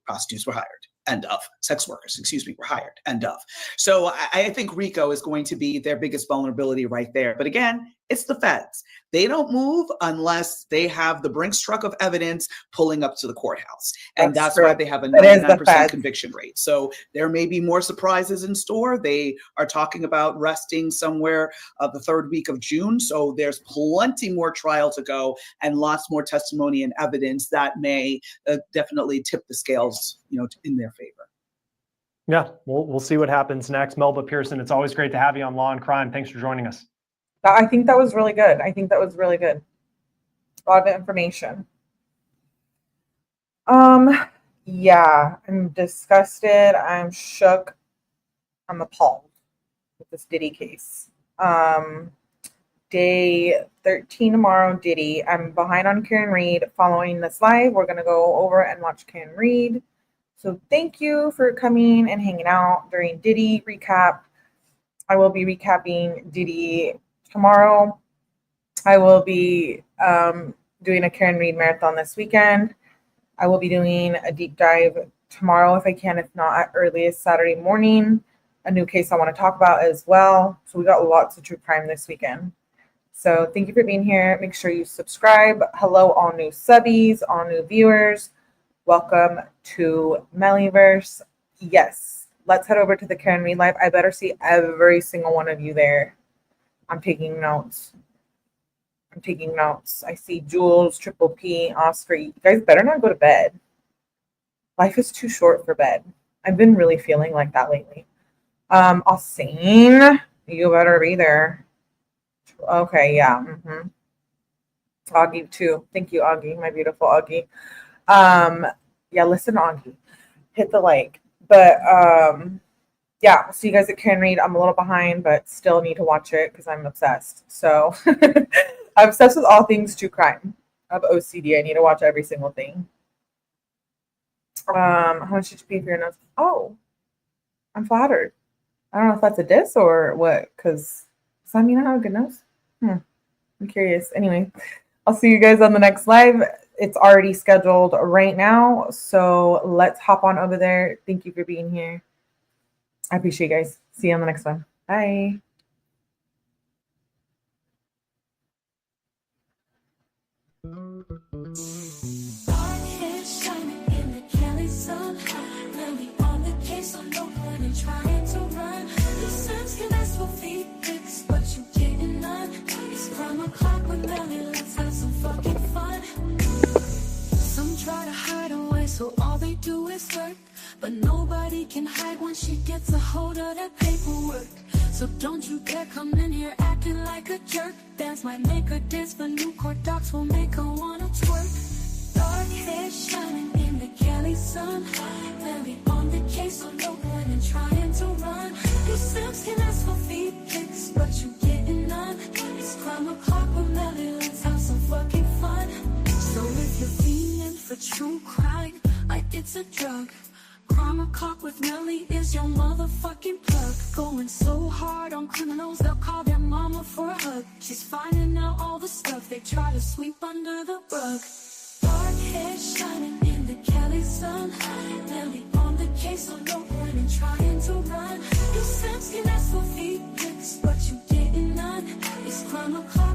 prostitutes were hired. End of. Sex workers, were hired. End of. So I think RICO is going to be their biggest vulnerability right there. But again, It's the feds. They don't move unless they have the Brinks truck of evidence pulling up to the courthouse. And that's why they have a 99% conviction rate. So there may be more surprises in store. They are talking about resting somewhere the third week of June. So there's plenty more trial to go and lots more testimony and evidence that may definitely tip the scales, in their favor. Yeah, we'll see what happens next. Melba Pearson, it's always great to have you on Law and Crime. Thanks for joining us. I think that was really good. A lot of information. Yeah, I'm disgusted. I'm shook. I'm appalled with this Diddy case. Day 13 tomorrow, Diddy. I'm behind on Karen Reed. Following this live, we're going to go over and watch Karen Reed. So thank you for coming and hanging out during Diddy recap. I will be recapping Diddy tomorrow. I will be doing a Karen Reed marathon this weekend. I will be doing a deep dive tomorrow if I can, if not at earliest Saturday morning. A new case I want to talk about as well. So we got lots of true crime this weekend. So thank you for being here. Make sure you subscribe. Hello, all new subbies, all new viewers. Welcome to Mellyverse. Yes, let's head over to the Karen Reed Live. I better see every single one of you there. I'm taking notes. I see Jules, Triple P, Oscar. You guys better not go to bed. Life is too short for bed. I've been really feeling like that lately. Austin, you better be there. Okay, yeah. Augie too. Thank you, Augie, my beautiful Augie. Yeah, listen, Augie. Hit the like. But yeah, I'll see you guys at Karen Reed. I'm a little behind, but still need to watch it because I'm obsessed. So I'm obsessed with all things true crime. I have OCD. I need to watch every single thing. How much did you pay for your nose? Oh, I'm flattered. I don't know if that's a diss or what, because does that mean I have a good nose? I'm curious. Anyway, I'll see you guys on the next live. It's already scheduled right now, so let's hop on over there. Thank you for being here. I appreciate you guys. See you on the next one. Bye. So all they do is work, but nobody can hide once she gets a hold of that paperwork. So don't you dare come in here acting like a jerk. Dance might make her dance, but new court docs will make her wanna twerk. Dark hair shining in the Cali sun, Melly on the case, so no point in trying to run. You Sims can ask for feet pics, but you getting none. It's crime o'clock with Melly, let's have some fucking fun. So if you're feeling for true crime, like it's a drug, crime o'clock with Melly is your motherfucking plug. Going so hard on criminals, they'll call their mama for a hug. She's finding out all the stuff they try to sweep under the rug. Dark hair shining in the Cali sun, Melly on the case, so no point in trying to run. You Sims can ask for feet pics, but you getting none. It's crime o'clock.